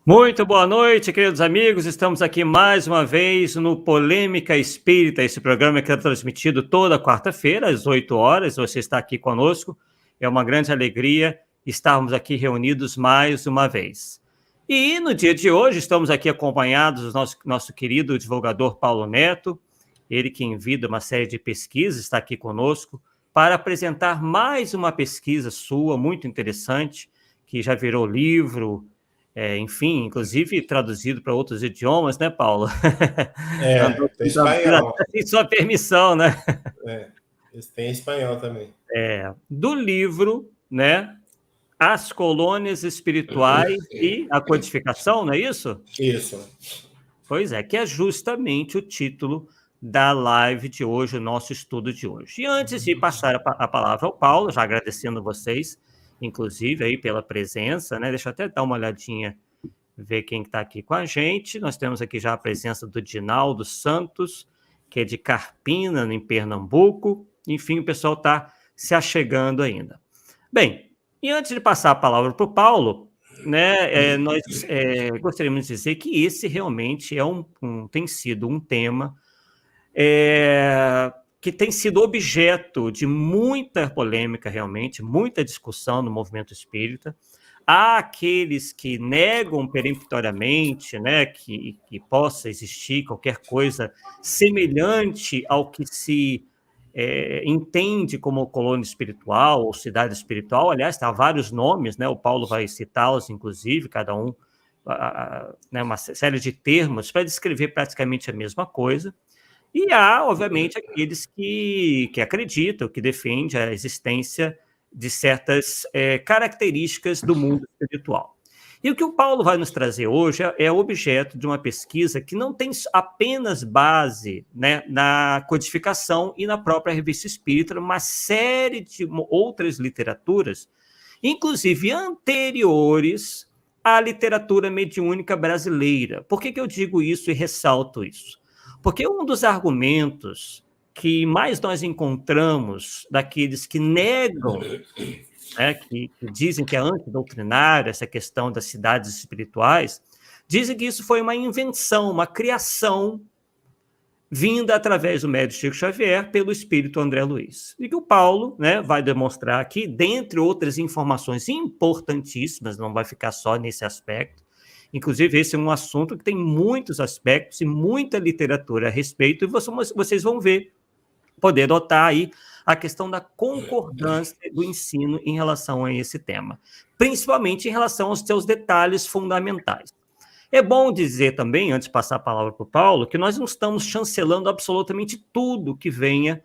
Muito boa noite, queridos amigos. Estamos aqui mais uma vez no Polêmica Espírita, esse programa que é transmitido toda quarta-feira, às 8 horas. Você está aqui conosco. É uma grande alegria estarmos aqui reunidos mais uma vez. E no dia de hoje estamos aqui acompanhados do nosso querido divulgador Paulo Neto, ele que em vida uma série de pesquisas, está aqui conosco para apresentar mais uma pesquisa sua, muito interessante, que já virou livro, enfim, inclusive traduzido para outros idiomas, né, Paulo? Andou Tem espanhol. sem sua permissão, né? Tem espanhol também. Do livro, né? As Colônias Espirituais e a Codificação, não é isso? Isso. Pois é, que é justamente o título da live de hoje, o nosso estudo de hoje. E antes de passar a palavra ao Paulo, já agradecendo vocês, inclusive, aí pela presença, né? Deixa eu até dar uma olhadinha, ver quem está aqui com a gente. Nós temos aqui já a presença do Dinaldo Santos, que é de Carpina, em Pernambuco. Enfim, o pessoal está se achegando ainda. Bem, e antes de passar a palavra para o Paulo, né, nós gostaríamos de dizer que esse realmente tem sido um tema que tem sido objeto de muita polêmica, realmente, muita discussão no movimento espírita. Há aqueles que negam peremptoriamente, né, que possa existir qualquer coisa semelhante ao que se entende como colônia espiritual ou cidade espiritual. Aliás, há vários nomes, né, o Paulo vai citá-los, inclusive, cada um, né, uma série de termos para descrever praticamente a mesma coisa. E há, obviamente, aqueles que acreditam, que defendem a existência de certas características do mundo espiritual. E o que o Paulo vai nos trazer hoje é objeto de uma pesquisa que não tem apenas base, né, na codificação e na própria Revista Espírita, uma série de outras literaturas, inclusive anteriores à literatura mediúnica brasileira. Por que eu digo isso e ressalto isso? Porque um dos argumentos que mais nós encontramos daqueles que negam, né, que dizem que é antidoutrinário essa questão das cidades espirituais, dizem que isso foi uma invenção, uma criação vinda através do médium Chico Xavier pelo espírito André Luiz. E que o Paulo, né, vai demonstrar aqui, dentre outras informações importantíssimas, não vai ficar só nesse aspecto. Inclusive, esse é um assunto que tem muitos aspectos e muita literatura a respeito, e vocês vão ver, poder notar aí a questão da concordância do ensino em relação a esse tema, principalmente em relação aos seus detalhes fundamentais. É bom dizer também, antes de passar a palavra para o Paulo, que nós não estamos chancelando absolutamente tudo que venha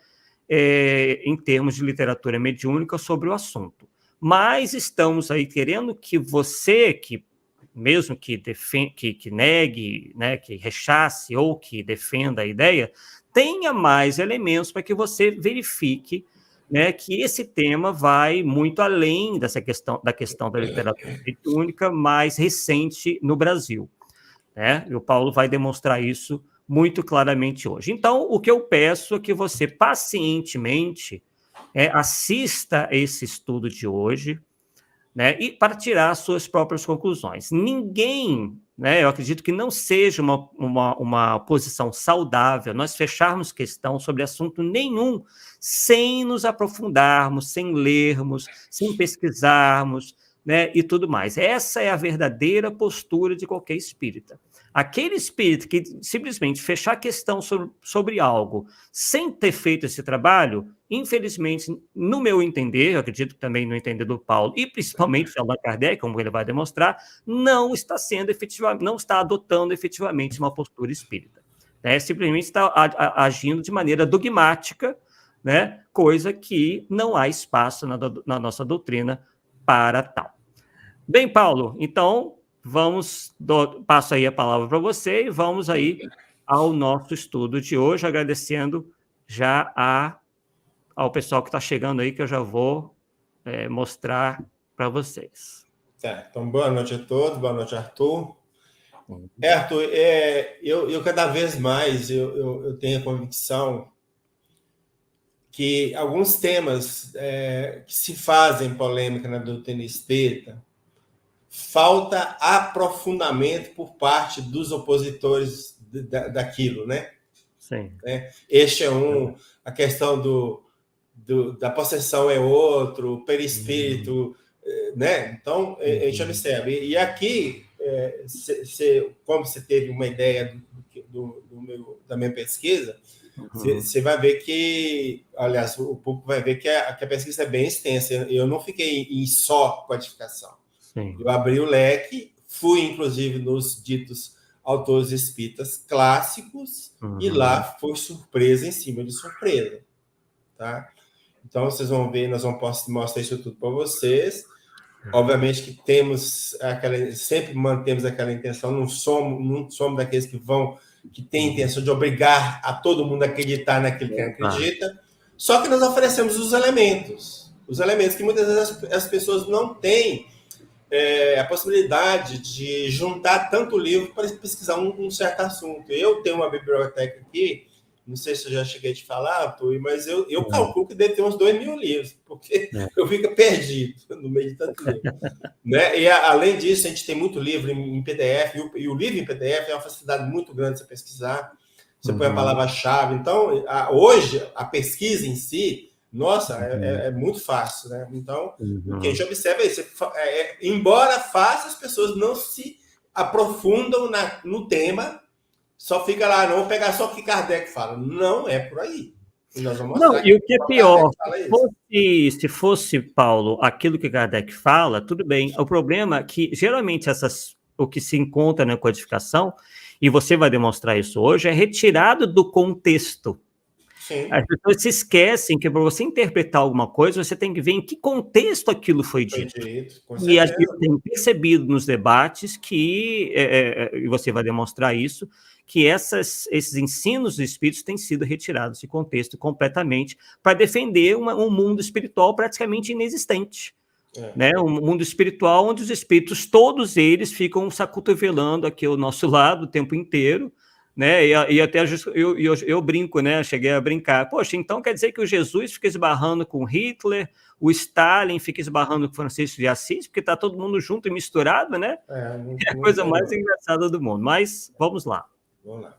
em termos de literatura mediúnica sobre o assunto, mas estamos aí querendo que você, que mesmo que negue, né, que rechace ou que defenda a ideia, tenha mais elementos para que você verifique, né, que esse tema vai muito além da questão da literatura mediúnica mais recente no Brasil, né? E o Paulo vai demonstrar isso muito claramente hoje. Então, o que eu peço é que você pacientemente assista a esse estudo de hoje, né, e para tirar suas próprias conclusões. Ninguém, né, eu acredito que não seja uma posição saudável nós fecharmos questão sobre assunto nenhum sem nos aprofundarmos, sem lermos, sem pesquisarmos, né, e tudo mais. Essa é a verdadeira postura de qualquer espírita. Aquele espírito que simplesmente fechar questão sobre algo sem ter feito esse trabalho, infelizmente, no meu entender, eu acredito também no entender do Paulo, e principalmente do Allan Kardec, como ele vai demonstrar, não está adotando efetivamente uma postura espírita. Né? Simplesmente está agindo de maneira dogmática, né? Coisa que não há espaço na nossa doutrina para tal. Bem, Paulo, então passo aí a palavra para você e vamos aí ao nosso estudo de hoje, agradecendo já ao pessoal que está chegando aí, que eu já vou mostrar para vocês. Tá, então, boa noite a todos, boa noite, Arthur. Arthur, eu cada vez mais eu tenho a convicção que alguns temas que se fazem polêmica na doutrina espírita falta aprofundamento por parte dos opositores daquilo, né? Sim. Este é a questão da possessão é outro, o perispírito, né? Então, a gente observa. E aqui, como você teve uma ideia da minha pesquisa, você vai ver que, aliás, o público vai ver que a pesquisa é bem extensa. Eu não fiquei em só codificação. Sim. Eu abri o leque, fui, inclusive, nos ditos autores espíritas clássicos, e lá foi surpresa em cima de surpresa. Tá? Então, vocês vão ver, nós vamos mostrar isso tudo para vocês. Obviamente que sempre mantemos aquela intenção, não somos daqueles que têm a intenção de obrigar a todo mundo a acreditar naquilo que acredita, só que nós oferecemos os elementos que muitas vezes as pessoas não têm a possibilidade de juntar tanto livro para pesquisar um certo assunto. Eu tenho uma biblioteca aqui, não sei se eu já cheguei a te falar, Arthur, mas eu calculo que deve ter uns 2.000 livros, porque eu fico perdido no meio de tanto livro. Né? E, além disso, a gente tem muito livro em PDF, e o livro em PDF é uma facilidade muito grande de você pesquisar. Você põe a palavra-chave. Então, hoje, a pesquisa em si, nossa, é muito fácil. Né? Então, o que a gente observa é isso. Embora fácil, as pessoas não se aprofundam no tema, só fica lá, não vou pegar só o que Kardec fala. Não é por aí. E nós vamos mostrar. Não, e o que é pior, se fosse, Paulo, aquilo que Kardec fala, tudo bem. O problema é que, geralmente, o que se encontra na codificação, e você vai demonstrar isso hoje, é retirado do contexto. Sim. As pessoas se esquecem que, para você interpretar alguma coisa, você tem que ver em que contexto aquilo foi dito. E a gente tem percebido nos debates que, e você vai demonstrar isso, que esses ensinos dos espíritos têm sido retirados de contexto completamente para defender um mundo espiritual praticamente inexistente. Né? Um mundo espiritual onde os espíritos, todos eles, ficam se acotovelando aqui ao nosso lado o tempo inteiro, né? E até eu brinco, né? Cheguei a brincar. Poxa, então quer dizer que o Jesus fica esbarrando com Hitler, o Stalin fica esbarrando com Francisco de Assis, porque está todo mundo junto e misturado, né? É a coisa mais engraçada do mundo. Mas vamos lá. Vamos lá.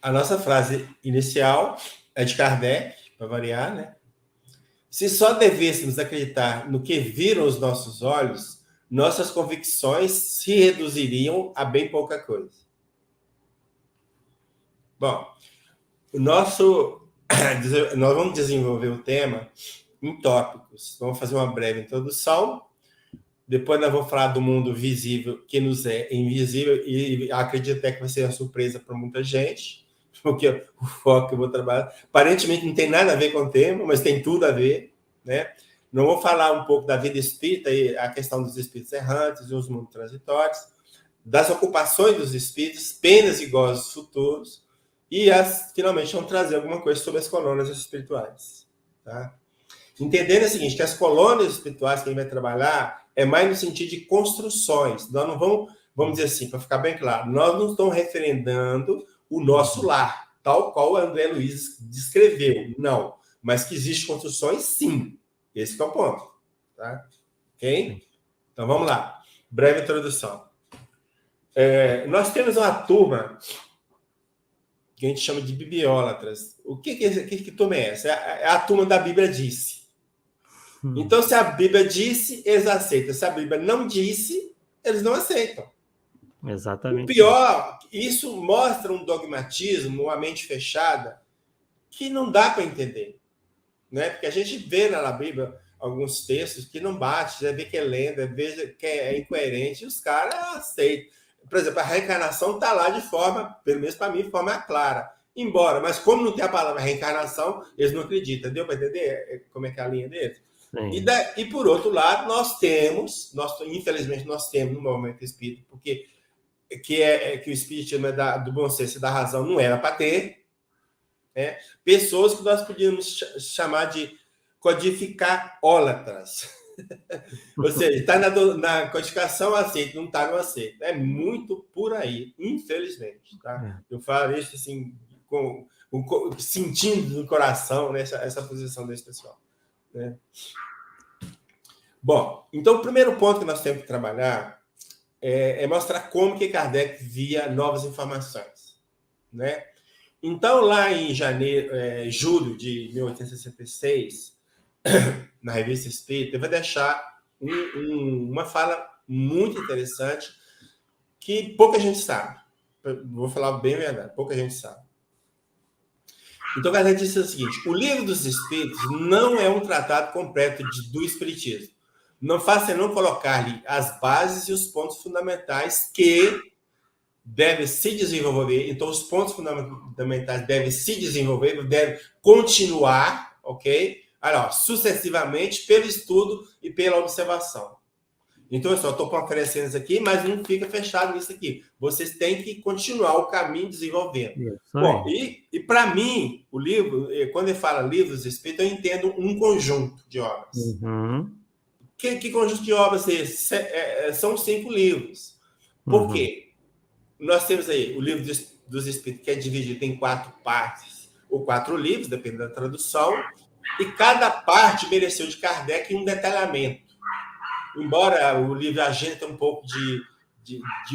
A nossa frase inicial é de Kardec, para variar, né? Se só devêssemos acreditar no que viram os nossos olhos, nossas convicções se reduziriam a bem pouca coisa. Bom, nós vamos desenvolver o tema em tópicos. Vamos fazer uma breve introdução. Depois nós vamos falar do mundo visível, que nos é invisível, e acredito até que vai ser uma surpresa para muita gente, porque o foco que eu vou trabalhar, aparentemente não tem nada a ver com o tema, mas tem tudo a ver, né? Não vou falar um pouco da vida espírita e a questão dos espíritos errantes e os mundos transitórios, das ocupações dos espíritos, penas e gozos futuros, e finalmente vamos trazer alguma coisa sobre as colônias espirituais. Tá? Entendendo o seguinte, que as colônias espirituais que a gente vai trabalhar é mais no sentido de construções. Nós não vamos dizer assim, para ficar bem claro, nós não estamos referendando o nosso lar, tal qual o André Luiz descreveu. Não. Mas que existem construções, sim. Esse é o ponto. Tá? Ok? Então, vamos lá. Breve introdução. Nós temos uma turma que a gente chama de bibliólatras. Que turma é essa? É a turma da Bíblia disse. Então, se a Bíblia disse, eles aceitam. Se a Bíblia não disse, eles não aceitam. Exatamente. O pior, isso mostra um dogmatismo, uma mente fechada, que não dá para entender. Né? Porque a gente vê na Bíblia alguns textos que não bate, já vê que é lenda, vê que é incoerente, e os caras aceitam. Por exemplo, a reencarnação está lá de forma, pelo menos para mim, de forma clara. Embora, mas como não tem a palavra reencarnação, eles não acreditam. Deu para entender como é que é a linha deles? E por outro lado, infelizmente, nós temos no movimento espírita, porque que o espiritismo do bom senso e da razão não era para ter, né? Pessoas que nós podíamos chamar de codificólatras. Ou seja, está na codificação, aceito, não está no aceito. É muito por aí, infelizmente. Tá? Eu falo isso assim, sentindo no coração, né, essa posição desse pessoal. Né? Bom, então o primeiro ponto que nós temos que trabalhar é mostrar como que Kardec via novas informações, né? Então, lá em julho de 1866, na Revista Espírita, eu vou deixar uma fala muito interessante que pouca gente sabe. Vou falar bem a verdade, pouca gente sabe. Então, Kardec disse o seguinte: o Livro dos Espíritos não é um tratado completo do Espiritismo. Não faz senão colocar-lhe as bases e os pontos fundamentais que devem se desenvolver. Então, os pontos fundamentais devem se desenvolver, devem continuar, ok? Olha, sucessivamente, pelo estudo e pela observação. Então, eu só estou oferecendo isso aqui, mas não fica fechado nisso aqui. Vocês têm que continuar o caminho desenvolvendo. Bom, e para mim, o livro, quando ele fala livros espíritos, eu entendo um conjunto de obras. Uhum. Que conjunto de obras é esse? São 5 livros. Por quê? Nós temos aí o livro dos Espíritos, que é dividido em 4 partes, ou 4 livros, dependendo da tradução, e cada parte mereceu de Kardec um detalhamento. Embora o livro agenda um pouco de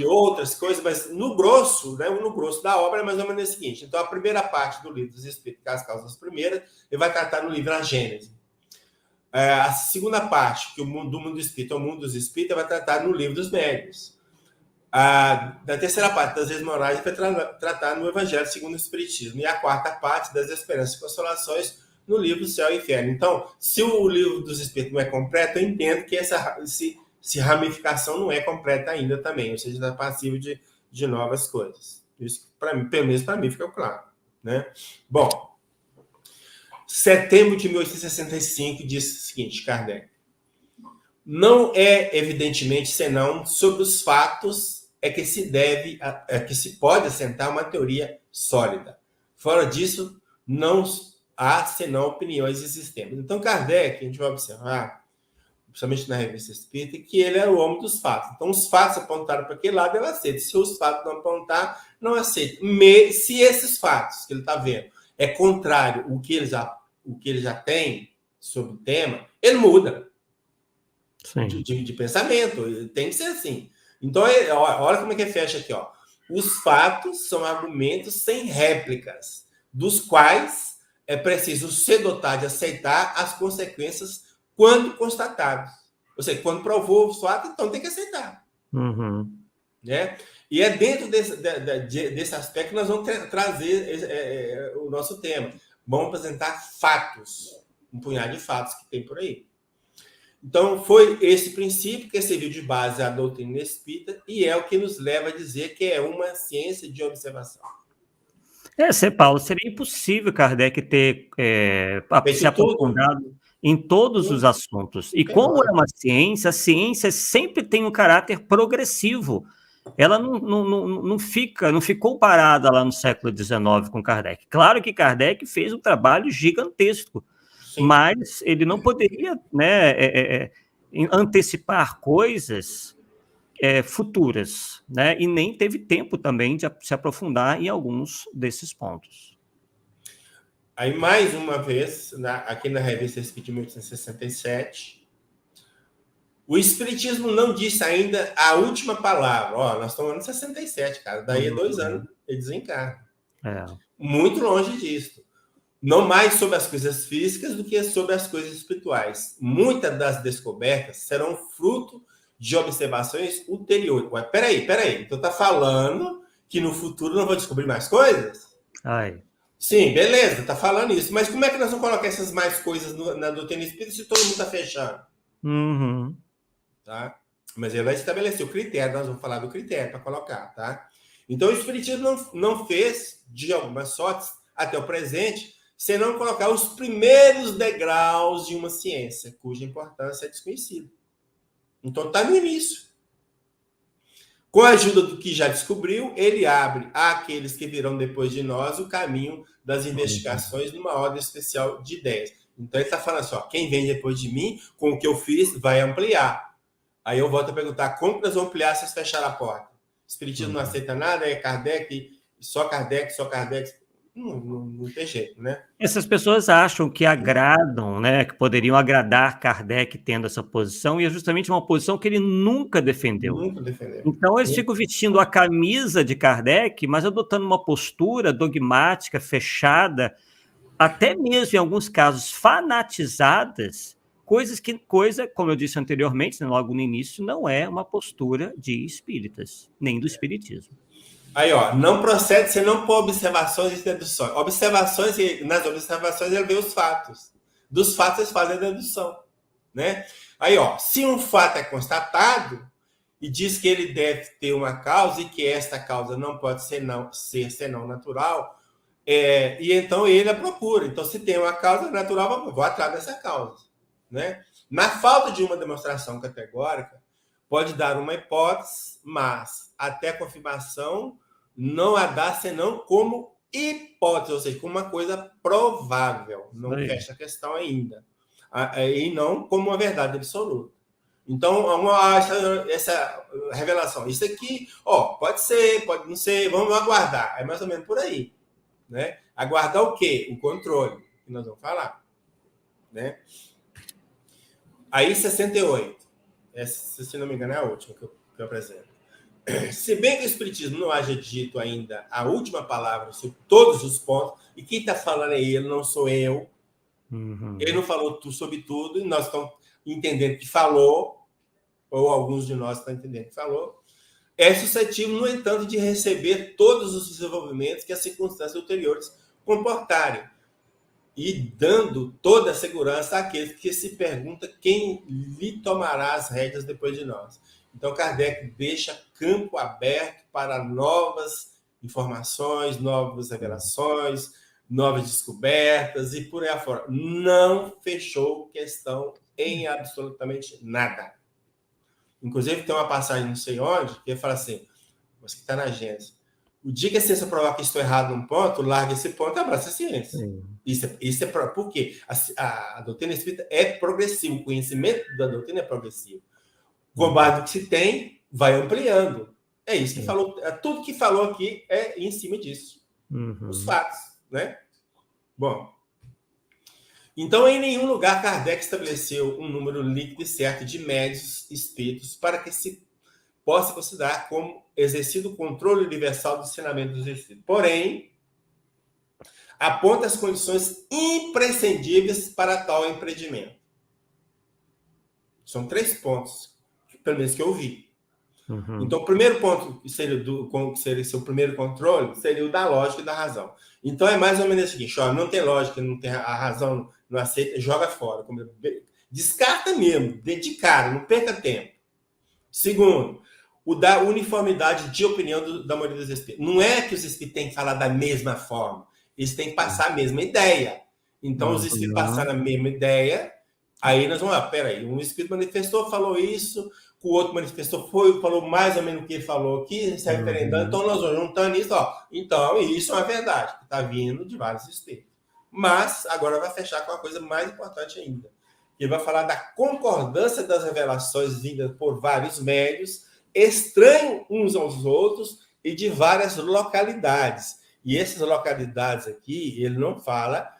outras coisas, mas no grosso, né, no grosso da obra é mais ou menos o seguinte. Então, a primeira parte do livro dos Espíritos, que é as causas primeiras, ele vai tratar no livro A Gênese. A segunda parte, que do mundo do espírito ao mundo dos espíritos, vai tratar no livro dos médiuns. Da terceira parte, das leis morais, vai tratar no Evangelho segundo o Espiritismo. E a quarta parte, das esperanças e consolações, no livro Céu e Inferno. Então, se o livro dos Espíritos não é completo, eu entendo que essa ramificação não é completa ainda também, ou seja, está passivo de novas coisas. Isso, pelo menos para mim, fica claro. Né? Bom, setembro de 1865, diz o seguinte, Kardec: não é, evidentemente, senão sobre os fatos que se pode assentar uma teoria sólida. Fora disso, não há senão opiniões e sistemas. Então, Kardec, a gente vai observar, principalmente na Revista Espírita, que ele é o homem dos fatos. Então, os fatos apontaram para aquele lado, ele aceita. Se os fatos não apontar, não aceita. Se esses fatos que ele está vendo é contrário ao que ele já tem sobre o tema, ele muda de pensamento. Tem que ser assim. Então, olha como é que fecha aqui. Ó. Os fatos são argumentos sem réplicas, dos quais é preciso ser dotado de aceitar as consequências quando constatados. Ou seja, quando provou os fatos, então tem que aceitar. Uhum. Né? E é dentro desse aspecto que nós vamos trazer o nosso tema. Vamos apresentar fatos, um punhado de fatos que tem por aí. Então, foi esse princípio que serviu de base à doutrina espírita e é o que nos leva a dizer que é uma ciência de observação. Paulo, seria impossível Kardec ter se aprofundado em todos os assuntos. E como é uma ciência, a ciência sempre tem um caráter progressivo. Ela não ficou parada lá no século XIX com Kardec. Claro que Kardec fez um trabalho gigantesco, sim, mas ele não poderia, né, antecipar coisas futuras, né? E nem teve tempo também de se aprofundar em alguns desses pontos. Aí, mais uma vez, aqui na Revista Espírita de 1867, o Espiritismo não disse ainda a última palavra. Ó, nós estamos no ano 67, cara. Daí a 2 anos ele desencarna. Muito longe disso. Não mais sobre as coisas físicas do que sobre as coisas espirituais. Muitas das descobertas serão fruto de observações ulteriores. Ué, peraí. Então tá falando que no futuro não vou descobrir mais coisas? Sim, beleza, tá falando isso. Mas como é que nós vamos colocar essas mais coisas na doutrina espírita se todo mundo tá fechando? Uhum. Tá? Mas ele vai estabelecer o critério, nós vamos falar do critério para colocar, tá? Então o Espiritismo não fez, de algumas sortes, até o presente, senão colocar os primeiros degraus de uma ciência, cuja importância é desconhecida. Então está no início. Com a ajuda do que já descobriu, ele abre àqueles que virão depois de nós o caminho das investigações numa ordem especial de ideias. Então ele está falando assim, ó, quem vem depois de mim, com o que eu fiz, vai ampliar. Aí eu volto a perguntar, como que nós vamos ampliar se vocês fecharem a porta? O Espiritismo não aceita nada, é Kardec, só Kardec. Não tem jeito, né? Essas pessoas acham que agradam, né, que poderiam agradar Kardec tendo essa posição, e é justamente uma posição que ele nunca defendeu. Nunca defendeu. Então, eles ficam vestindo a camisa de Kardec, mas adotando uma postura dogmática, fechada, até mesmo em alguns casos fanatizadas, coisa, como eu disse anteriormente, logo no início, não é uma postura de espíritas, nem do espiritismo. Aí, ó, não procede senão por observações e deduções. Nas observações ele vê os fatos. Dos fatos eles fazem a dedução, né? Aí, ó, se um fato é constatado e diz que ele deve ter uma causa e que esta causa não pode ser senão natural, e então ele a procura. Então, se tem uma causa natural, vou atrás dessa causa, né? Na falta de uma demonstração categórica, pode dar uma hipótese, mas até a confirmação não a dá senão como hipótese, ou seja, como uma coisa provável. Não fecha a questão ainda. E não como uma verdade absoluta. Então, essa revelação, isso aqui, ó, pode ser, pode não ser, vamos aguardar. É mais ou menos por aí, né? Aguardar o quê? O controle, que nós vamos falar, né? Aí, 68. Essa, se não me engano, é a última que eu apresento. Se bem que o Espiritismo não haja dito ainda a última palavra sobre todos os pontos, e quem está falando é ele, não sou eu. Ele não falou sobre tudo, e nós estamos entendendo que falou, ou alguns de nós estão entendendo que falou. É suscetível, no entanto, de receber todos os desenvolvimentos que as circunstâncias ulteriores comportarem, e dando toda a segurança àqueles que se perguntam quem lhe tomará as rédeas depois de nós. Então, Kardec deixa campo aberto para novas informações, novas revelações, novas descobertas e por aí afora. Não fechou questão em absolutamente nada. Inclusive, tem uma passagem, não sei onde, que ele fala assim, você que está na Gênesis, o dia que a ciência provar que estou errado num ponto, larga esse ponto e abraça a ciência. Isso é por quê? A doutrina espírita é progressiva, o conhecimento da doutrina é progressivo. Com base no que se tem, vai ampliando. É isso que falou. Tudo que falou aqui é em cima disso. Os fatos, né? Bom. Então, em nenhum lugar Kardec estabeleceu um número líquido e certo de médios espíritos para que se possa considerar como exercido o controle universal do ensinamento dos espíritos. Porém, aponta as condições imprescindíveis para tal empreendimento. São 3 pontos, pelo menos que eu vi. Então, o primeiro ponto que seria seu primeiro controle seria o da lógica e da razão. Então, é mais ou menos o seguinte: ó, não tem lógica, não tem a razão, não aceita, joga fora. Descarta mesmo, de cara, não perca tempo. Segundo, o da uniformidade de opinião da maioria dos espíritos. Não é que os espíritos têm que falar da mesma forma, eles têm que passar a mesma ideia. Então, os espíritos passaram a mesma ideia, aí nós vamos lá, peraí, um espírito manifestou, falou isso, o outro manifestou, falou mais ou menos o que ele falou aqui, está referendando, então nós vamos juntando isso, ó. Então, isso é uma verdade, que está vindo de vários espíritos. Mas, agora vai fechar com uma coisa mais importante ainda, que vai falar da concordância das revelações vindas por vários médios, estranhos uns aos outros e de várias localidades. E essas localidades aqui, ele não fala,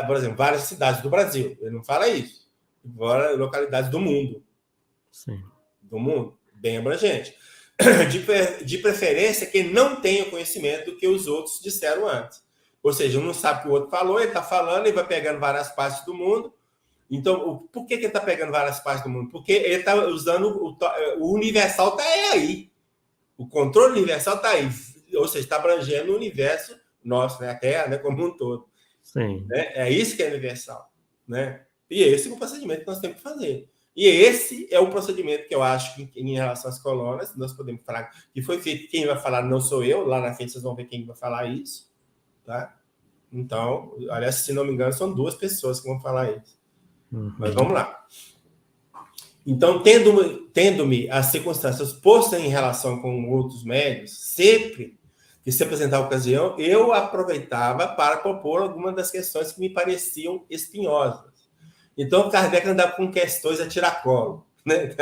por exemplo, várias cidades do Brasil, ele não fala isso. Várias localidades do mundo. Sim. Do mundo, bem abrangente. De preferência, quem não tenha conhecimento do que os outros disseram antes. Ou seja, um não sabe o que o outro falou, ele está falando, ele vai pegando várias partes do mundo. Então, por que ele está pegando várias partes do mundo? Porque ele está usando o universal, está aí. O controle universal está aí. Ou seja, está abrangendo o universo nosso, né? A Terra, né? Como um todo. Sim. Né? É isso que é universal. Né? E esse é o procedimento que nós temos que fazer. E esse é o procedimento que eu acho que, em relação às colônias, nós podemos falar que foi feito. Quem vai falar não sou eu. Lá na frente vocês vão ver quem vai falar isso. Tá? Então, aliás, se não me engano, são 2 pessoas que vão falar isso. Mas vamos lá. Então, tendo-me as circunstâncias postas em relação com outros médios, sempre que se apresentar a ocasião, eu aproveitava para propor algumas das questões que me pareciam espinhosas. Então, Kardec andava com questões a tiracolo. Né?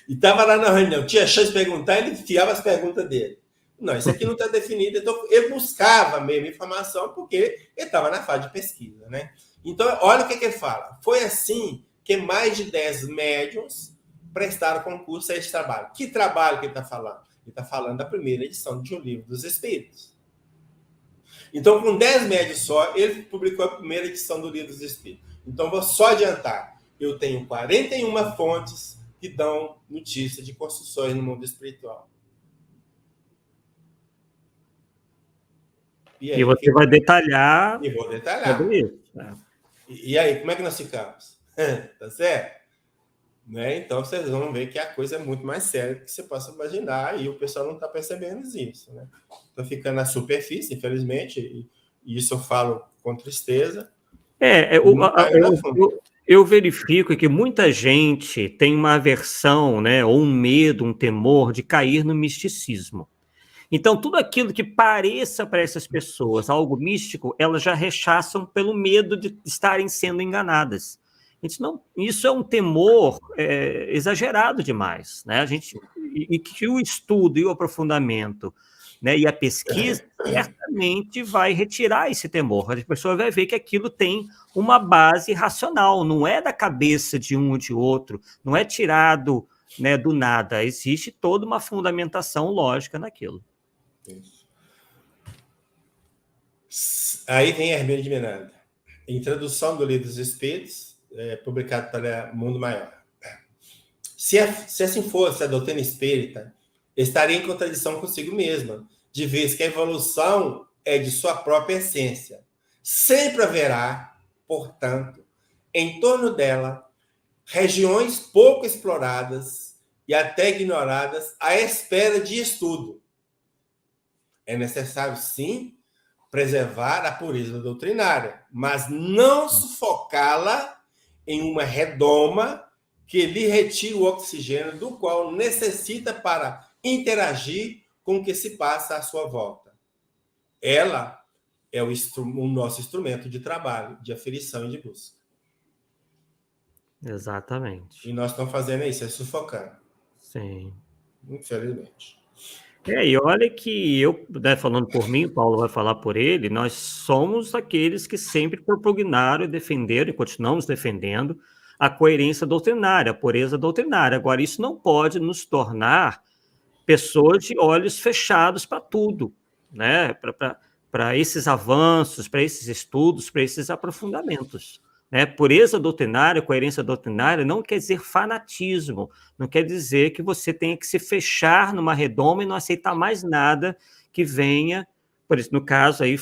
E estava lá na reunião, tinha chance de perguntar, ele enfiava as perguntas dele. Não, isso aqui não está definido. Então, ele buscava mesmo informação porque ele estava na fase de pesquisa, né? Então, olha o que ele fala. Foi assim que mais de 10 médiuns prestaram concurso a esse trabalho. Que trabalho que ele está falando? Ele está falando da primeira edição de um livro dos Espíritos. Então, com 10 médios só, ele publicou a primeira edição do livro dos Espíritos. Então, vou só adiantar. Eu tenho 41 fontes que dão notícia de construções no mundo espiritual. E você vai detalhar. E vou detalhar. Sobre isso. E aí, como é que nós ficamos? Tá certo? Né? Então, vocês vão ver que a coisa é muito mais séria do que você possa imaginar e o pessoal não está percebendo isso. Né? Está ficando na superfície, infelizmente, e isso eu falo com tristeza. Eu verifico que muita gente tem uma aversão, né, ou um medo, um temor de cair no misticismo. Então, tudo aquilo que pareça para essas pessoas algo místico, elas já rechaçam pelo medo de estarem sendo enganadas. Isso é um temor exagerado demais, né? E que o estudo e o aprofundamento, né, e a pesquisa certamente vai retirar esse temor. A pessoa vai ver que aquilo tem uma base racional, não é da cabeça de um ou de outro, não é tirado, né, do nada. Existe toda uma fundamentação lógica naquilo. Aí vem Hermínio de Miranda. Introdução do Livro dos Espíritos, publicado pela Mundo Maior. Se assim fosse a doutrina espírita, estaria em contradição consigo mesma, de vez que a evolução é de sua própria essência. Sempre haverá, portanto, em torno dela, regiões pouco exploradas e até ignoradas à espera de estudo. É necessário, sim, preservar a pureza doutrinária, mas não sufocá-la em uma redoma que lhe retire o oxigênio do qual necessita para interagir com o que se passa à sua volta. Ela é o nosso instrumento de trabalho, de aferição e de busca. Exatamente. E nós estamos fazendo isso, é sufocando. Sim. Infelizmente. E olha que eu, né, falando por mim, o Paulo vai falar por ele, nós somos aqueles que sempre propugnaram e defenderam, e continuamos defendendo, a coerência doutrinária, a pureza doutrinária. Agora, isso não pode nos tornar pessoas de olhos fechados para tudo, né? Para esses avanços, para esses estudos, para esses aprofundamentos. Né? Pureza doutrinária, coerência doutrinária não quer dizer fanatismo, não quer dizer que você tenha que se fechar numa redoma e não aceitar mais nada que venha, por isso, no caso aí,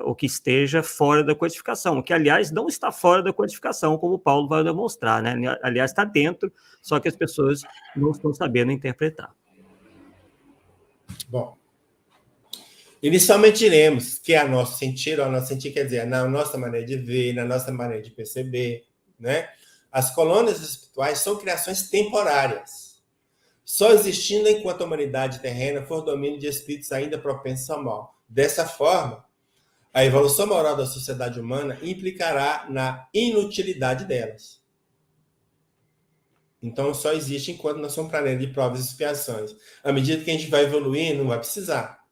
o que esteja fora da codificação, que, aliás, não está fora da codificação, como o Paulo vai demonstrar, né? Aliás, está dentro, só que as pessoas não estão sabendo interpretar. Bom, inicialmente diremos que a nosso sentir quer dizer, na nossa maneira de ver, na nossa maneira de perceber, né? As colônias espirituais são criações temporárias, só existindo enquanto a humanidade terrena for domínio de espíritos ainda propensos ao mal. Dessa forma, a evolução moral da sociedade humana implicará na inutilidade delas. Então, só existe enquanto nós somos um planeta de provas e expiações. À medida que a gente vai evoluir, não vai precisar.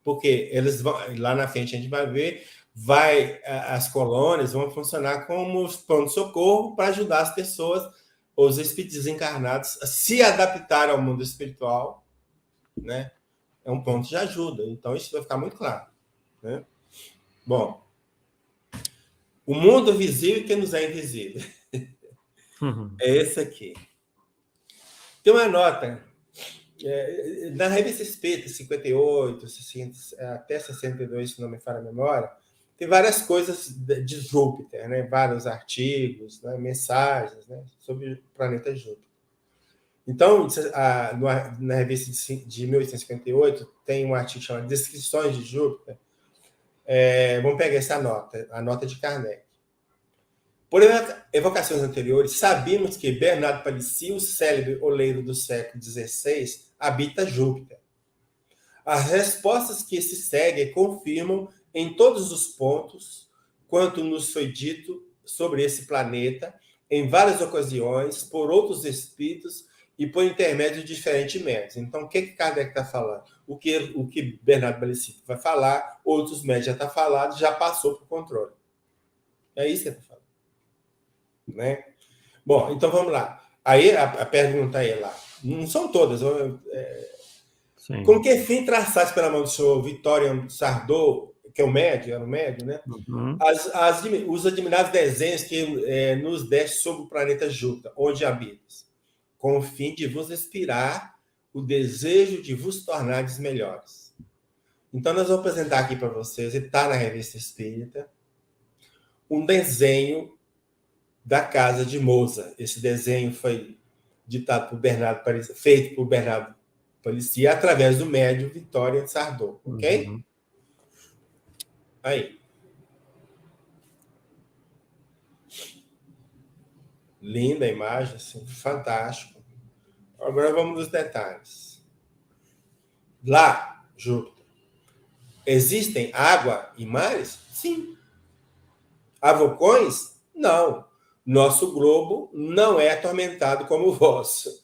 Porque eles vão, lá na frente a gente vai ver, as colônias vão funcionar como pronto-socorro para ajudar as pessoas, os espíritos desencarnados, a se adaptar ao mundo espiritual, né? É um ponto de ajuda. Então, isso vai ficar muito claro. Né? Bom, o mundo visível que nos é invisível. É esse aqui. Tem uma nota na revista Espírita, 58, 60, até 62, se não me falha a memória, tem várias coisas de Júpiter, né? Vários artigos, né? Mensagens, né? Sobre o planeta Júpiter. Então, na revista de 1858, tem um artigo chamado Descrições de Júpiter. Vamos pegar essa nota, a nota de Kardec. Por evocações anteriores, sabíamos que Bernardo Palissy, o célebre oleiro do século XVI, habita Júpiter. As respostas que se seguem confirmam em todos os pontos quanto nos foi dito sobre esse planeta, em várias ocasiões, por outros espíritos e por intermédio de diferentes médios. Então, o que Kardec está falando? O que Bernardo Balestrin vai falar, outros médios já estão falando, já passou para o controle. É isso que ele está falando. Né? Bom, então vamos lá. Aí a pergunta é lá. Não são todas. Com que fim traçasse pela mão do senhor Vitório Sardou, que é o médio, era o médio, né? Uhum. Os admirados desenhos que nos deste sobre o planeta Júpiter, onde habitas, com o fim de vos inspirar o desejo de vos tornardes melhores. Então, nós vamos apresentar aqui para vocês, e está na Revista Espírita, um desenho da casa de Mozart. Esse desenho foi ditado por Bernardo Palissy, feito por Bernardo Palissy através do médium Vitória Sardou, ok? Uhum. Aí. Linda a imagem, assim, fantástico. Agora vamos nos detalhes. Lá, Júpiter, existem água e mares? Sim. Há vulcões? Não. Nosso globo não é atormentado como o vosso.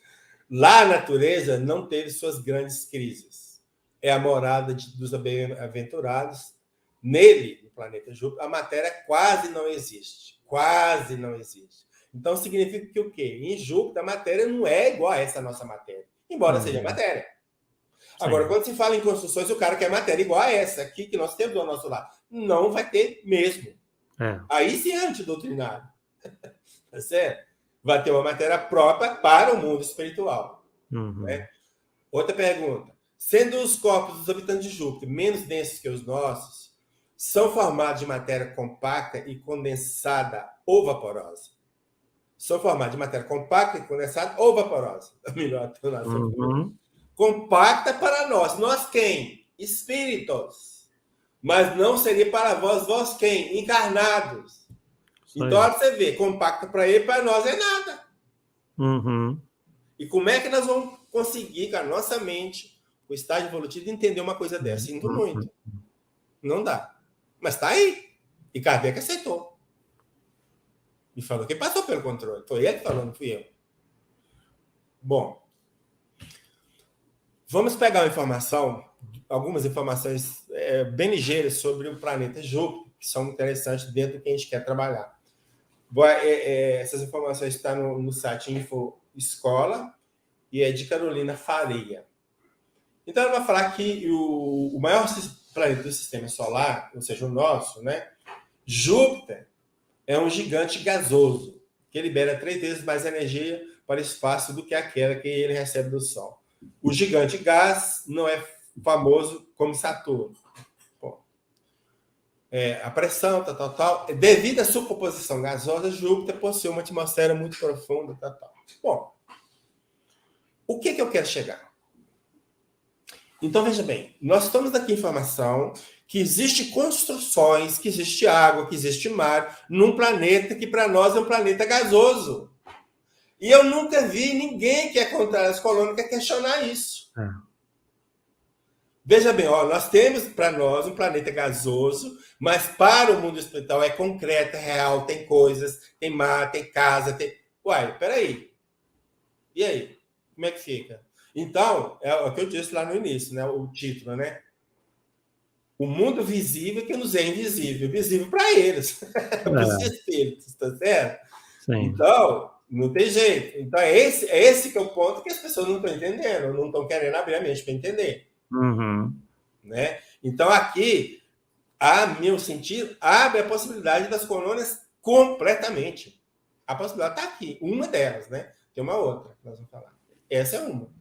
Lá a natureza não teve suas grandes crises. É a morada dos bem-aventurados. Nele, no planeta Júpiter, a matéria quase não existe. Quase não existe. Então, significa que o quê? Em Júpiter, a matéria não é igual a essa nossa matéria, embora seja matéria. Agora, quando se fala em construções, o cara quer matéria igual a essa aqui que nós temos ao nosso lado. Não vai ter mesmo. Aí sim é antidoutrinário. Tá certo? Vai ter uma matéria própria para o mundo espiritual. Uhum. Né? Outra pergunta. Sendo os corpos dos habitantes de Júpiter menos densos que os nossos, são formados de matéria compacta e condensada ou vaporosa? São formados de matéria compacta e condensada ou vaporosa? Uhum. Compacta para nós. Nós quem? Espíritos. Mas não seria para vós quem? Encarnados. Então, olha você vê, compacta para ele, para nós é nada. Uhum. E como é que nós vamos conseguir, com a nossa mente, o estágio evolutivo, entender uma coisa dessa? Sinto muito. Não dá. Mas está aí. E Kardec aceitou. E falou que passou pelo controle. Foi ele falando, não fui eu. Bom, vamos pegar uma informação, algumas informações bem ligeiras sobre o planeta Júpiter, que são interessantes dentro do que a gente quer trabalhar. Essas informações estão no site Info Escola e é de Carolina Faria. Então, ela vai falar que o maior planeta do sistema solar, ou seja, o nosso, né? Júpiter é um gigante gasoso, que libera 3 vezes mais energia para o espaço do que aquela que ele recebe do Sol. O gigante gás não é famoso como Saturno. A pressão, tal. Devido à sua composição gasosa, Júpiter possui uma atmosfera muito profunda, tal. Bom, o que eu quero chegar? Então, veja bem, nós estamos aqui em informação que existe construções, que existe água, que existe mar, num planeta que para nós é um planeta gasoso. E eu nunca vi ninguém que é contrário às colônias que questionar isso. Veja bem, nós temos para nós um planeta gasoso, mas para o mundo espiritual é concreto, é real, tem coisas, tem mar, tem casa, tem... Uai, peraí. E aí? Como é que fica? Então, é o que eu disse lá no início, né? O título, né? O mundo visível que nos é invisível. Visível para eles, para os espíritos, tá certo? Sim. Então, não tem jeito. Então, é esse que é o ponto que as pessoas não estão entendendo, não estão querendo abrir a mente para entender. Uhum. Né? Então, aqui, a meu sentido, abre a possibilidade das colônias completamente. A possibilidade está aqui, uma delas, né? Tem uma outra que nós vamos falar. Essa é uma.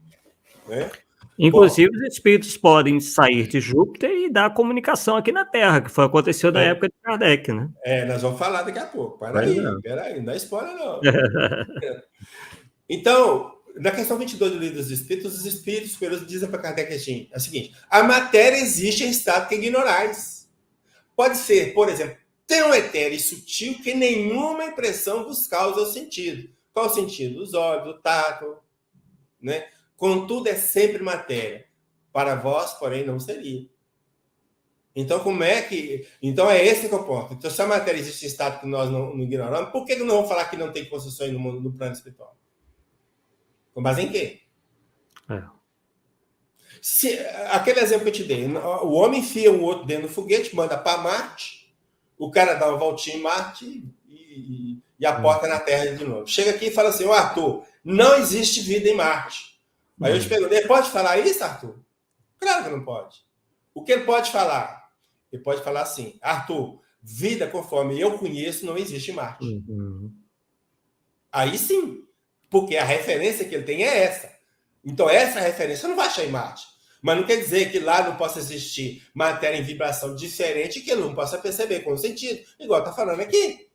Né? Inclusive, os espíritos podem sair de Júpiter e dar comunicação aqui na Terra, que foi aconteceu na época de Kardec, né? Nós vamos falar daqui a pouco. Peraí, não dá spoiler, não. Então, na questão 22 do Livro dos Espíritos, os espíritos superiores dizem para Kardec assim, é o seguinte: a matéria existe em estado que ignorais. Pode ser, por exemplo, tão etéreo e sutil que nenhuma impressão vos causa o sentido. Qual o sentido? Os olhos, o tato, né? Contudo, é sempre matéria. Para vós, porém, não seria. Então, como é que... Então, é esse que é o ponto. Então, se a matéria existe em estado que nós não ignoramos, por que não vamos falar que não tem construções no plano espiritual? Com base em quê? É. Aquele exemplo que eu te dei, o homem enfia um outro dentro do foguete, manda para Marte, o cara dá uma voltinha em Marte e aporta na Terra de novo. Chega aqui e fala assim, Arthur, não existe vida em Marte. Aí eu te pergunto, ele pode falar isso, Arthur? Claro que não pode. O que ele pode falar? Ele pode falar assim, Arthur, vida conforme eu conheço não existe em Marte. Aí sim, porque a referência que ele tem é essa. Então, essa referência você não vai achar em Marte. Mas não quer dizer que lá não possa existir matéria em vibração diferente que ele não possa perceber com o sentido, igual está falando aqui.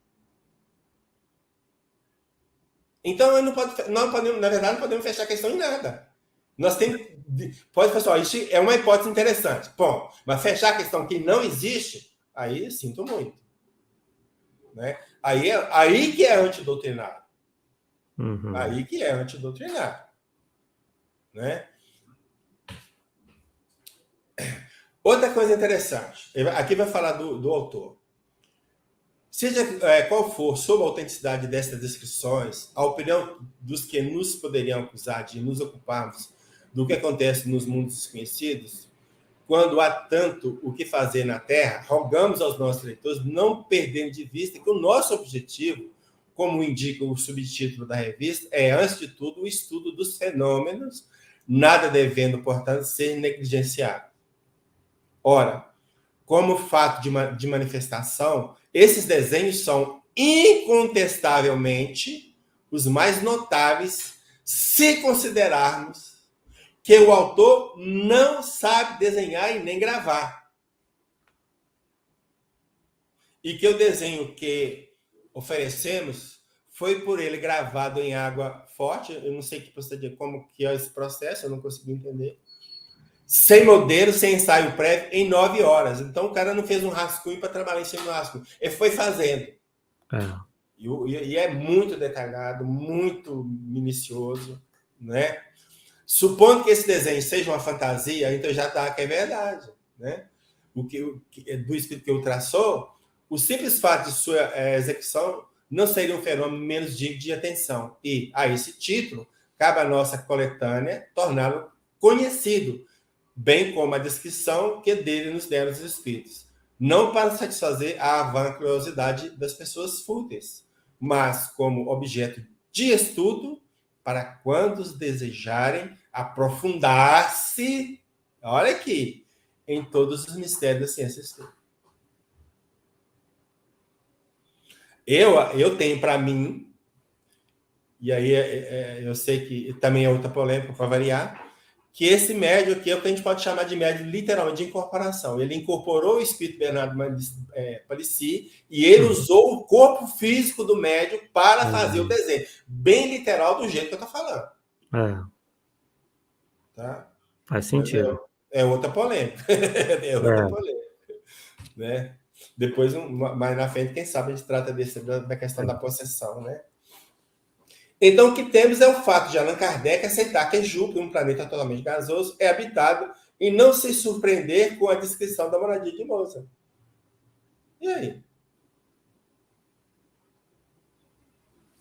Então, não podemos, na verdade, não podemos fechar a questão em nada. Nós temos. Pessoal, isso é uma hipótese interessante. Bom, mas fechar a questão que não existe, aí sinto muito. Né? Aí que é antidoutrinário. Aí que é antidoutrinário. Né? Outra coisa interessante, aqui vai falar do autor. Seja qual for sobre a autenticidade dessas descrições, a opinião dos que nos poderiam acusar de nos ocuparmos do que acontece nos mundos desconhecidos, quando há tanto o que fazer na Terra, rogamos aos nossos leitores não perderem de vista que o nosso objetivo, como indica o subtítulo da revista, é, antes de tudo, o estudo dos fenômenos, nada devendo, portanto, ser negligenciado. Ora, como fato de manifestação, esses desenhos são incontestavelmente os mais notáveis se considerarmos que o autor não sabe desenhar e nem gravar. E que o desenho que oferecemos foi por ele gravado em água forte, eu não sei como que é esse processo, eu não consegui entender. Sem modelo, sem ensaio prévio, em 9 horas. Então, o cara não fez um rascunho para trabalhar em cima do rascunho. Ele foi fazendo. E é muito detalhado, muito minucioso, né? Supondo que esse desenho seja uma fantasia, então já está que é verdade, né? Do espírito que o traçou, o simples fato de sua execução não seria um fenômeno menos digno de atenção. E, a esse título, cabe a nossa coletânea torná-lo conhecido, bem como a descrição que dele nos deram os espíritos. Não para satisfazer a vã curiosidade das pessoas fúteis, mas como objeto de estudo para quantos desejarem aprofundar-se, olha aqui, em todos os mistérios da ciência espírita. Eu tenho para mim, e aí eu sei que também é outra polêmica para variar, que esse médio aqui é o que a gente pode chamar de médio literalmente de incorporação. Ele incorporou o espírito Bernardo Palissy e ele usou o corpo físico do médio para fazer o desenho. Bem literal do jeito que eu estou falando. Tá? Faz sentido. É outra polêmica. É outra polêmica. Né? Depois, mais na frente, quem sabe a gente trata da questão da possessão, né? Então, o que temos é o fato de Allan Kardec aceitar que Júpiter, um planeta totalmente gasoso, é habitado e não se surpreender com a descrição da moradia de Mozart. E aí?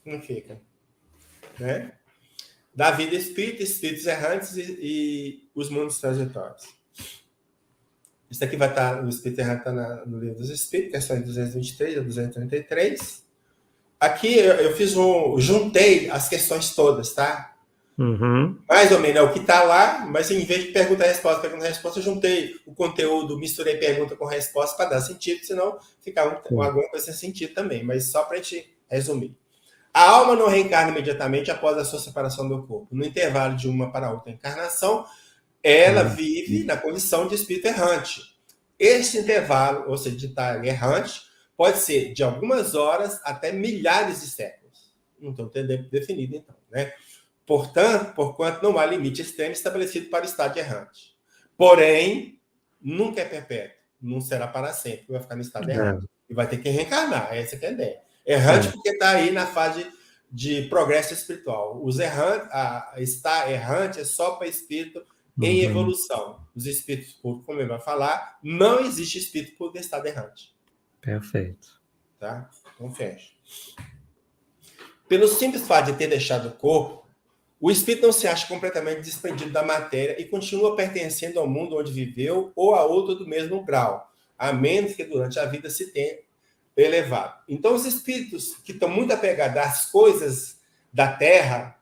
Não fica. Né? Da vida espírita, espíritos errantes e os mundos transitórios. Isso aqui vai estar, o Espírito Errante está no Livro dos Espíritos, questões 223 a 233. Aqui eu juntei as questões todas, tá? Mais ou menos é o que está lá, mas em vez de pergunta e resposta, eu juntei o conteúdo, misturei pergunta com resposta para dar sentido, senão ficar alguma coisa sem sentido também, mas só para a gente resumir. A alma não reencarna imediatamente após a sua separação do corpo. No intervalo de uma para outra encarnação, ela vive na condição de espírito errante. Este intervalo, ou seja, de estar errante, pode ser de algumas horas até milhares de séculos. Não estou definido, então. Né? Porquanto não há limite extremo estabelecido para o estado de errante. Porém, nunca é perpétuo. Não será para sempre. Vai ficar no estado errante. E vai ter que reencarnar. Essa que é a ideia. Errante porque está aí na fase de progresso espiritual. Estar errante é só para espírito em evolução. Os espíritos puros, como ele vai falar, não existe espírito puro de estado errante. Perfeito. Tá? Então, fecha. Pelo simples fato de ter deixado o corpo, O espírito não se acha completamente desprendido da matéria e continua pertencendo ao mundo onde viveu ou a outro do mesmo grau, a menos que durante a vida se tenha elevado. Então, os espíritos que estão muito apegados às coisas da Terra,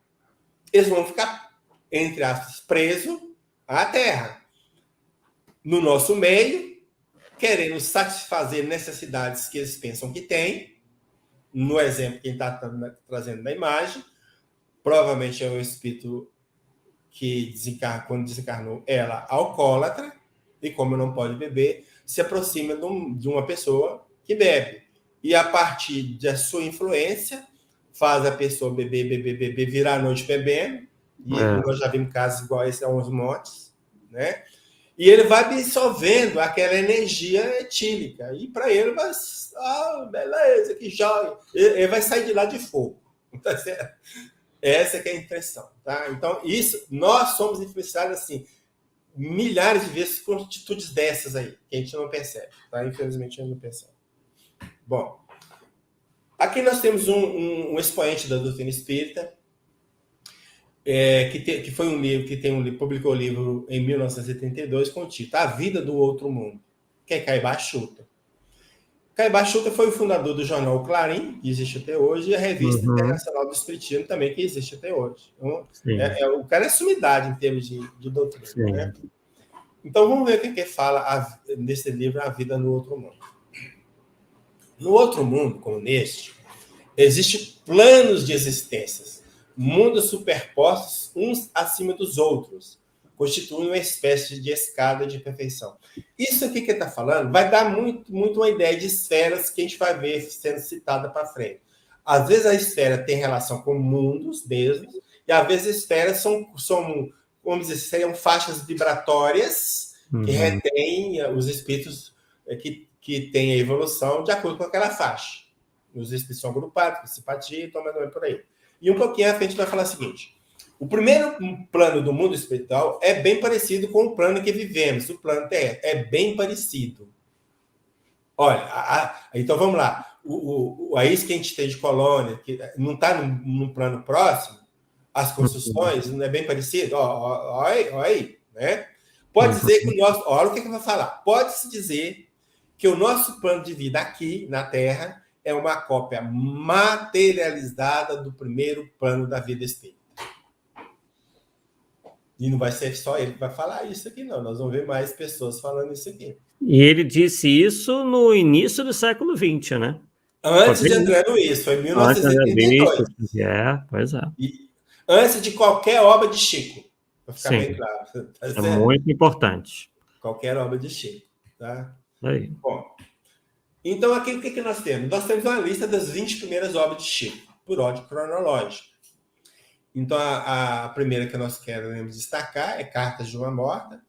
eles vão ficar, entre aspas, presos à Terra. No nosso meio, querendo satisfazer necessidades que eles pensam que têm, no exemplo que a gente está trazendo na imagem, provavelmente é o espírito que quando desencarnou, ela alcoólatra, e como não pode beber, se aproxima de uma pessoa que bebe. E a partir da sua influência, faz a pessoa beber, virar a noite bebendo, e nós já vimos casos igual esse aos montes, né? E ele vai absorvendo aquela energia etílica. E para ele vai... beleza, que joia. Ele vai sair de lá de fogo. Tá certo? Essa que é a impressão. Tá? Então, isso, nós somos influenciados assim, milhares de vezes com atitudes dessas aí, que a gente não percebe. Tá? Infelizmente, a gente não percebe. Bom, aqui nós temos um expoente da doutrina espírita, que foi um livro, publicou o livro em 1932 com o título A Vida do Outro Mundo, que é Caibá Chuta. Caibá Chuta foi o fundador do jornal Clarim, que existe até hoje, e a Revista Internacional do Espiritismo também, que existe até hoje. Então, o cara é sumidade em termos de doutrina. Né? Então, vamos ver o que fala nesse livro A Vida no Outro Mundo. No outro mundo, como neste, existem planos de existências, mundos superpostos uns acima dos outros, constituem uma espécie de escada de perfeição. Isso aqui que ele está falando vai dar muito uma ideia de esferas que a gente vai ver sendo citada para frente. Às vezes a esfera tem relação com mundos mesmos, e às vezes as esferas são vamos dizer, seriam faixas vibratórias que retêm os espíritos que têm a evolução de acordo com aquela faixa. Os espíritos são agrupados, simpatia, então mais ou menos por aí. E um pouquinho à frente vai falar o seguinte: o primeiro plano do mundo espiritual é bem parecido com o plano que vivemos, o plano terrestre. É bem parecido. Olha, então vamos lá. A isca que a gente tem de colônia, que não está num plano próximo, as construções, não é bem parecido? Olha aí, né? Pode dizer que o nosso... Olha o que eu vou falar. Pode-se dizer que o nosso plano de vida aqui, na Terra, é uma cópia materializada do primeiro plano da vida espírita. E não vai ser só ele que vai falar isso aqui, não. Nós vamos ver mais pessoas falando isso aqui. E ele disse isso no início do século XX, né? Antes de entrar no isso, foi em 1932. Pois é. E antes de qualquer obra de Chico, para ficar bem claro. Tá é muito importante. Qualquer obra de Chico. Tá? Aí. Bom, então aqui o que nós temos? Nós temos uma lista das 20 primeiras obras de Chico, por ordem cronológica. Então, a primeira que nós queremos destacar é Cartas de uma Morta.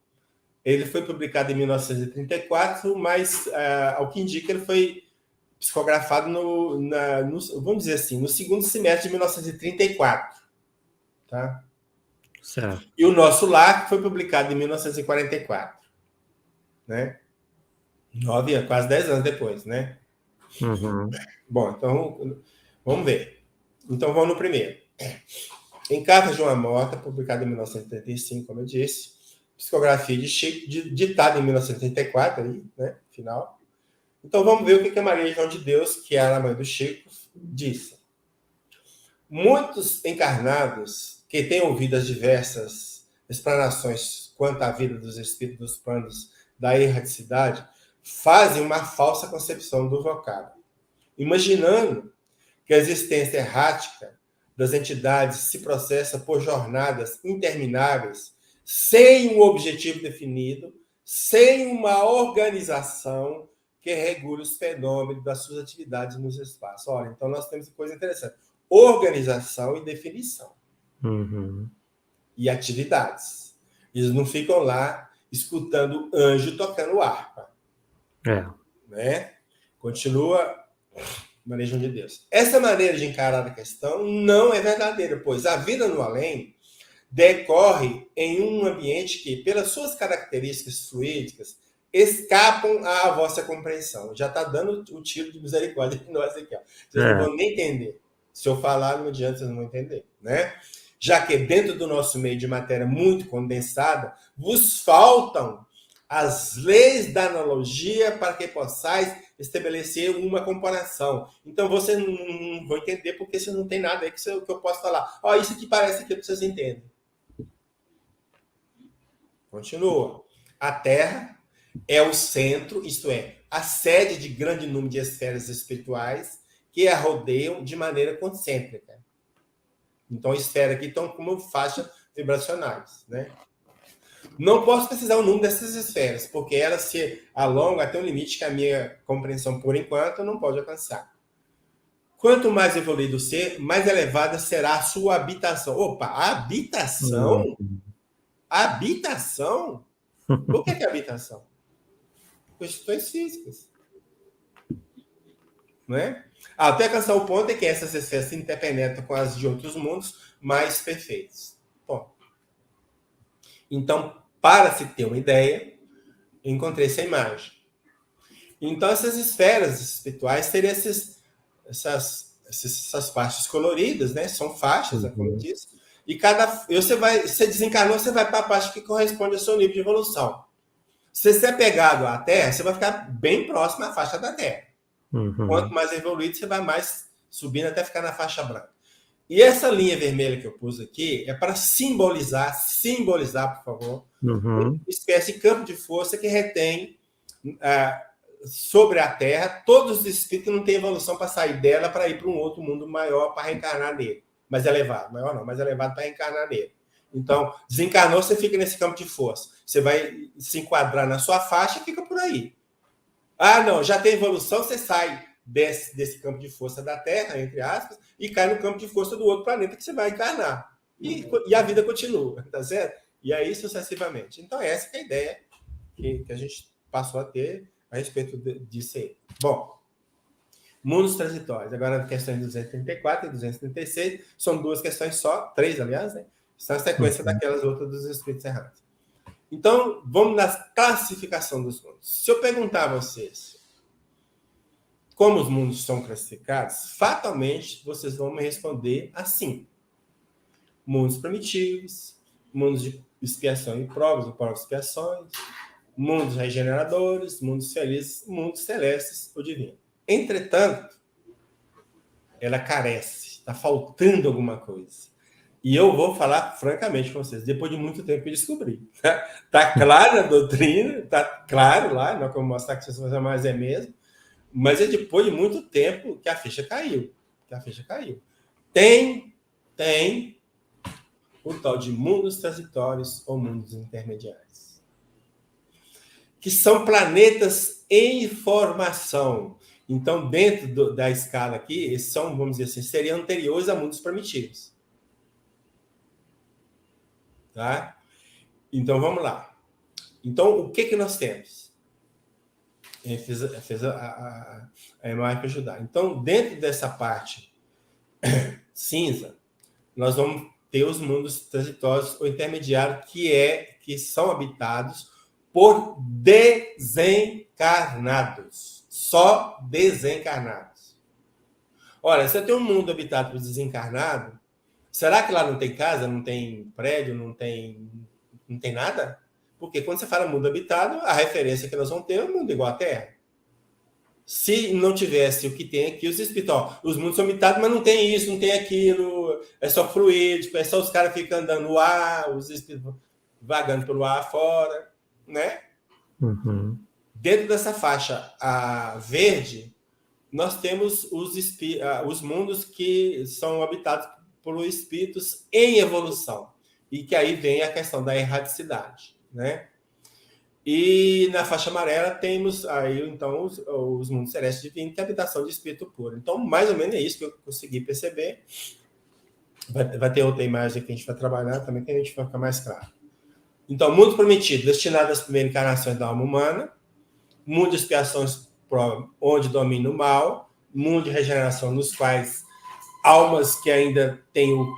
Ele foi publicado em 1934, mas, ao que indica, ele foi psicografado vamos dizer assim, no segundo semestre de 1934. Tá? Certo. E o Nosso Lar foi publicado em 1944. Né? Quase 10 anos depois, né? Bom, então, vamos ver. Então, vamos no primeiro. Em Cartas de uma Morta, publicado em 1935, como eu disse, psicografia de Chico, ditada em 1934, aí, né, final. Então, vamos ver o que a Maria João de Deus, que era a mãe do Chico, disse. Muitos encarnados que têm ouvido as diversas explanações quanto à vida dos espíritos dos planos da erraticidade fazem uma falsa concepção do vocábulo, imaginando que a existência errática das entidades se processa por jornadas intermináveis, sem um objetivo definido, sem uma organização que regule os fenômenos das suas atividades nos espaços. Olha, então nós temos coisa interessante. Organização e definição. E atividades. Eles não ficam lá escutando anjo tocando harpa. Né? Continua Maria João de Deus. Essa maneira de encarar a questão não é verdadeira, pois a vida no além decorre em um ambiente que, pelas suas características fluídicas, escapam à vossa compreensão. Já está dando o tiro de misericórdia de nós aqui. Ó. Vocês não vão nem entender. Se eu falar, não adianta, vocês não vão entender. Né? já que dentro do nosso meio de matéria muito condensada, vos faltam as leis da analogia para que possais estabelecer uma comparação. Então, vocês não vão entender porque você não tem nada aí que eu posso falar. Ó, isso aqui parece aquilo que vocês entendem. Continua. A Terra é o centro, isto é, a sede de grande número de esferas espirituais que a rodeiam de maneira concêntrica. Então, a esfera aqui estão como faixas vibracionais, né? Não posso precisar o número dessas esferas, porque elas se alongam até um limite que a minha compreensão, por enquanto, não pode alcançar. Quanto mais evoluído ser, mais elevada será a sua habitação. Opa, habitação? Habitação? Por que é habitação? Questões físicas. Não é? Até alcançar o ponto em que essas esferas se interpenetram com as de outros mundos mais perfeitos. Bom. Então, para se ter uma ideia, eu encontrei essa imagem. Então, essas esferas espirituais teriam essas faixas coloridas, né? São faixas, como eu disse. E você desencarnou, você vai para a parte que corresponde ao seu nível de evolução. Se você é pegado à Terra, você vai ficar bem próximo à faixa da Terra. Quanto mais evoluído, você vai mais subindo até ficar na faixa branca. E essa linha vermelha que eu pus aqui é para simbolizar, por favor, uma espécie de campo de força que retém sobre a Terra todos os espíritos que não têm evolução para sair dela para ir para um outro mundo maior para reencarnar nele. Mais elevado, maior não, mais elevado para reencarnar nele. Então, desencarnou, você fica nesse campo de força. Você vai se enquadrar na sua faixa e fica por aí. Ah, não, já tem evolução, você sai desse campo de força da Terra, entre aspas, e cai no campo de força do outro planeta que você vai encarnar. E a vida continua, tá certo? E aí, sucessivamente. Então, essa é a ideia que a gente passou a ter a respeito disso aí. Bom, mundos transitórios. Agora, questões 234 e 236 são duas questões só, três, aliás, né? São a sequência daquelas outras dos espíritos errantes. Então, vamos na classificação dos mundos. Se eu perguntar a vocês como os mundos são classificados, fatalmente vocês vão me responder assim. Mundos primitivos, mundos de expiação e provas, ou provas e expiações, mundos regeneradores, mundos felizes, mundos celestes ou divinos. Entretanto, ela carece, está faltando alguma coisa. E eu vou falar francamente com vocês, depois de muito tempo que eu descobri. Está claro na doutrina, está claro lá, não é como mostrar que vocês vão fazer mais é mesmo, mas é depois de muito tempo que a ficha caiu. Tem o tal de mundos transitórios ou mundos intermediários, que são planetas em formação. Então, dentro da escala aqui, eles são, vamos dizer assim, seriam anteriores a mundos primitivos. Tá? Então, vamos lá. Então, o que nós temos? Eu fiz a imagem para ajudar. Então, dentro dessa parte cinza, nós vamos ter os mundos transitórios ou intermediários, que são habitados por desencarnados. Só desencarnados. Olha, se eu tenho um mundo habitado por desencarnado, será que lá não tem casa, não tem prédio, não tem nada? Porque quando você fala mundo habitado, a referência que nós vamos ter é um mundo igual à Terra. Se não tivesse o que tem aqui, os espíritos, os mundos são habitados, mas não tem isso, não tem aquilo, é só fluídico, é só os caras ficam andando no ar, os espíritos vagando pelo ar fora, né? Dentro dessa faixa verde, nós temos os mundos que são habitados por espíritos em evolução, e que aí vem a questão da erraticidade, né? E na faixa amarela temos aí, então, os mundos celestes divinos, que é a habitação de espírito puro. Então, mais ou menos é isso que eu consegui perceber. Vai ter outra imagem que a gente vai trabalhar também, que a gente vai ficar mais claro. Então, mundo prometido, destinado às primeiras encarnações da alma humana, mundo de expiações, onde domina o mal, mundo de regeneração, nos quais almas que ainda têm o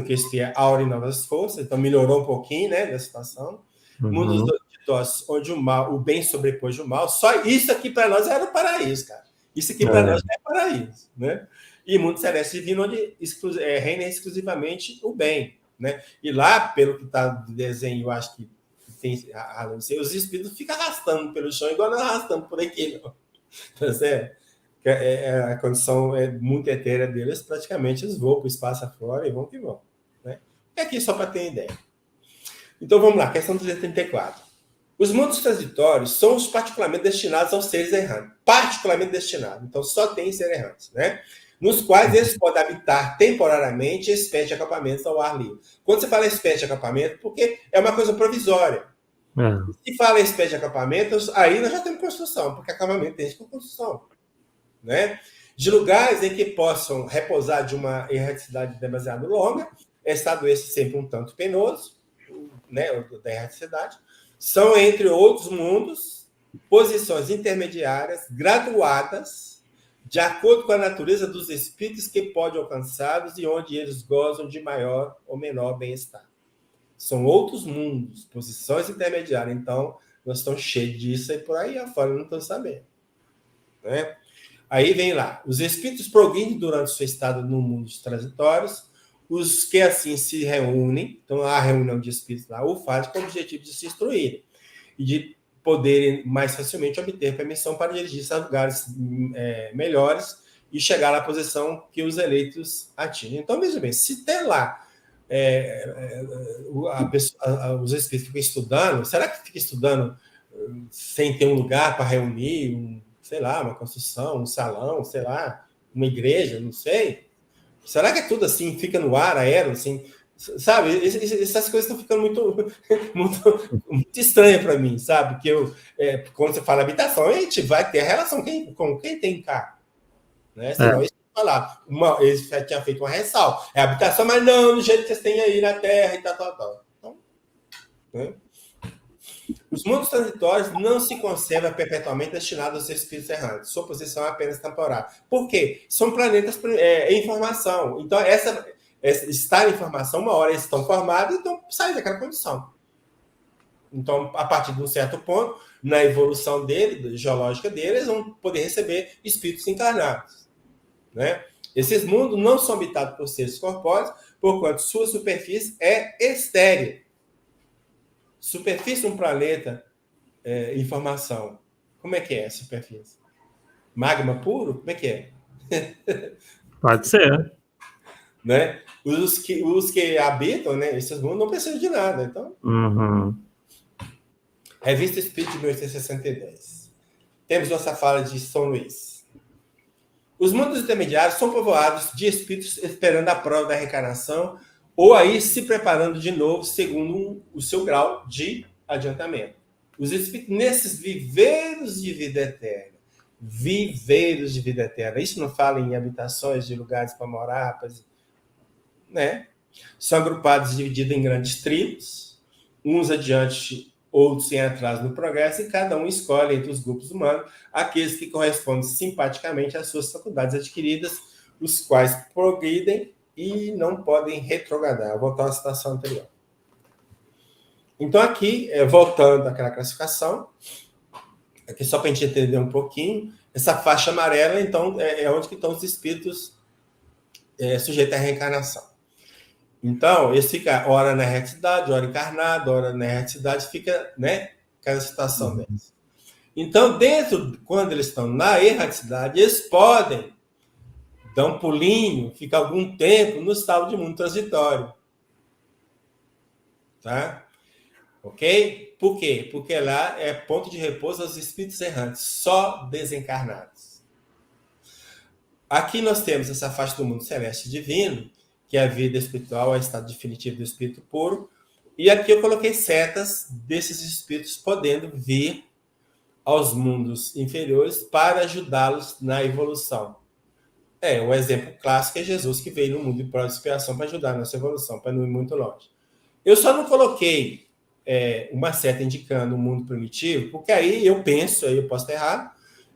que expia aura e novas forças, então melhorou um pouquinho, né, da situação. Mundo de doses, onde o bem sobrepôs o mal. Só isso aqui para nós era o paraíso, cara. Isso aqui para nós é paraíso, né? E mundo celeste divino, onde reina exclusivamente o bem. né? E lá, pelo que está do desenho, eu acho que tem, os espíritos ficam arrastando pelo chão, igual nós arrastamos por aqui, não. Tá certo? A condição é muito etérea deles, praticamente eles voam para o espaço afora e vão que vão, né? É aqui só para ter ideia. Então vamos lá, questão 234. Os mundos transitórios são os particularmente destinados aos seres errantes. Particularmente destinados. Então só tem seres errantes, né? Nos quais eles podem habitar temporariamente espécies de acampamentos ao ar livre. Quando você fala espécie de acampamento, porque é uma coisa provisória. Se fala espécie de acampamentos, aí nós já temos construção, porque acampamento tem construção, né? De lugares em que possam repousar de uma erraticidade demasiado longa, estado esse sempre um tanto penoso, né, da erraticidade, são, entre outros mundos, posições intermediárias, graduadas, de acordo com a natureza dos espíritos que podem alcançá-los e onde eles gozam de maior ou menor bem-estar. São outros mundos, posições intermediárias. Então, nós estamos cheios disso e por aí afora não estamos sabendo, né? Aí vem lá, os espíritos progridem durante seu estado no mundo dos transitórios, os que assim se reúnem, então há reunião de espíritos lá, o fazem com o objetivo de se instruírem e de poderem mais facilmente obter permissão para dirigir-se a lugares melhores e chegar à posição que os eleitos atingem. Então, veja bem, se tem lá os espíritos ficam estudando, será que fica estudando sem ter um lugar para reunir, sei lá, uma construção, um salão, sei lá, uma igreja, não sei? Será que é tudo assim, fica no ar, aéreo, assim? Sabe, essas coisas estão ficando muito estranhas para mim, sabe? Que quando você fala habitação, a gente vai ter relação com quem tem carro, né? Senão isso falar. Eles já tinham feito uma ressalva. É habitação, mas não do jeito que vocês têm aí na Terra e tal. Então, né? Os mundos transitórios não se conservam perpetuamente destinados aos espíritos errantes. Sua posição é apenas temporária. Por quê? São planetas em formação. Então, estar em formação, uma hora eles estão formados, então saem daquela condição. Então, a partir de um certo ponto, na evolução geológica deles, vão poder receber espíritos encarnados, né? Esses mundos não são habitados por seres corpóreos, porquanto sua superfície é estéril. Superfície de um planeta em formação. Como é que é a superfície? Magma puro? Como é que é? Pode ser. Né? Os que habitam, né, esses mundos não precisam de nada. Então, Revista Espírita de 1862. Temos nossa fala de São Luís. Os mundos intermediários são povoados de espíritos esperando a prova da reencarnação ou aí se preparando de novo segundo o seu grau de adiantamento. Os espíritos nesses viveiros de vida eterna. Viveiros de vida eterna. Isso não fala em habitações de lugares para morar, né? São agrupados e divididos em grandes tribos, uns adiante, outros em atraso no progresso, e cada um escolhe entre os grupos humanos aqueles que correspondem simpaticamente às suas faculdades adquiridas, os quais progridem e não podem retrogradar. Vou voltar à situação anterior. Então, aqui, voltando àquela classificação, aqui só para a gente entender um pouquinho, essa faixa amarela, então, é onde que estão os espíritos sujeitos à reencarnação. Então, esse fica ora na erraticidade, ora encarnado, ora na erraticidade, fica, né, cada situação deles. Então, quando eles estão na erraticidade, eles podem dar um pulinho, ficar algum tempo no estado de mundo transitório. Tá? Ok? Por quê? Porque lá é ponto de repouso aos espíritos errantes, só desencarnados. Aqui nós temos essa faixa do mundo celeste divino, que é a vida espiritual, é o estado definitivo do espírito puro. E aqui eu coloquei setas desses espíritos podendo vir aos mundos inferiores para ajudá-los na evolução. O exemplo clássico é Jesus, que veio no mundo de prova de expiação para ajudar a nossa evolução, para não ir muito longe. Eu só não coloquei uma seta indicando o mundo primitivo, porque aí eu penso, aí eu posso estar errado,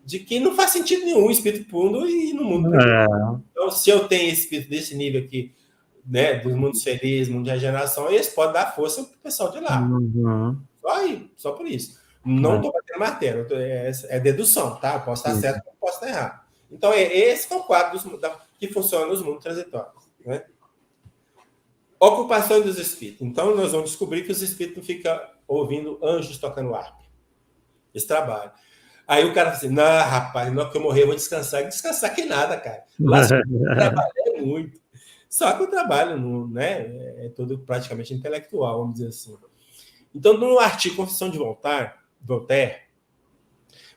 de que não faz sentido nenhum o espírito puro ir no mundo primitivo. Então, se eu tenho espírito desse nível aqui, né, dos mundos felizes, mundo de regeneração, eles podem dar força para o pessoal de lá. Só por isso. Não estou batendo martelo, é dedução, tá? Eu posso estar certo, eu posso estar errado. Então, esse é o quadro que funciona nos mundos transitórios, né? Ocupação dos espíritos. Então, nós vamos descobrir que os espíritos não ficam ouvindo anjos tocando harpa. Esse trabalho. Aí o cara fala assim, não, rapaz, não que eu morrer, eu vou descansar. Descansar que nada, cara. Lascou, trabalhei muito. Só que o trabalho não, né, é todo praticamente intelectual, vamos dizer assim. Então, no artigo Confissão de Voltaire,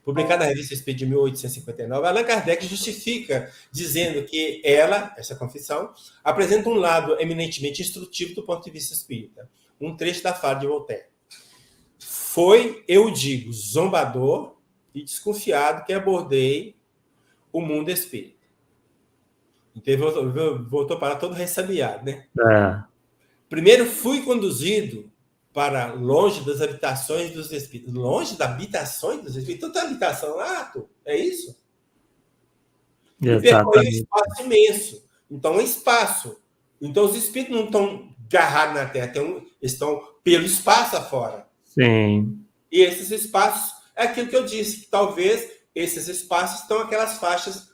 publicado na revista Espírita de 1859, Allan Kardec justifica dizendo que ela, essa confissão, apresenta um lado eminentemente instrutivo do ponto de vista espírita. Um trecho da fala de Voltaire. Foi, eu digo, zombador e desconfiado que abordei o mundo espírita. Então ele voltou para todo ressabiado, né? Primeiro fui conduzido para longe das habitações dos espíritos. Longe das habitações dos espíritos? Tanta habitação lá, Arthur? É isso? E percorri um espaço imenso. Então, um espaço. Então, os espíritos não estão agarrados na Terra, estão pelo espaço afora. Sim. E esses espaços, é aquilo que eu disse, que talvez esses espaços estão aquelas faixas,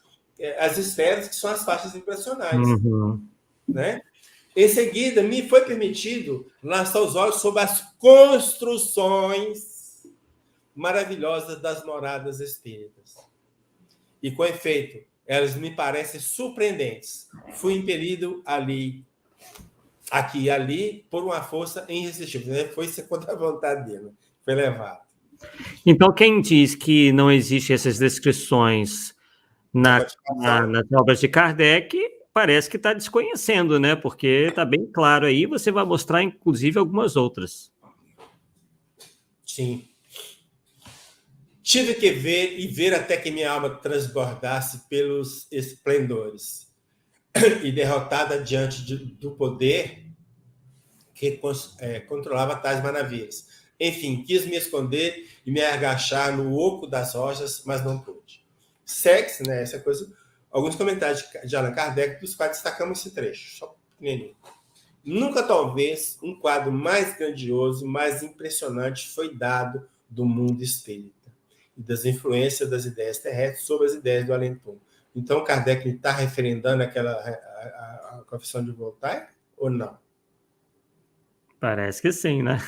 as esferas, que são as faixas vibracionais. Né? Em seguida, me foi permitido lançar os olhos sobre as construções maravilhosas das moradas espíritas. E, com efeito, elas me parecem surpreendentes. Fui impelido aqui e ali, por uma força irresistível. Foi isso contra a vontade dele. Foi levado. Então, quem diz que não existem essas descrições nas obras de Kardec, parece que está desconhecendo, né? Porque está bem claro aí, você vai mostrar, inclusive, algumas outras. Sim. Tive que ver até que minha alma transbordasse pelos esplendores e derrotada diante do poder que controlava tais maravilhas. Enfim, quis me esconder e me agachar no oco das rochas, mas não pude. Sexo, né? Essa coisa. Alguns comentários de Allan Kardec, dos quais destacamos esse trecho, só pequenininho. Nunca, talvez, um quadro mais grandioso, mais impressionante foi dado do mundo espírita e das influências das ideias terrestres sobre as ideias do além-túmulo. Então, Kardec está referendando a confissão de Voltaire ou não? Parece que sim, né?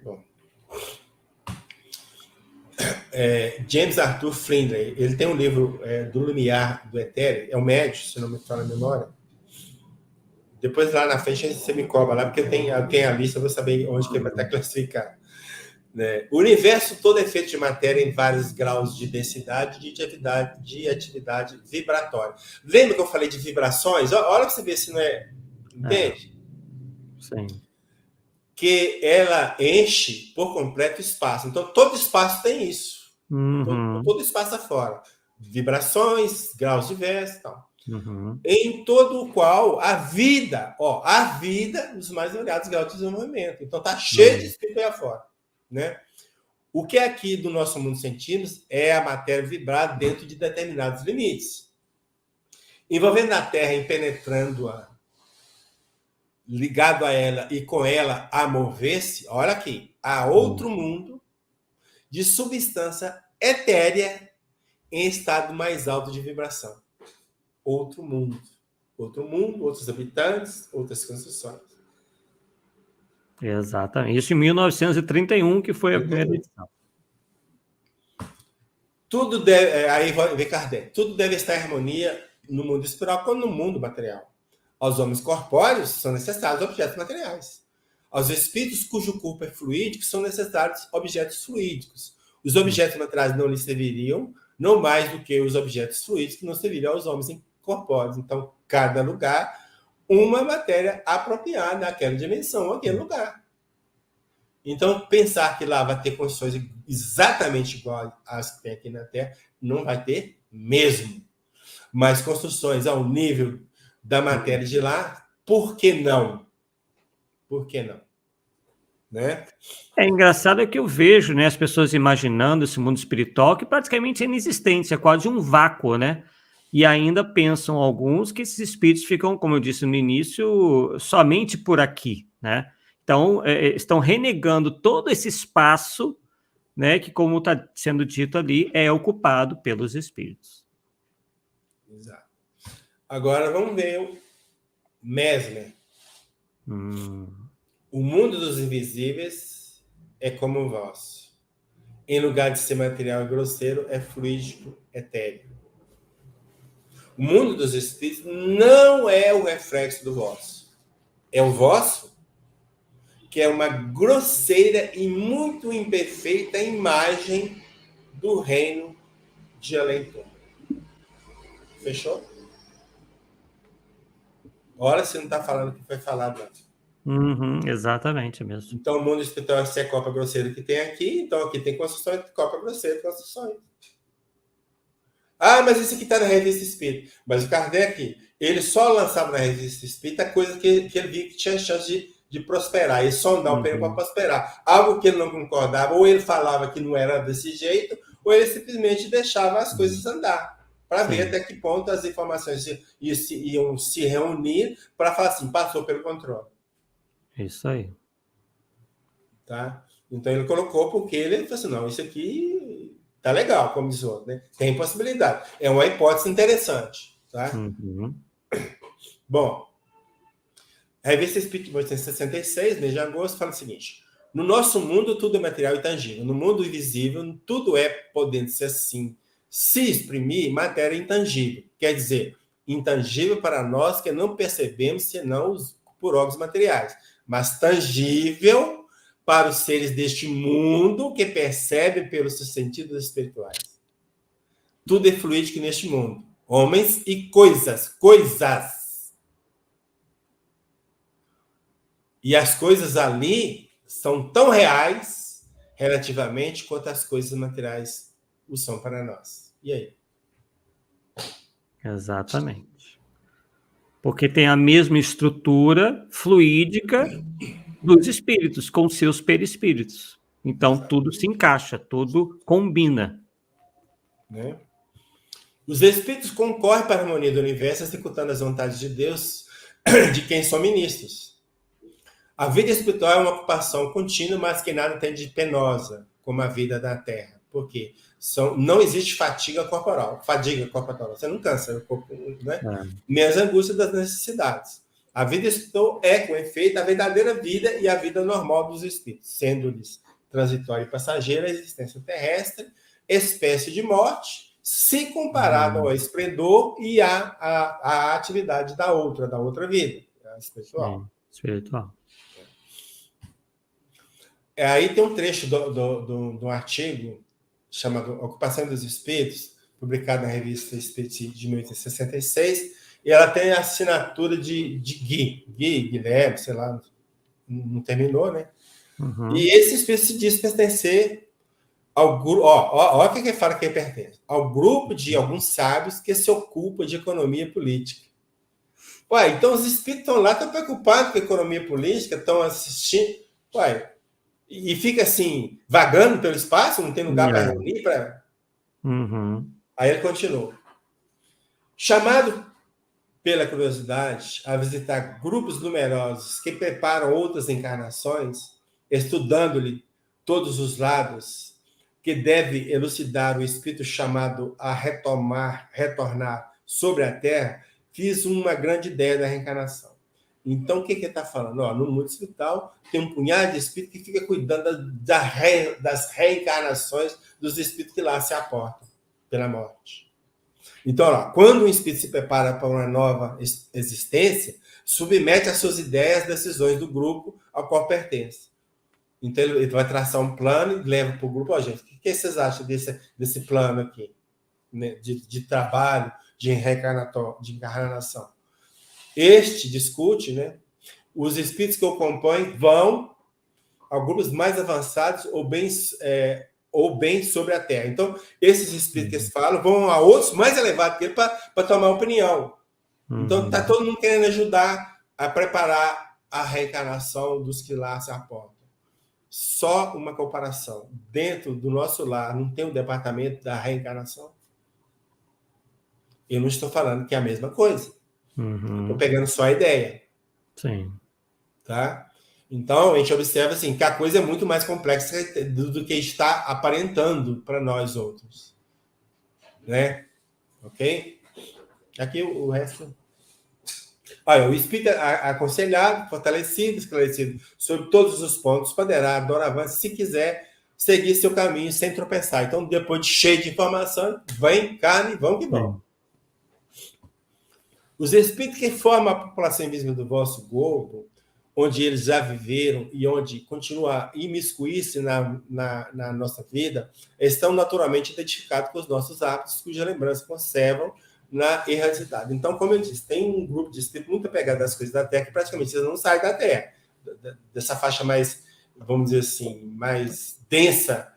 Bom. James Arthur Flindley, ele tem um livro do Lumiar do Etéreo, é um médico, se não me falha a memória. Depois, lá na frente, você me cobra lá, porque eu tenho a lista, eu vou saber onde que vai estar classificado. Né? O universo todo é feito de matéria em vários graus de densidade e de atividade vibratória. Lembra que eu falei de vibrações? Olha para você ver se não é... Entende? Sim. Que ela enche por completo o espaço. Então, todo espaço tem isso. Todo espaço afora. Vibrações, graus diversos e tal. Em todo o qual a vida, os mais variados graus de desenvolvimento. Então, está cheio de espírito aí afora. Né? O que aqui do nosso mundo sentimos é a matéria vibrar dentro de determinados limites. Envolvendo a Terra e penetrando-a, ligado a ela e com ela a mover-se, olha aqui, há outro mundo de substância etérea em estado mais alto de vibração. Outro mundo, outros habitantes, outras construções. Exatamente. Isso em 1931, que foi a primeira edição. Tudo deve, aí vem Kardec, tudo deve estar em harmonia no mundo espiritual como no mundo material. Aos homens corpóreos são necessários objetos materiais. Aos espíritos cujo corpo é fluídico são necessários objetos fluídicos. Os objetos materiais não lhes serviriam, não mais do que os objetos fluídicos que não serviriam aos homens corpóreos. Então, cada lugar, uma matéria apropriada àquela dimensão, àquele lugar. Então, pensar que lá vai ter condições exatamente iguais às que tem aqui na Terra, não vai ter mesmo. Mas construções ao nível da matéria de lá, por que não? Por que não? Né? É engraçado que eu vejo, né, as pessoas imaginando esse mundo espiritual que praticamente é inexistente, é quase um vácuo, né? E ainda pensam alguns que esses espíritos ficam, como eu disse no início, somente por aqui, né? Então, estão renegando todo esse espaço, né, que, como está sendo dito ali, é ocupado pelos espíritos. Exato. Agora vamos ver o Mesmer. O mundo dos invisíveis é como o vosso. Em lugar de ser material e grosseiro, é fluídico, etéreo. O mundo dos espíritos não é o reflexo do vosso. É o vosso, que é uma grosseira e muito imperfeita imagem do reino de além-túmulo. Fechou? Ora, você não está falando o que foi falado antes. Exatamente mesmo. Então, o mundo espiritual é a copa grosseira que tem aqui, então aqui tem construções de copa grosseira, construções. Ah, mas isso aqui está na Revista Espírita. Mas o Kardec, ele só lançava na Revista Espírita coisa que ele via que tinha chance de prosperar, ele sondar o pneu para prosperar. Algo que ele não concordava, ou ele falava que não era desse jeito, ou ele simplesmente deixava as coisas andar, para ver até que ponto as informações iam se reunir para falar assim, passou pelo controle. Isso aí. Tá? Então ele colocou porque ele falou assim, não, isso aqui tá legal, como diz o outro, né? Tem possibilidade. É uma hipótese interessante. Tá? Bom, a Revista Espírita de 1866, mês de agosto, fala o seguinte: no nosso mundo tudo é material e tangível. No mundo invisível, tudo é, podendo-se assim, se exprimir, matéria intangível. Quer dizer, intangível para nós que não percebemos senão por órgãos materiais, mas tangível para os seres deste mundo que percebem pelos seus sentidos espirituais. Tudo é fluídico neste mundo. Homens e coisas. Coisas. E as coisas ali são tão reais, relativamente, quanto as coisas materiais o são para nós. E aí? Exatamente. Porque tem a mesma estrutura fluídica dos espíritos, com seus perispíritos. Então, tudo se encaixa, tudo combina. Né? Os espíritos concorrem para a harmonia do universo, executando as vontades de Deus, de quem são ministros. A vida espiritual é uma ocupação contínua, mas que nada tem de penosa, como a vida da Terra. Por quê? Não existe fadiga corporal. Você não cansa, né? Nem as angústias das necessidades. A vida espiritual é, com efeito, a verdadeira vida e a vida normal dos espíritos, sendo-lhes transitória e passageira a existência terrestre, espécie de morte, se comparado ao esplendor e à atividade da outra vida, a espiritual. Espiritual. Aí tem um trecho do artigo chamado Ocupação dos Espíritos, publicado na Revista Espírita de 1866, e ela tem a assinatura de Guilherme, sei lá, não terminou, né? E esse espírito se diz pertencer ao grupo. Olha o que ele fala que ele pertence: ao grupo de alguns sábios que se ocupam de economia política. Ué, então os espíritos estão lá, estão preocupados com a economia política, estão assistindo. Ué, e fica assim, vagando pelo espaço, não tem lugar para reunir. Aí ele continua. Chamado pela curiosidade a visitar grupos numerosos que preparam outras encarnações, estudando-lhe todos os lados, que deve elucidar o espírito chamado a retornar sobre a Terra, fiz uma grande ideia da reencarnação. Então, o que ele está falando? No mundo espiritual, tem um punhado de espírito que fica cuidando das reencarnações dos espíritos que lá se aportam pela morte. Então, quando um espírito se prepara para uma nova existência, submete as suas ideias, decisões do grupo ao qual pertence. Então, ele vai traçar um plano e leva para o grupo. Gente, o que vocês acham desse plano aqui? Né? De trabalho, de encarnação. Este discute, né? Os espíritos que o compõem vão a grupos mais avançados ou bem sobre a Terra. Então, esses espíritos que falam vão a outros mais elevados que ele para tomar opinião. Então, está todo mundo querendo ajudar a preparar a reencarnação dos que lá se aportam. Só uma comparação. Dentro do nosso lar, não tem um departamento da reencarnação? Eu não estou falando que é a mesma coisa. Estou pegando só a ideia. Sim. Tá? Então, a gente observa assim, que a coisa é muito mais complexa do que está aparentando para nós outros. Né? Ok? Aqui o resto... Olha, o espírito aconselhado, fortalecido, esclarecido sobre todos os pontos, poderá, doravante, se quiser, seguir seu caminho sem tropeçar. Então, depois de cheio de informação, vem carne, vão que vão. Os espíritos que formam a população invisível do vosso globo, onde eles já viveram e onde continuam a imiscuir-se na nossa vida, estão naturalmente identificados com os nossos hábitos, cuja lembrança conservam na erradicidade. Então, como eu disse, tem um grupo de espíritos muito apegado às coisas da Terra que praticamente eles não saem da Terra, dessa faixa mais, vamos dizer assim, mais densa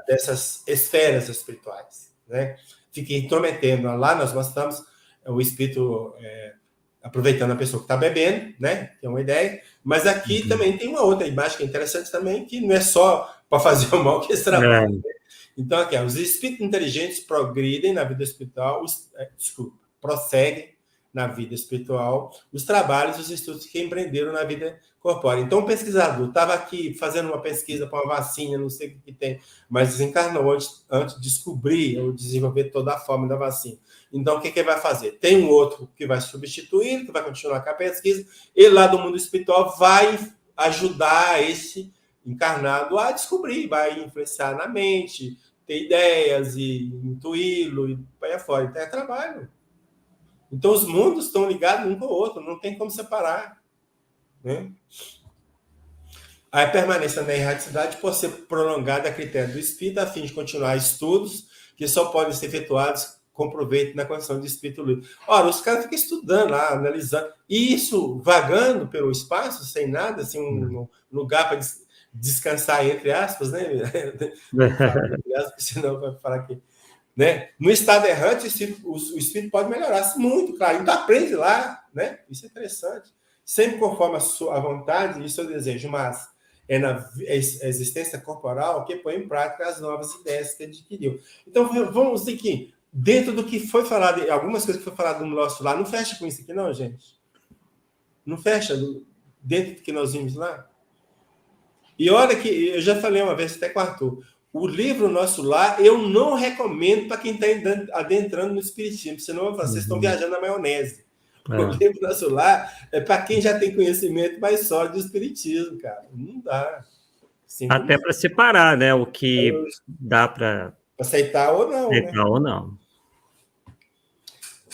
dessas esferas espirituais, né? Fica intrometendo. Lá nós mostramos o espírito aproveitando a pessoa que está bebendo, né? Que é uma ideia. Mas aqui também tem uma outra imagem que é interessante também, que não é só para fazer o mal que eles trabalham. Né? Então, aqui, os espíritos inteligentes progridem na vida espiritual, prosseguem na vida espiritual, os trabalhos, os estudos que empreenderam na vida corpórea. Então, o pesquisador estava aqui fazendo uma pesquisa para uma vacina, não sei o que tem, mas desencarnou antes de descobrir ou desenvolver toda a forma da vacina. Então, o que ele vai fazer? Tem um outro que vai substituir, que vai continuar com a pesquisa, ele lá do mundo espiritual vai ajudar esse encarnado a descobrir, vai influenciar na mente, ter ideias e intuí-lo e vai afora. Então, é trabalho. Então, os mundos estão ligados um com o outro, não tem como separar. Né? A permanência na erradicidade pode ser prolongada a critério do espírito, a fim de continuar estudos que só podem ser efetuados com proveito na condição de espírito livre. Ora, os caras ficam estudando lá, analisando, e isso vagando pelo espaço, sem nada, assim, um lugar para descansar, entre aspas, né? Senão vai falar que. Né? No estado errante, o espírito pode melhorar muito, claro. Então aprende lá, né? Isso é interessante. Sempre conforme a sua vontade e seu desejo, mas é na existência corporal que põe em prática as novas ideias que adquiriu. Então, vamos dizer que, dentro do que foi falado, algumas coisas que foi falado no nosso lá, não fecha com isso aqui, não, gente? Não fecha dentro do que nós vimos lá? E olha que, eu já falei uma vez até com o Arthur, o livro Nosso Lar, eu não recomendo para quem está adentrando no espiritismo, senão vocês estão viajando na maionese. O livro Nosso Lar é para quem já tem conhecimento mais sólido do espiritismo, cara. Não dá. Até para separar, né? O que dá para aceitar ou não. Aceitar, né? Ou não.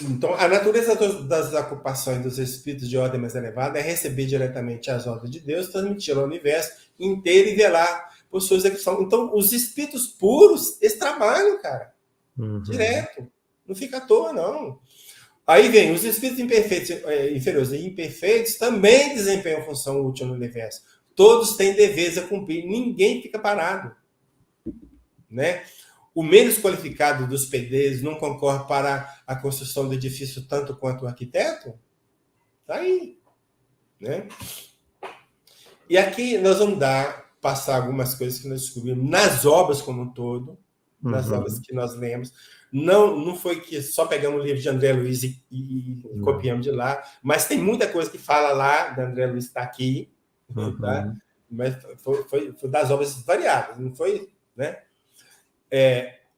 Então, a natureza das ocupações dos espíritos de ordem mais elevada é receber diretamente as ordens de Deus, transmiti-las ao universo inteiro e velar por sua execução. Então, os espíritos puros, eles trabalham, cara. Direto. Não fica à toa, não. Aí vem, os espíritos inferiores e imperfeitos também desempenham função útil no universo. Todos têm deveres a cumprir. Ninguém fica parado. Né? O menos qualificado dos pedreiros não concorre para a construção do edifício tanto quanto o arquiteto? Está aí. Né? E aqui nós vamos passar algumas coisas que nós descobrimos nas obras como um todo, nas obras que nós lemos. Não foi que só pegamos o livro de André Luiz e copiamos de lá, mas tem muita coisa que fala lá, da André Luiz está aqui, tá? Mas foi das obras variadas, não foi, né?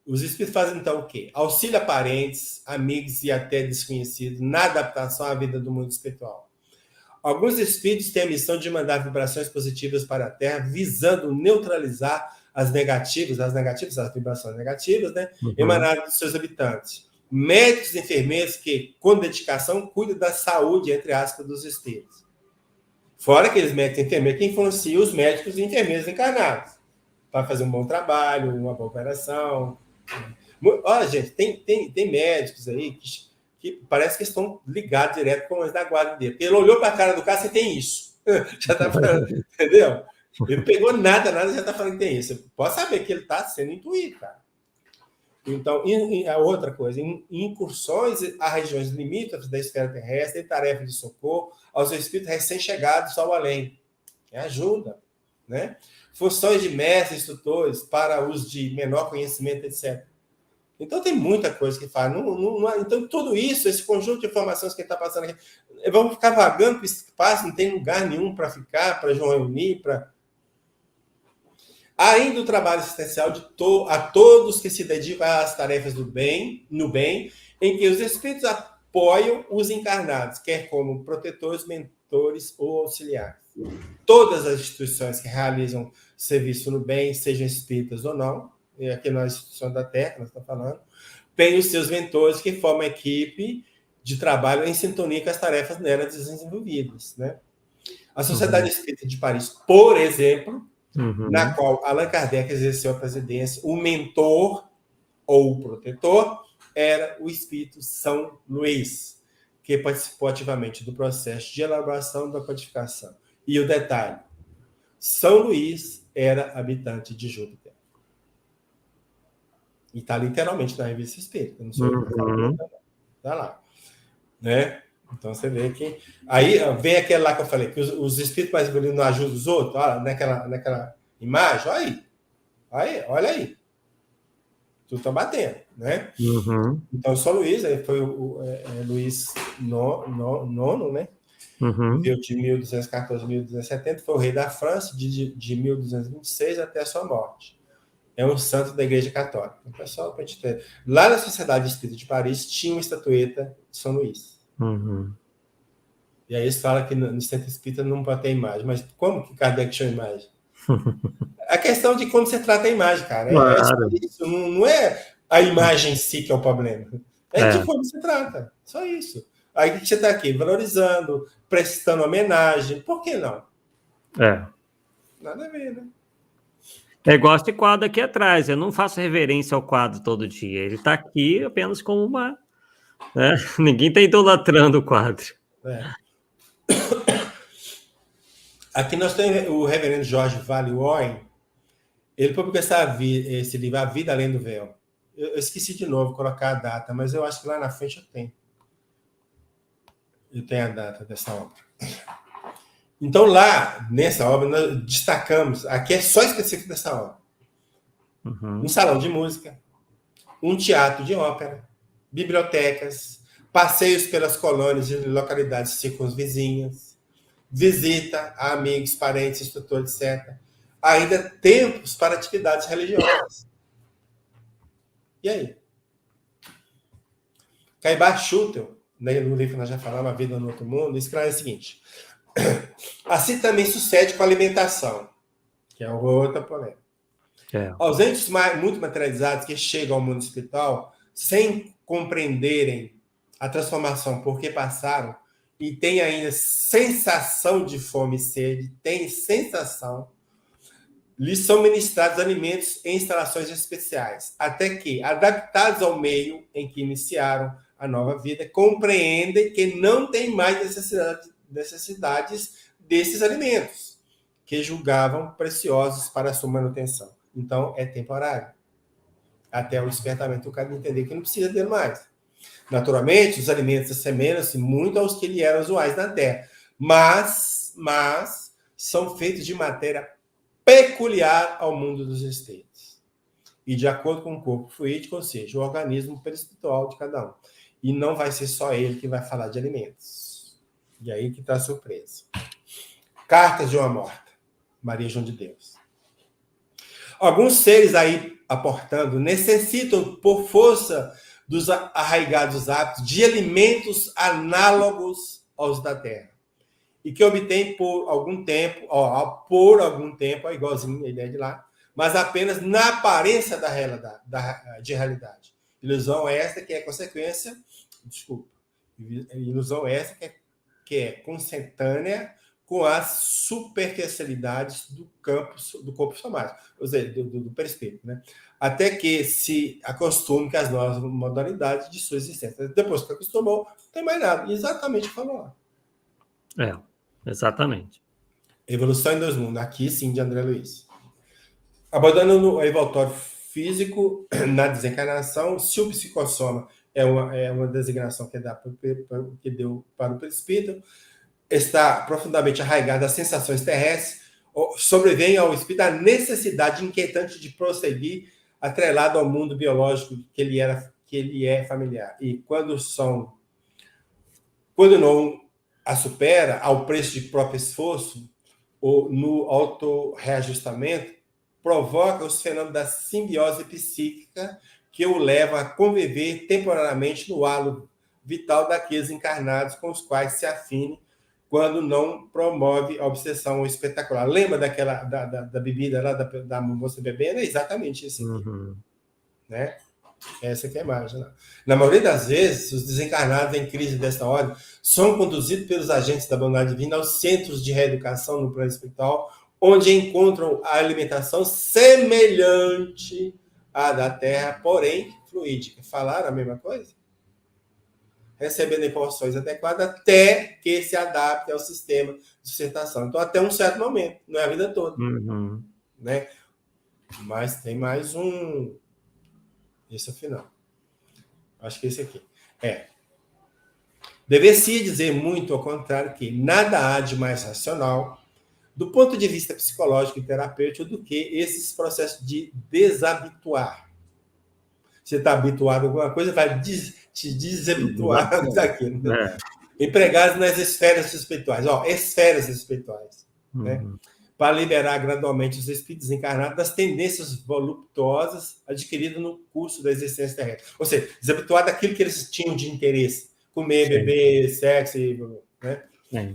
Os espíritos fazem, então, o quê? Auxílio a parentes, amigos e até desconhecidos na adaptação à vida do mundo espiritual. Alguns espíritos têm a missão de mandar vibrações positivas para a Terra, visando neutralizar as vibrações negativas, né? Emanadas dos seus habitantes. Médicos e enfermeiros que, com dedicação, cuidam da saúde, entre aspas, dos espíritos. Fora aqueles médicos e enfermeiros que influenciam os médicos e enfermeiros encarnados para fazer um bom trabalho, uma boa operação. Olha, gente, tem médicos aí que parece que estão ligados direto com os da guarda dele. Ele olhou para a cara do cara, você tem isso. Já está falando, entendeu? Ele não pegou nada, já está falando que tem isso. Você pode saber que ele está sendo intuído, cara. Então, a outra coisa, incursões a regiões limítrofes da esfera terrestre e tarefa de socorro aos espíritos recém-chegados ao além. Ajuda, né? Funções de mestres, instrutores, para uso de menor conhecimento, etc. Então, tem muita coisa que faz. Então, tudo isso, esse conjunto de informações que ele está passando aqui, vamos ficar vagando para o espaço, não tem lugar nenhum para ficar, para reunir, para... Ainda o trabalho assistencial a todos que se dedicam às tarefas do bem, no bem, em que os espíritos apoiam os encarnados, quer como protetores, mentores ou auxiliares. Todas as instituições que realizam serviço no bem, sejam espíritas ou não, e aqui na instituição da Terra, nós estamos falando, têm os seus mentores que formam a equipe de trabalho em sintonia com as tarefas nelas desenvolvidas, né? A Sociedade Espírita de Paris, por exemplo, na qual Allan Kardec exerceu a presidência, o mentor ou o protetor era o Espírito São Luís, que participou ativamente do processo de elaboração da codificação. E o detalhe, São Luís era habitante de Júpiter. E está literalmente na Revista Espírita, não sou eu que falo, está lá. Né? Então você vê que... Aí vem aquele lá que eu falei, que os espíritos mais bonitos não ajudam os outros, olha, naquela imagem, olha aí. Tudo está batendo, né? Então, São Luís, foi o Luís IX, né? Viveu de 1214 a 1270, foi o rei da França de 1226 até a sua morte. É um santo da Igreja Católica. Então, pessoal, para a gente ter... Lá na Sociedade Espírita de Paris tinha uma estatueta de São Luís. E aí eles falam que no Centro Espírita não pode ter imagem. Mas como que Kardec tinha imagem? A questão de como você trata a imagem, cara. Claro. É isso. Não é a imagem em si que é o problema. É de como você trata. Só isso. Aí você está aqui valorizando, prestando homenagem. Por que não? Nada a ver, né? É igual esse quadro aqui atrás. Eu não faço reverência ao quadro todo dia. Ele está aqui apenas como uma... Né? Ninguém está idolatrando o quadro. Aqui nós temos o reverendo Jorge Vale Warren. Ele publicou esse livro, A Vida Além do Véu. Eu esqueci de novo colocar a data, mas eu acho que lá na frente eu tenho. Eu tenho a data dessa obra. Então, lá, nessa obra, nós destacamos, aqui é só específico dessa obra, um salão de música, um teatro de ópera, bibliotecas, passeios pelas colônias e localidades circunvizinhas, visita a amigos, parentes, instrutores, etc. Ainda tempos para atividades religiosas. E aí? Caibar Schutel, no livro que nós já falamos, A Vida no Outro Mundo, escreve o seguinte: assim também sucede com a alimentação, que é outra polêmica. Aos entes muito materializados que chegam ao mundo espiritual sem compreenderem a transformação por que passaram e têm ainda sensação de fome e sede, têm sensação, lhes são ministrados alimentos em instalações especiais, até que, adaptados ao meio em que iniciaram a nova vida, compreendem que não tem mais necessidades desses alimentos, que julgavam preciosos para a sua manutenção. Então, é temporário. Até o despertamento do cara entender que não precisa dele mais. Naturalmente, os alimentos assemelham-se muito aos que lhe eram usuais na Terra, mas são feitos de matéria peculiar ao mundo dos espíritos e de acordo com o corpo fluídico, ou seja, o organismo perispiritual de cada um. E não vai ser só ele que vai falar de alimentos. E aí que está a surpresa. Cartas de uma morta, Maria João de Deus. Alguns seres aí aportando necessitam, por força dos arraigados hábitos, de alimentos análogos aos da Terra. E que obtém por algum tempo, igualzinho a ideia de lá, mas apenas na aparência de realidade. Ilusão essa que é consequência, ilusão essa que é consentânea com as superficialidades do corpo somático, ou seja, do perispírito, né? Até que se acostume com as novas modalidades de sua existência. Depois que acostumou, não tem mais nada. E exatamente o que falou lá. Exatamente. Evolução em Dois Mundos. Aqui, sim, de André Luiz. Abandonando o envoltório físico na desencarnação, se o psicossoma é uma designação que deu para o perispírito, está profundamente arraigado às sensações terrestres, sobrevém ao espírito a necessidade inquietante de prosseguir atrelado ao mundo biológico que ele é familiar. E quando não a supera ao preço de próprio esforço ou no autorreajustamento, provoca os fenômenos da simbiose psíquica que o levam a conviver temporariamente no halo vital daqueles encarnados com os quais se afine quando não promove a obsessão espetacular. Lembra daquela da bebida lá, da moça bebendo? É exatamente isso aqui. Né? Essa aqui é a imagem. Né? Na maioria das vezes, os desencarnados em crise dessa ordem são conduzidos pelos agentes da bondade divina aos centros de reeducação no plano espiritual, onde encontram a alimentação semelhante à da Terra, porém fluídica. Falaram a mesma coisa? Recebendo informações adequadas até que se adapte ao sistema de sustentação. Então, até um certo momento, não é a vida toda. Né? Mas tem mais um... Esse é o final. Acho que esse aqui. Dever-se dizer muito ao contrário que nada há de mais racional, do ponto de vista psicológico e terapêutico, do que esses processos de desabituar. Você está habituado a alguma coisa, vai te desabituar daquilo. Né? Empregados nas esferas espirituais. Esferas espirituais. Né? Para liberar gradualmente os espíritos encarnados das tendências voluptuosas adquiridas no curso da existência terrestre. Ou seja, desabituar daquilo que eles tinham de interesse. Comer, beber, sexo, né?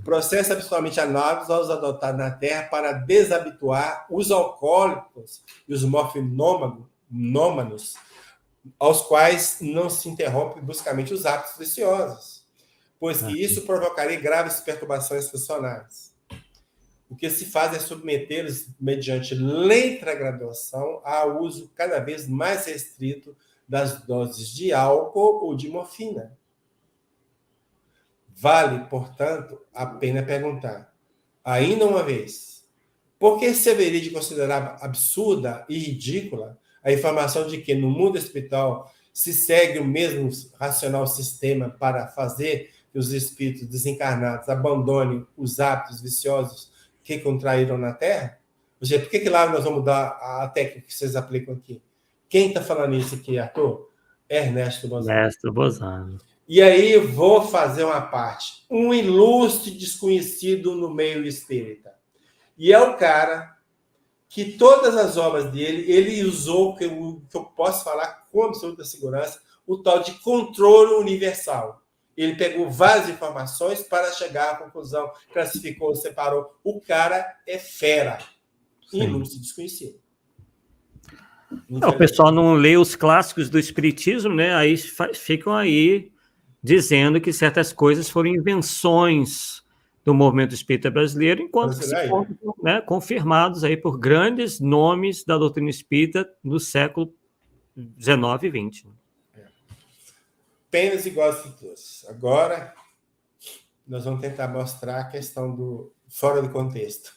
Processo absolutamente análogo aos adotados na Terra para desabituar os alcoólicos e os morfinômanos, aos quais não se interrompe bruscamente os hábitos viciosos, pois que isso provocaria graves perturbações funcionais. O que se faz é submetê-los, mediante lenta graduação, ao uso cada vez mais restrito das doses de álcool ou de morfina. Vale, portanto, a pena perguntar, ainda uma vez, por que se haveria de considerar absurda e ridícula a informação de que no mundo espiritual se segue o mesmo racional sistema para fazer que os espíritos desencarnados abandonem os hábitos viciosos que contraíram na Terra? Ou seja, por que lá nós vamos mudar a técnica que vocês aplicam aqui? Quem está falando isso aqui, Arthur? Ernesto Bozano. E aí vou fazer uma parte. Um ilustre desconhecido no meio espírita. E é o cara que todas as obras dele, ele usou, que eu posso falar com absoluta segurança, o tal de controle universal. Ele pegou várias informações para chegar à conclusão, classificou, separou. O cara é fera. Ilustre desconhecido. O pessoal não lê os clássicos do espiritismo, né? Aí ficam aí dizendo que certas coisas foram invenções do movimento espírita brasileiro, enquanto que se foram, né, confirmados aí por grandes nomes da doutrina espírita no século XIX e XX. Penas iguais futuras. Agora, nós vamos tentar mostrar a questão do fora do contexto.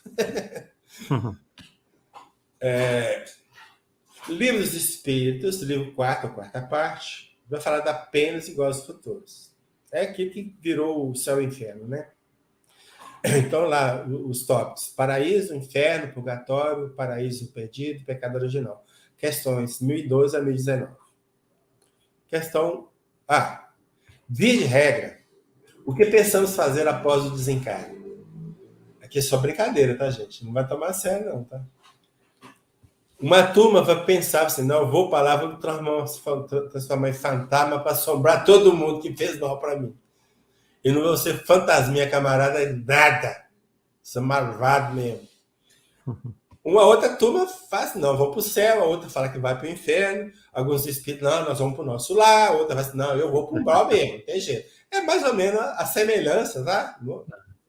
Livros dos Espíritos, livro 4, a quarta parte, vai falar da penas iguais aos futuros. É aquilo que virou o céu e o inferno, né? Então, lá, os tópicos: paraíso, inferno, purgatório, paraíso perdido, pecado original. Questões 1012 a 1019. Questão A. Via de regra, o que pensamos fazer após o desencarne? Aqui é só brincadeira, tá, gente? Não vai tomar a sério, não, tá? Uma turma vai pensar assim, não, eu vou para lá, vou transformar em fantasma para assombrar todo mundo que fez mal para mim. Eu não vou ser fantasminha, camarada, nada. Sou malvado mesmo. Uma outra turma faz, não, vou para o céu. A outra fala que vai para o inferno. Alguns espíritos, não, nós vamos para o nosso lar. A outra fala assim, não, eu vou para o mal mesmo. Não tem jeito. É mais ou menos a semelhança, tá?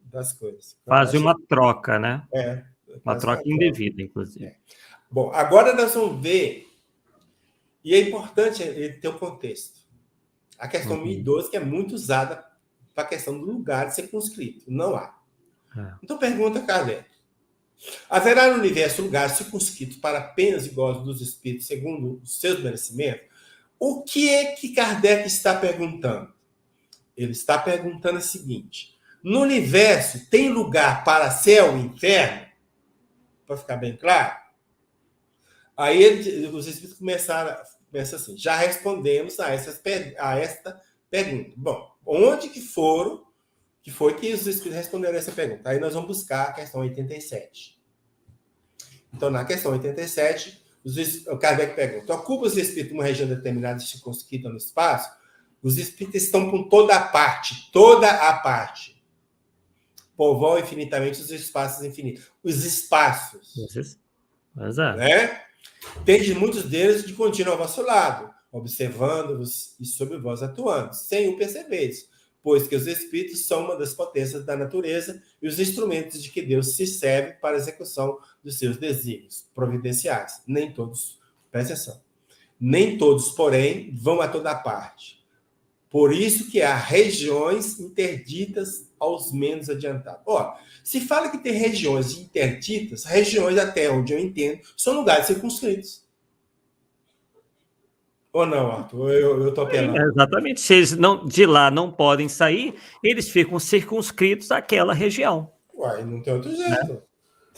Das coisas. Faz uma troca, né? Uma troca indevida, inclusive. Bom, agora nós vamos ver, e é importante ele ter o contexto. A questão 1012, que é muito usada para a questão do lugar de circunscrito. Não há. Então, pergunta Kardec: haverá no universo lugares circunscritos para apenas iguais dos espíritos, segundo os seus merecimentos? O que é que Kardec está perguntando? Ele está perguntando o seguinte: no universo tem lugar para céu e inferno? Para ficar bem claro? Aí os espíritos começaram assim: já respondemos a esta pergunta. Bom, onde que foi que os espíritos responderam essa pergunta? Aí nós vamos buscar a questão 87. Então, na questão 87, o Kardec pergunta: ocupa os espíritos uma região determinada circunscrita no espaço Os espíritos estão por toda a parte. Povoam infinitamente os espaços infinitos. Os espaços. Exato. Né? Tende muitos deles de contínuo ao vosso lado, observando-vos e sobre vós atuando, sem o perceberes, pois que os espíritos são uma das potências da natureza e os instrumentos de que Deus se serve para a execução dos seus desígnios providenciais. Nem todos, presta atenção, nem todos, porém, vão a toda parte. Por isso que há regiões interditas aos menos adiantados. Ó, se fala que tem regiões interditas, regiões, até onde eu entendo, são lugares circunscritos. Ou não, Arthur? Eu estou apelando. Exatamente. Se eles de lá não podem sair, eles ficam circunscritos àquela região. Uai, não tem outro jeito.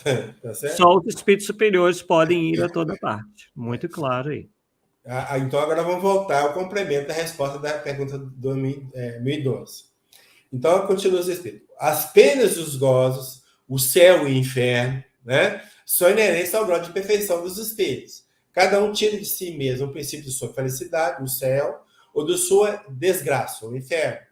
Né? Tá certo? Só os espíritos superiores podem ir a toda parte. Muito claro aí. Então, agora vamos voltar ao complemento da resposta da pergunta do 2012. Então, continua os espíritos. As penas e os gozos, o céu e o inferno, né, são inerentes ao grau de perfeição dos espíritos. Cada um tira de si mesmo o princípio de sua felicidade, o céu, ou de sua desgraça, o inferno.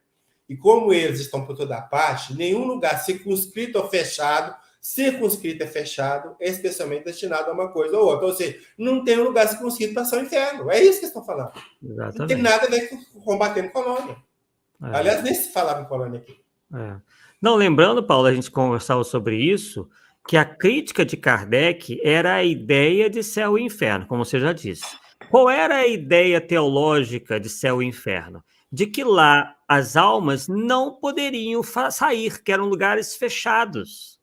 E como eles estão por toda parte, nenhum lugar circunscrito ou fechado, circunscrito é fechado, é especialmente destinado a uma coisa ou outra. Ou seja, não tem um lugar circunscrito para ser o inferno. É isso que eles estão falando. Exatamente. Não tem nada a ver com combatendo colônia. Aliás, nem se falava em colônia aqui. Não, lembrando, Paulo, a gente conversava sobre isso, que a crítica de Kardec era a ideia de céu e inferno, como você já disse. Qual era a ideia teológica de céu e inferno? De que lá as almas não poderiam sair, que eram lugares fechados.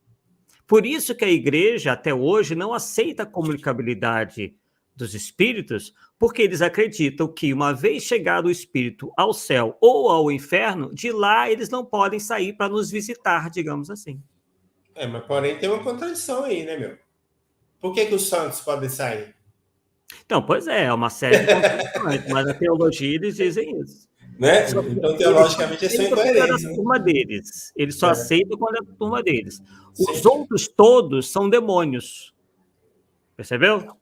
Por isso que a igreja, até hoje, não aceita a comunicabilidade dos espíritos, porque eles acreditam que, uma vez chegado o espírito ao céu ou ao inferno, de lá eles não podem sair para nos visitar, digamos assim. Mas porém tem uma contradição aí, né, meu? Por que os santos podem sair? Então, pois é uma série de contradições, mas na teologia eles dizem isso. Né? Então, teologicamente, isso é incoerente. A turma deles. Eles só aceitam quando é a turma deles. Os Sim. outros todos são demônios. Percebeu?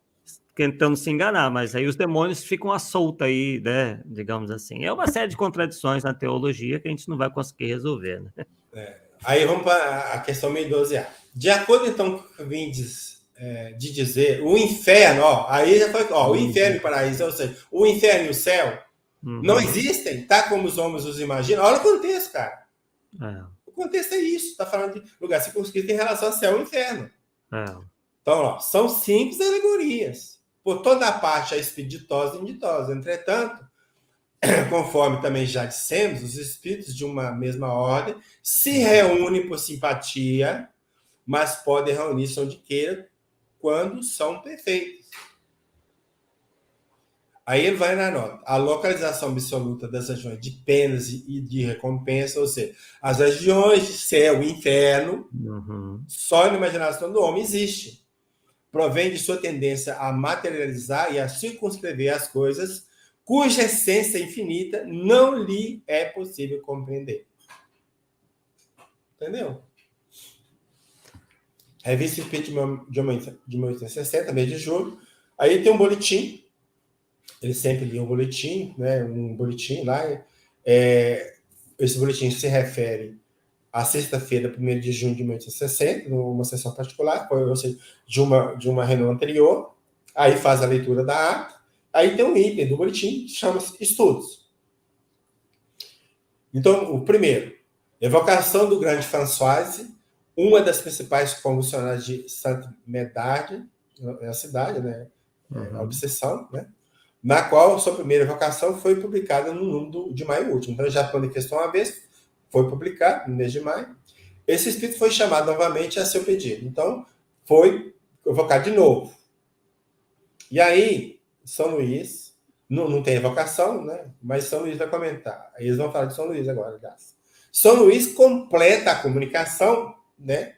Tentando se enganar, mas aí os demônios ficam à solta aí, né? Digamos assim. É uma série de contradições na teologia que a gente não vai conseguir resolver, né? Aí vamos para a questão 1012A. De acordo, então, com o que vindes de dizer, o inferno, aí já foi, o inferno e o paraíso, ou seja, o inferno e o céu, não existem, tá como os homens os imaginam. Olha o contexto, cara. O contexto é isso, está falando de lugar circunscrito em relação ao céu e inferno. Então, são simples alegorias. Por toda a parte, há espírito ditosa e inditosa. Entretanto, conforme também já dissemos, os espíritos de uma mesma ordem se reúnem por simpatia, mas podem reunir-se onde queira, quando são perfeitos. Aí ele vai na nota. A localização absoluta das regiões de penas e de recompensa, ou seja, as regiões de céu e inferno, só na imaginação do homem existe. Provém de sua tendência a materializar e a circunscrever as coisas, cuja essência infinita não lhe é possível compreender. Entendeu? Revista Espírita de 1860, mês de julho. Aí tem um boletim. Ele sempre lia um boletim, né? Um boletim lá. Esse boletim se refere à sexta-feira, 1º de junho de 1860, numa sessão particular, ou seja, de uma reunião anterior. Aí faz a leitura da ata. Aí tem um item do boletim que chama-se Estudos. Então, o primeiro, evocação do grande Françoise, uma das principais convulsionárias de Saint-Médard, é a cidade, né? A obsessão, né? Na qual sua primeira evocação foi publicada no número de maio último. Então, já manifestou uma vez, foi publicado no mês de maio. Esse espírito foi chamado novamente a seu pedido. Então, foi evocado de novo. E aí, São Luís, não tem evocação, né? Mas São Luís vai comentar. Aí eles vão falar de São Luís agora, aliás. São Luís completa a comunicação, né?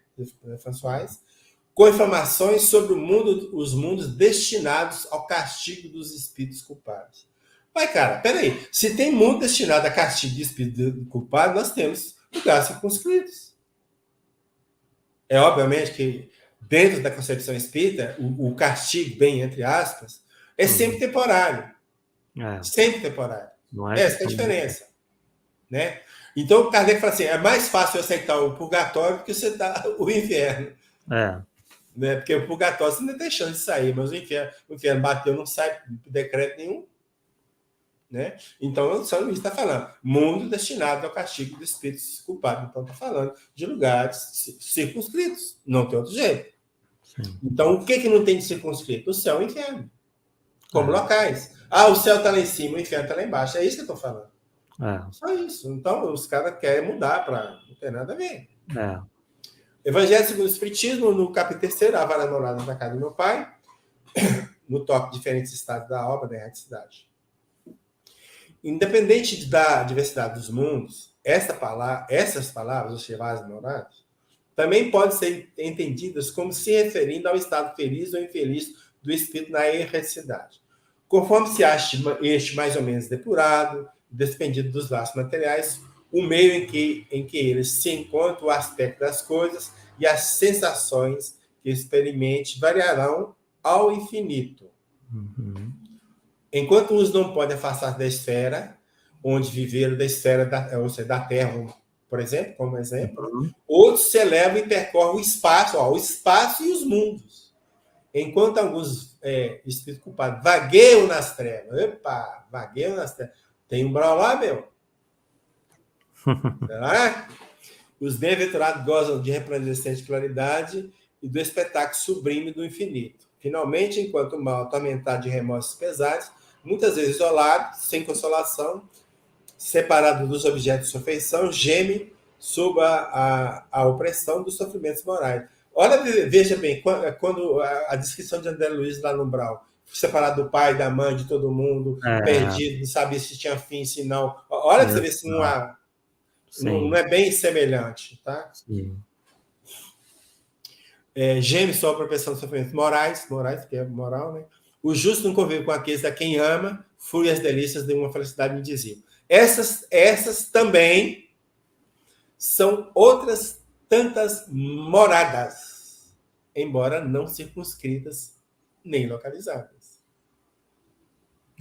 François, com informações sobre os mundos destinados ao castigo dos espíritos culpados. Mas, cara, peraí. Se tem mundo destinado a castigo de espíritos culpados, nós temos lugares circunscritos. É obviamente que, dentro da concepção espírita, o castigo, bem entre aspas, é sempre temporário. Sempre temporário. Não é Essa é a diferença, né? Então, Kardec fala assim, é mais fácil eu aceitar o purgatório do que aceitar o inferno. É. Né? Porque o purgatório você não tem chance de sair, mas o inferno bateu, não sai decreto nenhum. Né? Então, o São Luís está falando, mundo destinado ao castigo do espírito culpado. Então, está falando de lugares circunscritos, não tem outro jeito. Sim. Então, o que não tem de circunscrito? O céu e o inferno, como locais. O céu está lá em cima, o inferno está lá embaixo. É isso que eu estou falando. Só isso. Então, os caras querem mudar para... Não tem nada a ver. Evangelho segundo o Espiritismo, no capítulo 3º, a vara morada na casa do meu pai, no tópico diferentes estados da obra da erraticidade. Independente da diversidade dos mundos, essas palavras, os varas moradas, também podem ser entendidas como se referindo ao estado feliz ou infeliz do espírito na erraticidade. Conforme se acha este mais ou menos depurado, despendido dos laços materiais, o meio em que eles se encontram, o aspecto das coisas e as sensações que experimente variarão ao infinito. Enquanto uns não podem afastar da esfera, onde viveram da esfera, ou seja, da Terra, por exemplo, como exemplo, outros se elevam e percorrem o espaço e os mundos. Enquanto alguns espíritos culpados vagueiam nas trevas. Vagueiam nas trevas. Tem um brau lá, meu? Será? Os bem-aventurados gozam de resplandecente claridade e do espetáculo sublime do infinito. Finalmente, enquanto o mal atormentado de remorsos pesados, muitas vezes isolado, sem consolação, separado dos objetos de sua afeição, geme sob a opressão dos sofrimentos morais. Olha, veja bem, quando a descrição de André Luiz lá no Brau, separado do pai, da mãe, de todo mundo, perdido, não sabia se tinha fim, se não. Olha para você ver se não há. Não é bem semelhante, tá? Geme sob a opressão dos sofrimentos morais, que é moral, né? O justo não convive com aqueles a quem ama, flui as delícias de uma felicidade indizível. Essas também são outras tantas moradas, embora não circunscritas nem localizadas.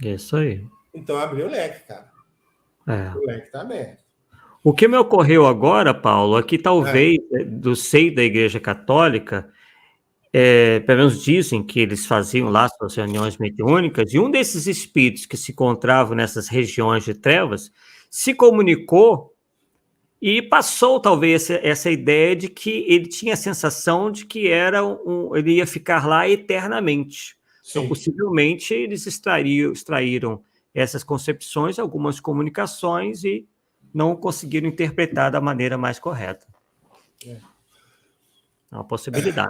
Isso aí. Então abriu o leque, cara. O leque está aberto. O que me ocorreu agora, Paulo, é que talvez do seio da Igreja Católica, pelo menos dizem que eles faziam lá suas reuniões mediúnicas, e um desses espíritos que se encontravam nessas regiões de trevas se comunicou e passou talvez essa ideia de que ele tinha a sensação de que ele ia ficar lá eternamente. Sim. Então, possivelmente, eles extraíram essas concepções, algumas comunicações, e não conseguiram interpretar da maneira mais correta. É uma possibilidade.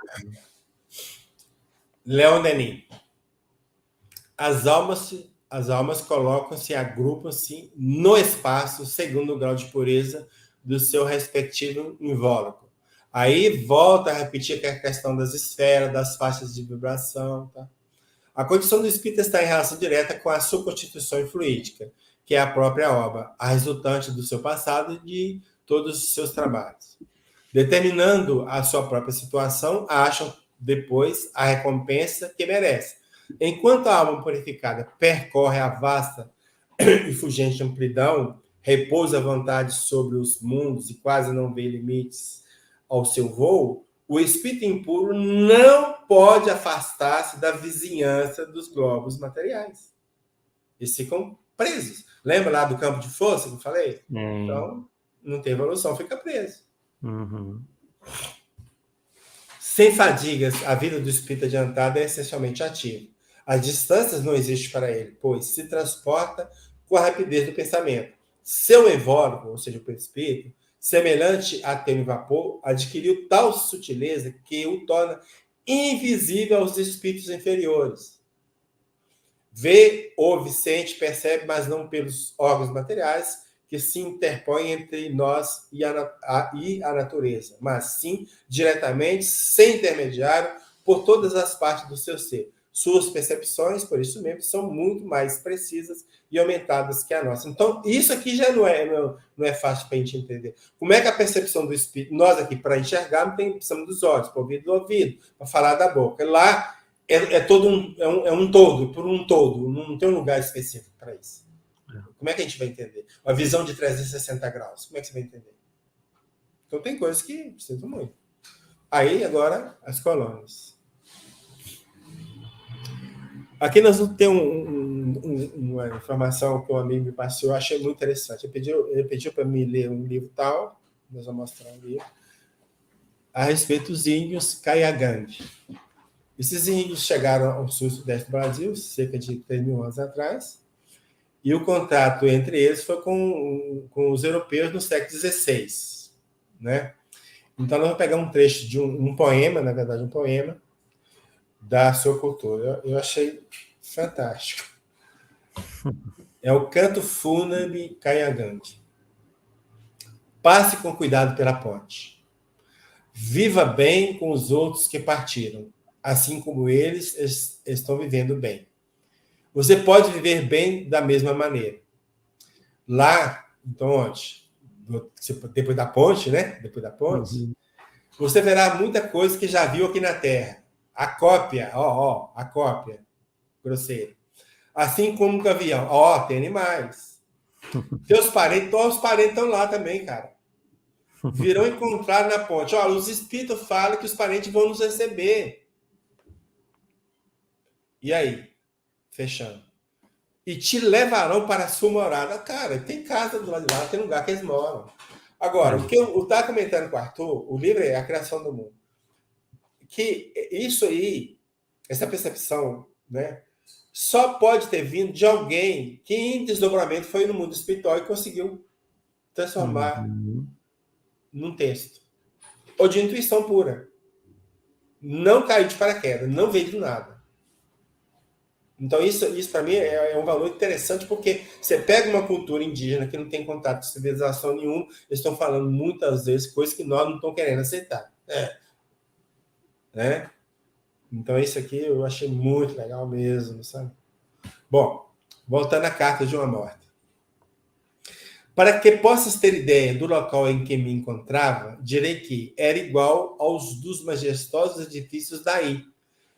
Leon Denis. As almas colocam-se, agrupam-se no espaço segundo o grau de pureza do seu respectivo invólucro. Aí volta a repetir a questão das esferas, das faixas de vibração. Tá? A condição do espírito está em relação direta com a sua constituição fluídica, que é a própria obra, a resultante do seu passado e de todos os seus trabalhos. Determinando a sua própria situação, acham depois a recompensa que merece. Enquanto a alma purificada percorre a vasta e fulgente amplidão, repousa à vontade sobre os mundos e quase não vê limites ao seu voo, o espírito impuro não pode afastar-se da vizinhança dos globos materiais. Eles ficam presos. Lembra lá do campo de força que eu falei? Então, não tem evolução, fica preso. Sem fadigas, a vida do espírito adiantado é essencialmente ativa. As distâncias não existem para ele, pois se transporta com a rapidez do pensamento. Seu evólogo, ou seja, o perispírito, semelhante a tênue vapor, adquiriu tal sutileza que o torna invisível aos espíritos inferiores. Vê, ouve, sente, percebe, mas não pelos órgãos materiais que se interpõem entre nós e a natureza, mas sim diretamente, sem intermediário, por todas as partes do seu ser. Suas percepções, por isso mesmo, são muito mais precisas e aumentadas que a nossa. Então, isso aqui já não é fácil para a gente entender. Como é que a percepção do espírito, nós aqui, para enxergar, precisamos dos olhos, para ouvir do ouvido, para falar da boca. Lá é todo um todo, por um todo, não tem um lugar específico para isso. Como é que a gente vai entender? Uma visão de 360 graus, como é que você vai entender? Então tem coisas que precisam muito. Aí, agora, as colônias. Aqui nós vamos ter uma informação que um amigo me passou, eu achei muito interessante. Ele pediu para mim ler um livro tal, nós vamos mostrar um livro, a respeito dos índios Kayagang. Esses índios chegaram ao sul e sudeste do Brasil, cerca de 3.000 anos atrás, e o contato entre eles foi com os europeus no século XVI. Né? Então, nós vamos pegar um trecho de um poema, na verdade, um poema, da sua cultura. Eu achei fantástico. É o Canto Fúnebre Kayagang. Passe com cuidado pela ponte. Viva bem com os outros que partiram, assim como eles estão vivendo bem. Você pode viver bem da mesma maneira. Lá, então, onde? Depois da ponte, né? Depois da ponte, você verá muita coisa que já viu aqui na Terra. A cópia, a cópia, grosseira. Assim como um gavião. Tem animais. Teus parentes, todos os parentes estão lá também, cara. Virão encontrar na ponte. Os espíritos falam que os parentes vão nos receber. E aí? Fechando. E te levarão para a sua morada. Cara, tem casa do lado de lá, tem lugar que eles moram. Agora, o que eu estava comentando com o Arthur, o livro é A Criação do Mundo. Que isso aí, essa percepção, né, só pode ter vindo de alguém que em desdobramento foi no mundo espiritual e conseguiu transformar num texto. Ou de intuição pura. Não caiu de paraquedas, não veio de nada. Então, isso para mim é um valor interessante, porque você pega uma cultura indígena que não tem contato com civilização nenhuma, eles estão falando muitas vezes coisas que nós não estamos querendo aceitar. Né? Então, isso aqui eu achei muito legal mesmo, sabe? Bom, voltando à carta de uma morta. Para que possas ter ideia do local em que me encontrava, direi que era igual aos dos majestosos edifícios daí,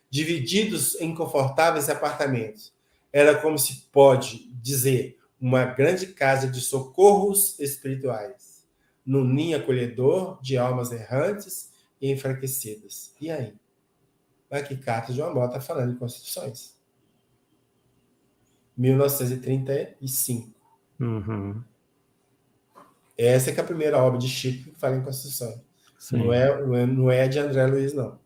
divididos em confortáveis apartamentos. Era como se pode dizer uma grande casa de socorros espirituais, num ninho acolhedor de almas errantes e enfraquecidas. E aí? Aqui, carta de uma morta falando em Constituições. 1935. Essa é a primeira obra de Chico que fala em Constituições. Não é de André Luiz, não.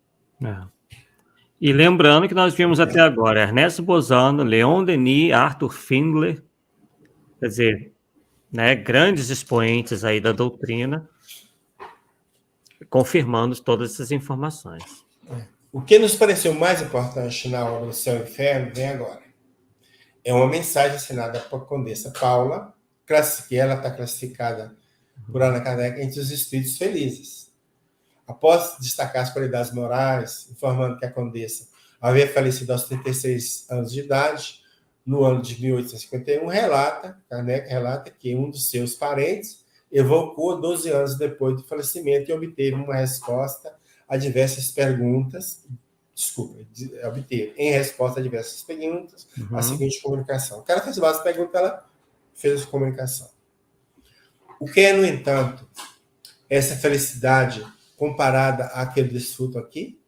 E lembrando que nós vimos até agora Ernesto Bozano, Leon Denis, Arthur Findler, quer dizer, né, grandes expoentes aí da doutrina, confirmando todas essas informações. O que nos pareceu mais importante na obra do Céu e Inferno vem agora. É uma mensagem assinada por Condessa Paula, que ela está classificada por Allan Kardec entre os espíritos felizes. Após destacar as qualidades morais, informando que a Condessa havia falecido aos 36 anos de idade, no ano de 1851, Kardec relata que um dos seus parentes evocou 12 anos depois do falecimento e obteve uma resposta a diversas perguntas. Obteve em resposta a diversas perguntas a seguinte comunicação. O cara fez várias perguntas, ela fez a comunicação. O que é, no entanto, essa felicidade comparada àquele desfruto aqui?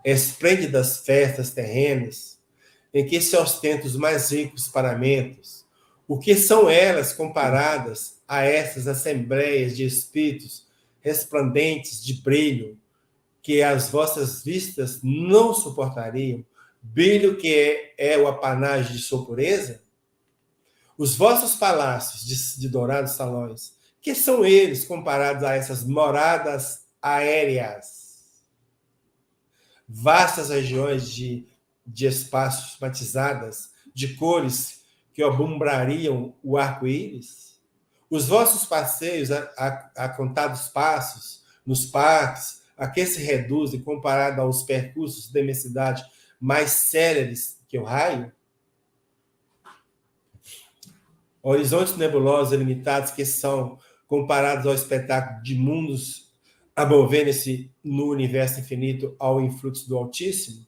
Esplêndidas festas terrenas, em que se ostentam os mais ricos paramentos, o que são elas comparadas a essas assembleias de espíritos resplandentes de brilho, que as vossas vistas não suportariam, brilho que é o apanágio de sua pureza? Os vossos palácios de dourados salões, que são eles comparados a essas moradas aéreas? Vastas regiões de espaços matizadas, de cores que alumbrariam o arco-íris? Os vossos passeios a contados passos, nos parques, a que se reduzem comparado aos percursos de imensidade mais céleres que o raio? Horizontes nebulosos e limitados que são comparados ao espetáculo de mundos a moverem-se no universo infinito ao influxo do Altíssimo?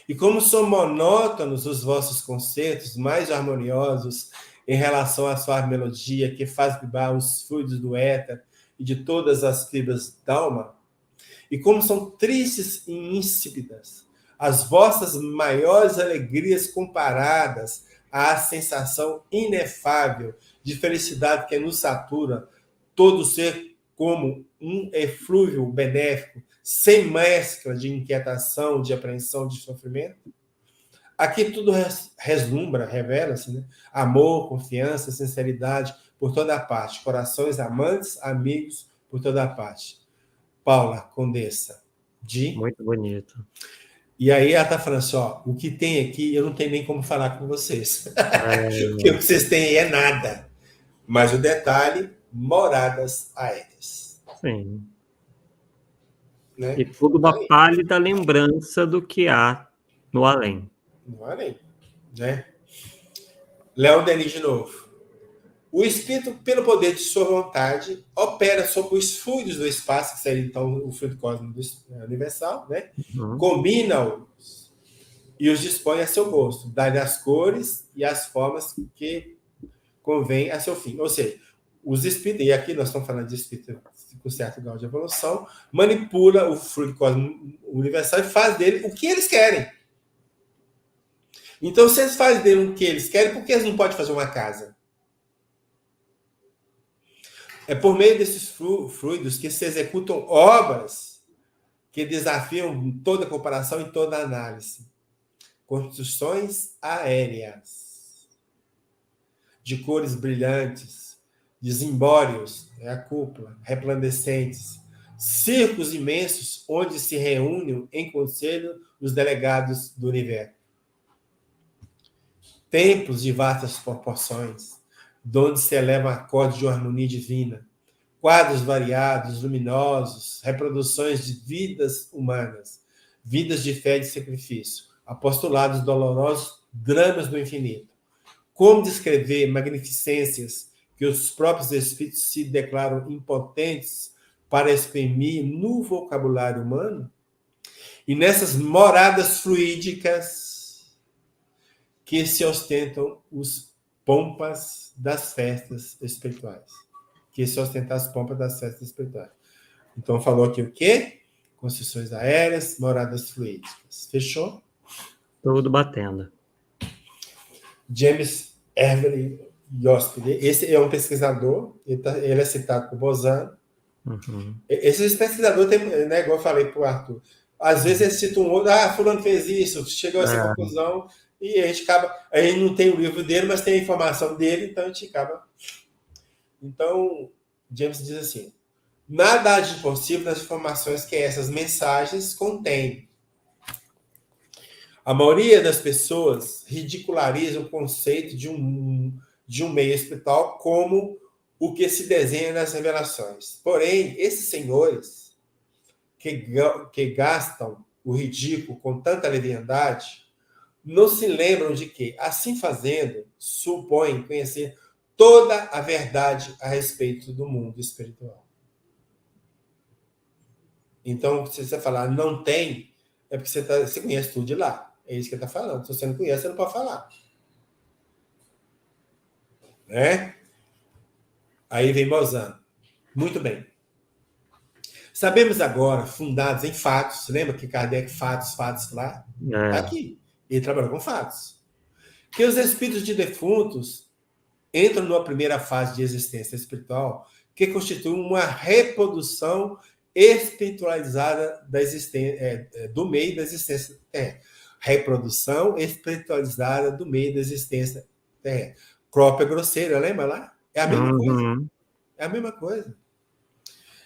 E como são monótonos os vossos concertos mais harmoniosos em relação à sua melodia, que faz vibrar os fluidos do éter e de todas as fibras da alma? E como são tristes e insípidas as vossas maiores alegrias comparadas à sensação inefável de felicidade que nos satura todo ser como um eflúvio benéfico, sem mescla de inquietação, de apreensão, de sofrimento? Aqui tudo reslumbra, revela-se, né? Amor, confiança, sinceridade por toda parte, corações amantes, amigos por toda parte. Paula Condessa, de... Muito bonito. E aí ela está falando assim, ó, o que tem aqui, eu não tenho nem como falar com vocês. Porque o que vocês têm aí é nada. Mas o detalhe, moradas aéreas. Sim. Né? E tudo uma pálida lembrança do que há no além. No além. Né? Léo Denis de novo. O espírito, pelo poder de sua vontade, opera sobre os fluidos do espaço, que seria então o fluido cósmico universal, né? Combina-os e os dispõe a seu gosto, dá-lhe as cores e as formas que convém a seu fim. Ou seja, os espíritos, e aqui nós estamos falando de espírito com certo grau de evolução, manipula o fluido cósmico universal e faz dele o que eles querem. Então, se eles fazem dele o que eles querem, por que eles não podem fazer uma casa? É por meio desses fluidos que se executam obras que desafiam toda comparação e toda análise. Construções aéreas, de cores brilhantes, de zimbórios, a cúpula, resplandecentes, circos imensos onde se reúnem em conselho os delegados do universo. Templos de vastas proporções, donde se eleva acorde de harmonia divina, quadros variados, luminosos, reproduções de vidas humanas, vidas de fé e de sacrifício, apostolados dolorosos, dramas do infinito. Como descrever magnificências que os próprios espíritos se declaram impotentes para exprimir no vocabulário humano? E nessas moradas fluídicas que se ostentam os pompas das festas espirituais. Que se ostentam as pompas das festas espirituais. Então, falou aqui o quê? Construções aéreas, moradas fluídicas. Fechou? Tudo batendo. James Everly Yospide. Esse é um pesquisador, ele é citado por Bozano. Esses pesquisadores têm, né, igual eu falei para o Arthur, às vezes eles citam um outro, fulano fez isso, chegou a essa conclusão, e a gente não tem o livro dele, mas tem a informação dele, então a gente acaba. Então, James diz assim, nada há de impossível nas informações que essas mensagens contêm. A maioria das pessoas ridiculariza o conceito de um meio espiritual como o que se desenha nas revelações. Porém, esses senhores que gastam o ridículo com tanta leviandade não se lembram de que, assim fazendo, supõem conhecer toda a verdade a respeito do mundo espiritual. Então, se você falar não tem, é porque você conhece tudo de lá. É isso que ele está falando. Se você não conhece, você não pode falar. Né? Aí vem Bozano. Muito bem. Sabemos agora, fundados em fatos, lembra que Kardec, fatos lá? Está aqui. Ele trabalhou com fatos. Que os espíritos de defuntos entram numa primeira fase de existência espiritual que constitui uma reprodução espiritualizada da existência, do meio da existência terrena. Reprodução espiritualizada do meio da existência terrena. Crópia grosseira, lembra lá? É a mesma coisa. É a mesma coisa.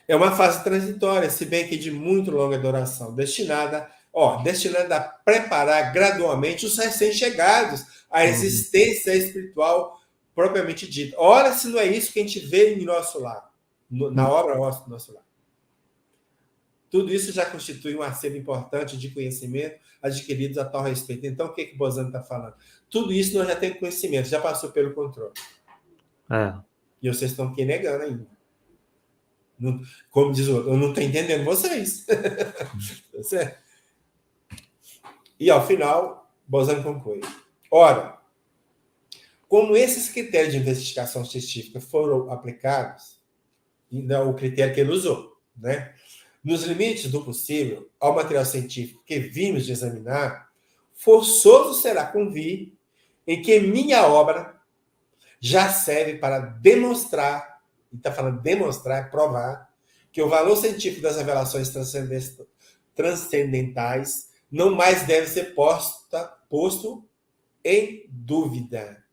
É uma fase transitória, se bem que de muito longa duração, destinada a preparar gradualmente os recém-chegados à existência espiritual propriamente dita. Ora, se não é isso que a gente vê em nosso lar, na obra do nosso lar. Tudo isso já constitui um acervo importante de conhecimento adquiridos a tal respeito. Então, o que Bozano está falando? Tudo isso nós já temos conhecimento, já passou pelo controle. E vocês estão aqui negando ainda. Não, como diz o outro, eu não estou entendendo vocês. Tá certo? E, ao final, Bozano conclui. Ora, como esses critérios de investigação científica foram aplicados, ainda o critério que ele usou, né? Nos limites do possível, ao material científico que vimos de examinar, forçoso será convir em que minha obra já serve para demonstrar, e está falando demonstrar, provar, que o valor científico das revelações transcendentais não mais deve ser posto em dúvida.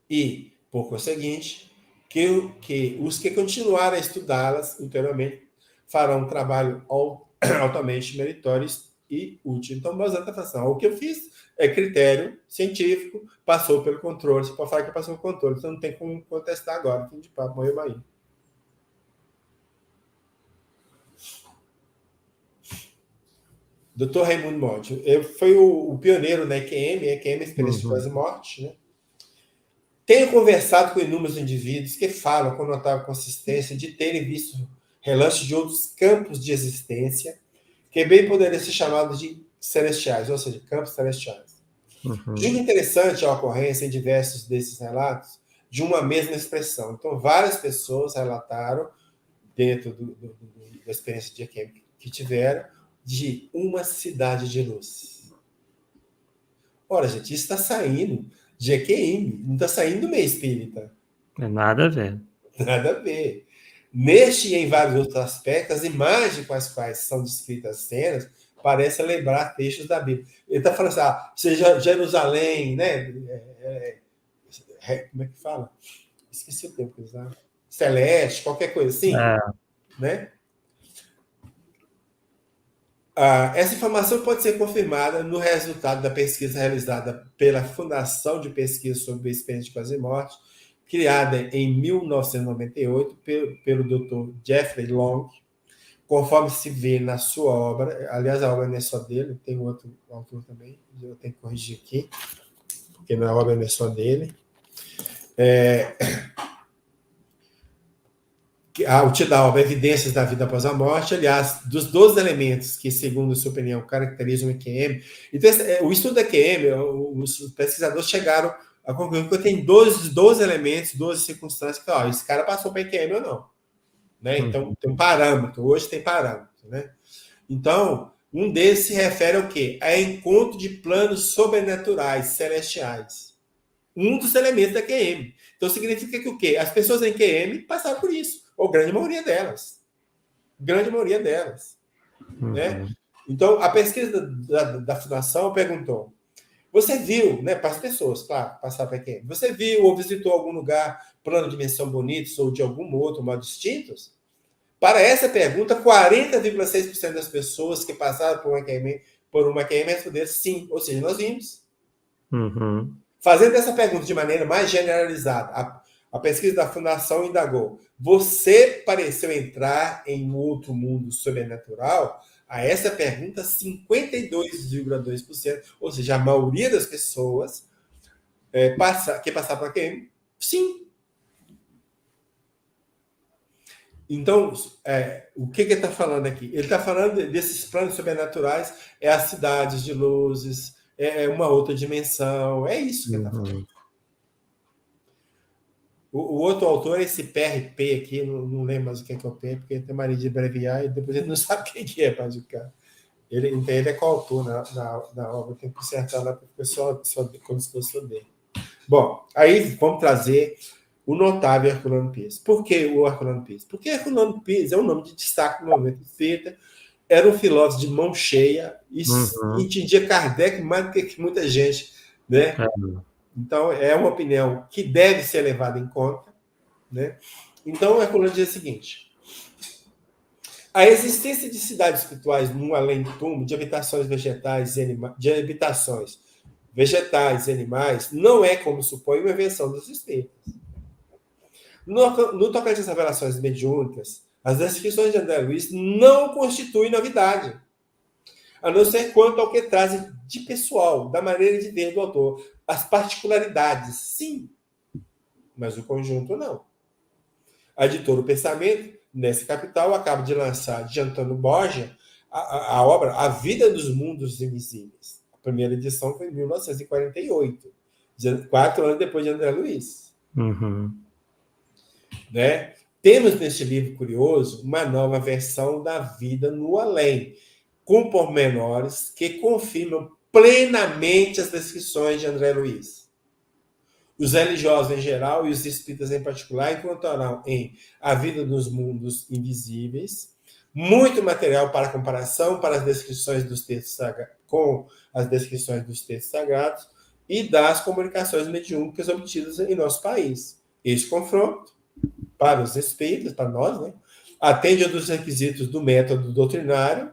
E, por conseguinte, que os que continuarem a estudá-las ulteriormente farão um trabalho altamente meritório e útil. Então, Mozart está falando, o que eu fiz é critério científico, passou pelo controle. Você pode falar que passou pelo controle, então não tem como contestar agora. Fim de papo, morreu aí. Dr. Raimundo Monte. Ele foi o pioneiro na EQM, Experiência de Quase Morte, né? Tenho conversado com inúmeros indivíduos que falam com notável consistência de terem visto relances de outros campos de existência que bem poderiam ser chamados de celestiais, ou seja, campos celestiais. Julgo interessante a ocorrência em diversos desses relatos de uma mesma expressão. Então, várias pessoas relataram, dentro da experiência de EQM que tiveram, de uma cidade de luz. Ora, gente, isso está saindo de EQM, não está saindo do meio espírita. É nada a ver. Nada a ver. Neste e em vários outros aspectos, as imagens com as quais são descritas as cenas parecem lembrar textos da Bíblia. Ele está falando assim, seja Jerusalém, né? Como é que fala? Esqueci o tempo que eles usaram. Celeste, qualquer coisa assim, né? Essa informação pode ser confirmada no resultado da pesquisa realizada pela Fundação de Pesquisa sobre a Experiência de Quase Morte, criada em 1998 pelo Dr. Jeffrey Long, conforme se vê na sua obra. Aliás, a obra não é só dele, tem outro autor também, eu tenho que corrigir aqui, porque a obra não é só dele. O título da obra, Evidências da Vida Após a Morte, aliás, dos 12 elementos que, segundo sua opinião, caracterizam o EQM. Então, o estudo da EQM, os pesquisadores chegaram a concluir que tem 12 elementos, 12 circunstâncias que, esse cara passou para EQM ou não. Né? Então, tem um parâmetro, hoje tem parâmetro. Né? Então, um desses se refere ao quê? A encontro de planos sobrenaturais, celestiais. Um dos elementos da EQM. Então, significa que o quê? As pessoas em EQM passaram por isso. Ou grande maioria delas. Grande maioria delas. Né? Então, a pesquisa da Fundação perguntou, você viu, né, para as pessoas, claro, passar para quem? Você viu ou visitou algum lugar, plano de dimensão bonitos ou de algum outro modo distintos? Para essa pergunta, 40,6% das pessoas que passaram por uma EQM responderam sim, ou seja, nós vimos. Fazendo essa pergunta de maneira mais generalizada, a pesquisa da Fundação indagou, você pareceu entrar em outro mundo sobrenatural? A essa pergunta, 52,2%, ou seja, a maioria das pessoas que passaram por EQM, sim. Então, o que ele está falando aqui? Ele está falando desses planos sobrenaturais, as cidades de luzes, uma outra dimensão, é isso que ele está falando. O outro autor é esse PRP aqui, não lembro mais o que é o P, porque ele tem mania de abreviar e depois ele não sabe quem que é para educar. Ele é coautor na obra, tem que consertar lá, porque só como se fosse o dele. Bom, aí vamos trazer o notável Herculano Pires. Por que o Herculano Pires? Porque Herculano Pires é um nome de destaque no movimento espírita, era um filósofo de mão cheia e entendia Kardec mais do que muita gente, né? Então, é uma opinião que deve ser levada em conta. Né? Então, Herculano diz o seguinte, a existência de cidades espirituais num além-túmulo, de habitações vegetais e animais, não é, como supõe, uma invenção dos espíritos. No tocante às revelações mediúnicas, as descrições de André Luiz não constituem novidade, a não ser quanto ao que trazem de pessoal, da maneira de ver do autor. As particularidades, sim, mas o conjunto não. A editora O Pensamento, nesse capital, acaba de lançar, de Antônio Borgia, a obra A Vida dos Mundos Invisíveis. A primeira edição foi em 1948. 4 anos depois de André Luiz. Uhum. Né? Temos neste livro curioso uma nova versão da vida no além, com pormenores que confirmam plenamente as descrições de André Luiz. Os religiosos em geral e os espíritas em particular encontrarão em A Vida nos Mundos Invisíveis muito material para comparação para as descrições dos textos sagrados, com as descrições dos textos sagrados e das comunicações mediúnicas obtidas em nosso país. Este confronto, para os espíritas, para nós, né, atende a dos requisitos do método doutrinário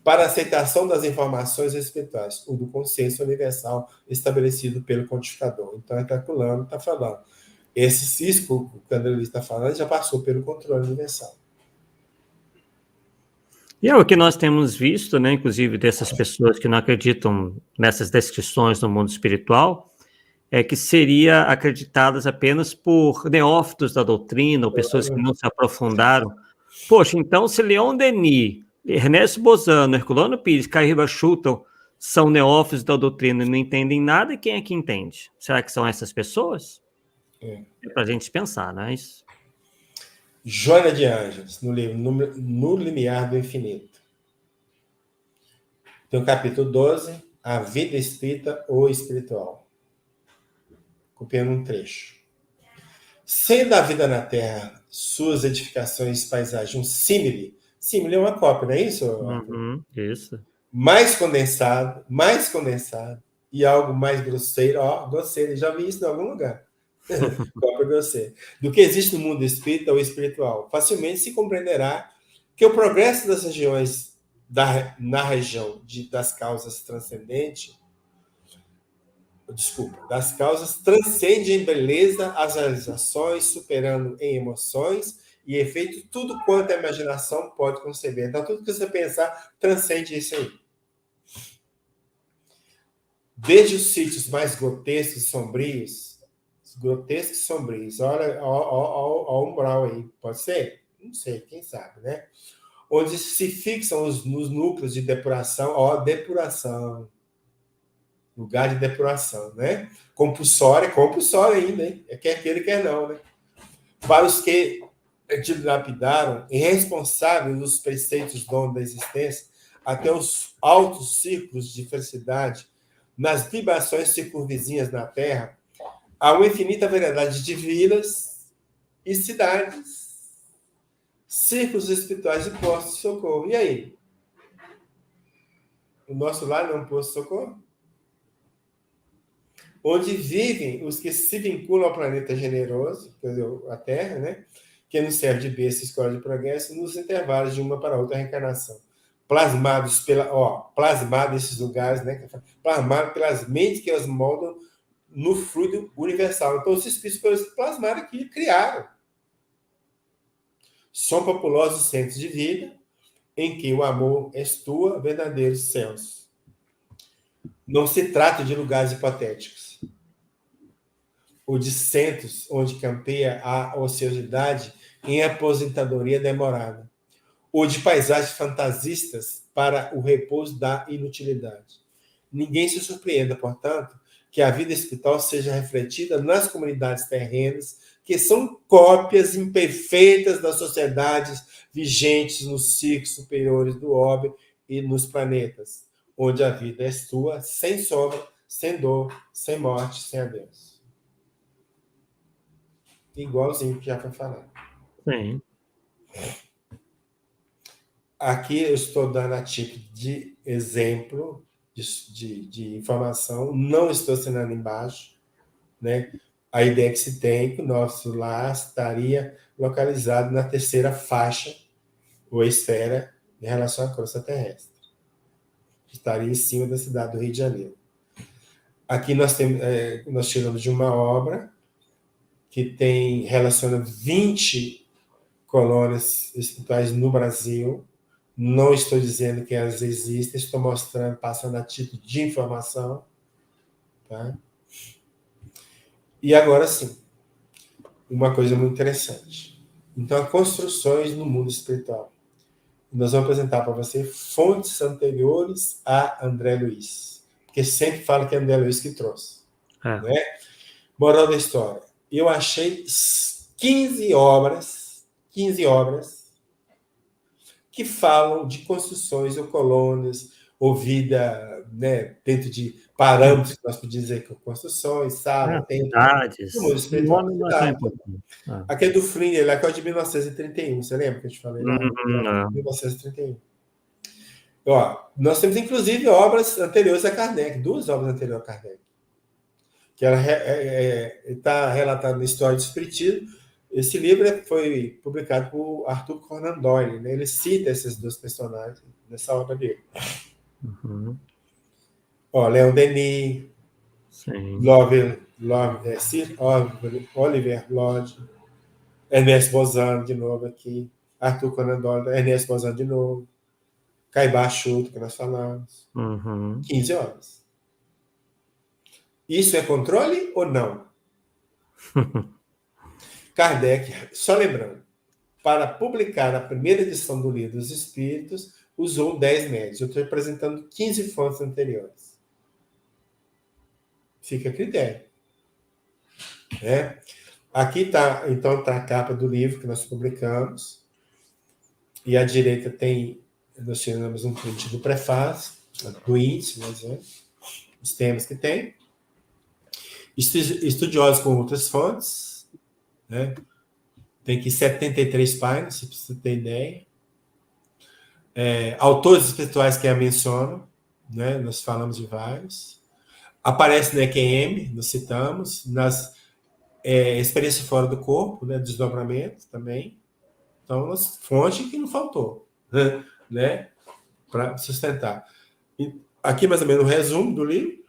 para a aceitação das informações espirituais, o do consenso universal estabelecido pelo codificador. Então, ele está calculando, está falando. Esse cisco que o André Luiz está falando já passou pelo controle universal. E é o que nós temos visto, né, inclusive dessas pessoas que não acreditam nessas descrições no mundo espiritual, é que seria acreditadas apenas por neófitos da doutrina, ou pessoas que não se aprofundaram. Poxa, então se Leon Denis, Ernesto Bozano, Herculano Pires, Caíba Schulton são neófitos da doutrina e não entendem nada, quem é que entende? Será que são essas pessoas? É para a gente pensar, não é isso? Joana de Ângeles, no livro No Limiar do Infinito. Tem o capítulo 12, A Vida Espírita ou Espiritual. Copiando um trecho. Sendo a vida na Terra, suas edificações e paisagens, um símile. Símile é uma cópia, não é isso? Isso. Mais condensado, e algo mais grosseiro. Grosseiro, já vi isso em algum lugar. Cópia grosseira. Do que existe no mundo espírita ou espiritual. Facilmente se compreenderá que o progresso das regiões na região das causas transcendentes, das causas transcende em beleza as realizações, superando em emoções e efeito tudo quanto a imaginação pode conceber. Então, tudo que você pensar transcende isso aí. Desde os sítios mais grotescos e sombrios, olha o umbral aí, pode ser? Não sei, quem sabe, né? Onde se fixam nos núcleos de depuração, depuração, lugar de depuração, né? Compulsória ainda, hein? Quer queira, quer não, né? Para os que dilapidaram, irresponsáveis dos preceitos donos da existência, até os altos círculos de felicidade, nas vibrações circunvizinhas na Terra, há uma infinita variedade de vilas e cidades, círculos espirituais e postos de socorro. E aí? O nosso lar não é um posto de socorro? Onde vivem os que se vinculam ao planeta generoso, quer dizer, a Terra, né? Que nos serve de berço e escola de progresso, nos intervalos de uma para outra reencarnação. Plasmados esses lugares, né? Plasmados pelas mentes que os moldam no fluido universal. Então, os espíritos plasmaram aqui, criaram. São populosos centros de vida em que o amor estua verdadeiros céus. Não se trata de lugares hipotéticos, ou de centros onde campeia a ociosidade em aposentadoria demorada, ou de paisagens fantasistas para o repouso da inutilidade. Ninguém se surpreenda, portanto, que a vida espiritual seja refletida nas comunidades terrenas, que são cópias imperfeitas das sociedades vigentes nos ciclos superiores do orbe e nos planetas, onde a vida é sua, sem sombra, sem dor, sem morte, sem adeus. Igualzinho que já foi falado. Sim. Aqui eu estou dando a título de exemplo de informação, não estou assinando embaixo, né? A ideia que se tem que o nosso lar estaria localizado na terceira faixa ou esfera em relação à crosta terrestre. Estaria em cima da cidade do Rio de Janeiro. Aqui nós tiramos de uma obra que relaciona 20 colônias espirituais no Brasil. Não estou dizendo que elas existem, estou mostrando, passando a título de informação. Tá? E agora sim, uma coisa muito interessante. Então, construções no mundo espiritual. Nós vamos apresentar para você fontes anteriores a André Luiz, porque sempre fala que é André Luiz que trouxe. Né? Moral da história. Eu achei 15 obras que falam de construções ou colônias ou vida, né, dentro de parâmetros que nós podemos dizer que construções, sala, templo, no mundo Cidades. O espiritual. nome não é tão importante. Aquele do Fringer, lá que é de 1931, você lembra que eu te falei lá? Não. 1931. Ó, nós temos, inclusive, obras anteriores a Kardec, 2 obras anteriores a Kardec, que está relatado na História do Espiritismo. Esse livro foi publicado por Arthur Conan Doyle, né? Ele cita esses 2 personagens nessa obra dele. Ó, Leon Denis, Sir Oliver Lodge, Ernest Bozano de novo aqui, Arthur Conan Doyle, Ernest Bozano de novo, Caibá Chuto, que nós falamos. 15 horas. Isso é controle ou não? Kardec, só lembrando, para publicar a primeira edição do Livro dos Espíritos, usou 10 médios. Eu estou apresentando 15 fontes anteriores. Fica a critério. Aqui está, então, tá a capa do livro que nós publicamos. E à direita tem, nós tiramos um print do prefácio, do índice, por exemplo, os temas que tem. Estudiosos com outras fontes, né? Tem aqui 73 páginas, se você ter ideia. Autores espirituais que a mencionam, né? Nós falamos de vários. Aparece no EQM, nós citamos, nas experiência fora do corpo, né? Desdobramento também. Então, fonte que não faltou, né? Para sustentar. E aqui, mais ou menos, o resumo do livro.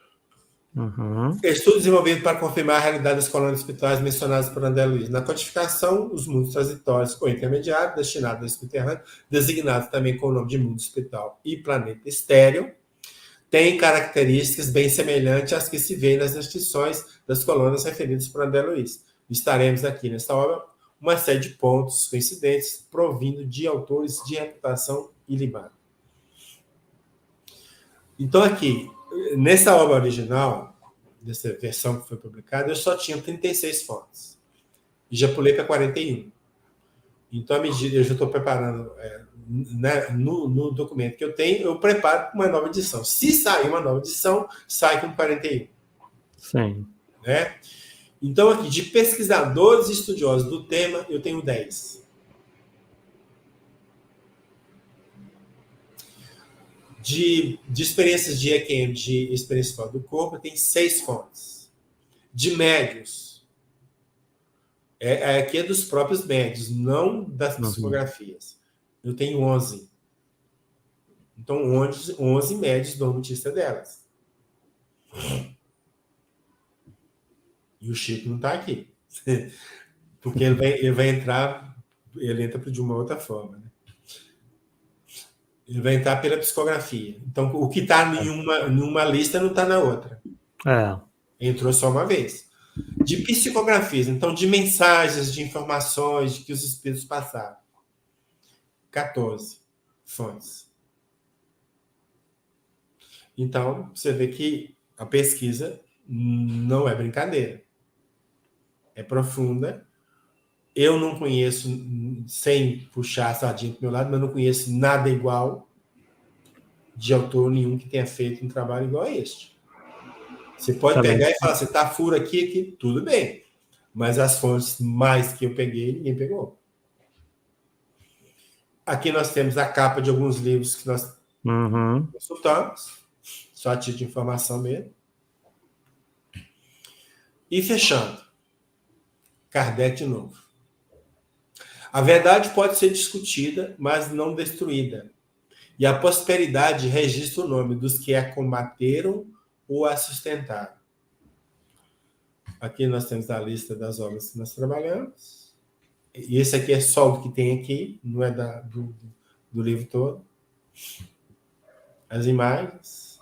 Estudo desenvolvido para confirmar a realidade das colônias espirituais mencionadas por André Luiz. Na codificação, os mundos transitórios ou intermediários, destinados ao subterrâneo, designados também com o nome de mundo espiritual e planeta estéreo, têm características bem semelhantes às que se vê nas descrições das colônias referidas por André Luiz. Estaremos aqui nesta obra uma série de pontos coincidentes provindo de autores de reputação ilibada. Então, aqui, nessa obra original, dessa versão que foi publicada, eu só tinha 36 fontes. E já pulei para 41. Então, à medida eu já estou preparando no documento que eu tenho, eu preparo uma nova edição. Se sair uma nova edição, sai com 41. Sim. Né? Então, aqui, de pesquisadores e estudiosos do tema, eu tenho 10. De experiências de EQM, de experiência fora do corpo, tem 6 fontes. De médios, aqui é dos próprios médios, não das psicografias. Eu tenho 11. Então, 11 médios dão notícia delas. E o Chico não está aqui. Porque ele vai entrar, ele entra de uma outra forma, né? Ele vai entrar pela psicografia. Então, o que está em uma lista não está na outra. Entrou só uma vez. De psicografias, então, de mensagens, de informações que os espíritos passaram. 14 fontes. Então, você vê que a pesquisa não é brincadeira. É profunda. Eu não conheço, sem puxar a sardinha para o meu lado, mas não conheço nada igual de autor nenhum que tenha feito um trabalho igual a este. Você pode pegar e falar, você está furo aqui, tudo bem. Mas as fontes mais que eu peguei, ninguém pegou. Aqui nós temos a capa de alguns livros que nós consultamos, só a título de informação mesmo. E fechando, Kardec de novo. A verdade pode ser discutida, mas não destruída. E a prosperidade registra o nome dos que a combateram ou a sustentaram. Aqui nós temos a lista das obras que nós trabalhamos. E esse aqui é só o que tem aqui, não é do livro todo. As imagens.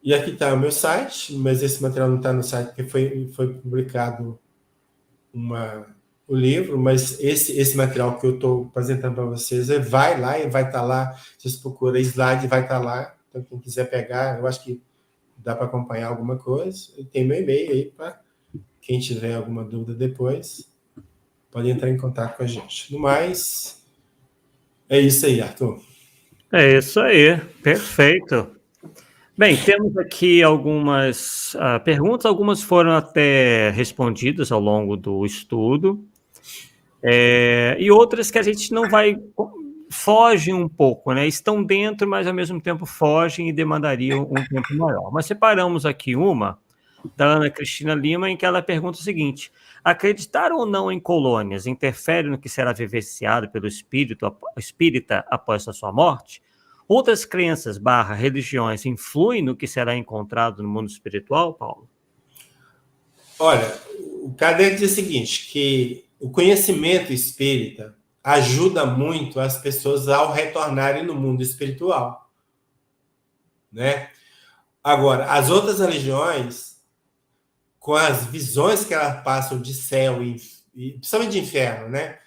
E aqui está o meu site, mas esse material não está no site porque foi publicado o livro, mas esse material que eu estou apresentando para vocês, vai lá e vai estar lá. Vocês procuram slide, vai estar lá Então, quem quiser pegar, eu acho que dá para acompanhar alguma coisa. E tem meu e-mail aí para quem tiver alguma dúvida depois, pode entrar em contato com a gente. No mais, é isso aí, Arthur. É isso aí, perfeito. Bem, temos aqui algumas perguntas, algumas foram até respondidas ao longo do estudo, e outras que a gente não vai, fogem um pouco, né? Estão dentro, mas ao mesmo tempo fogem e demandariam um tempo maior. Mas separamos aqui uma, da Ana Cristina Lima, em que ela pergunta o seguinte: acreditar ou não em colônias interfere no que será vivenciado pelo espírita após a sua morte? Outras crenças / religiões influem no que será encontrado no mundo espiritual, Paulo? Olha, o Kardec diz o seguinte, que o conhecimento espírita ajuda muito as pessoas ao retornarem no mundo espiritual, né? Agora, as outras religiões, com as visões que elas passam de céu e principalmente de inferno, né?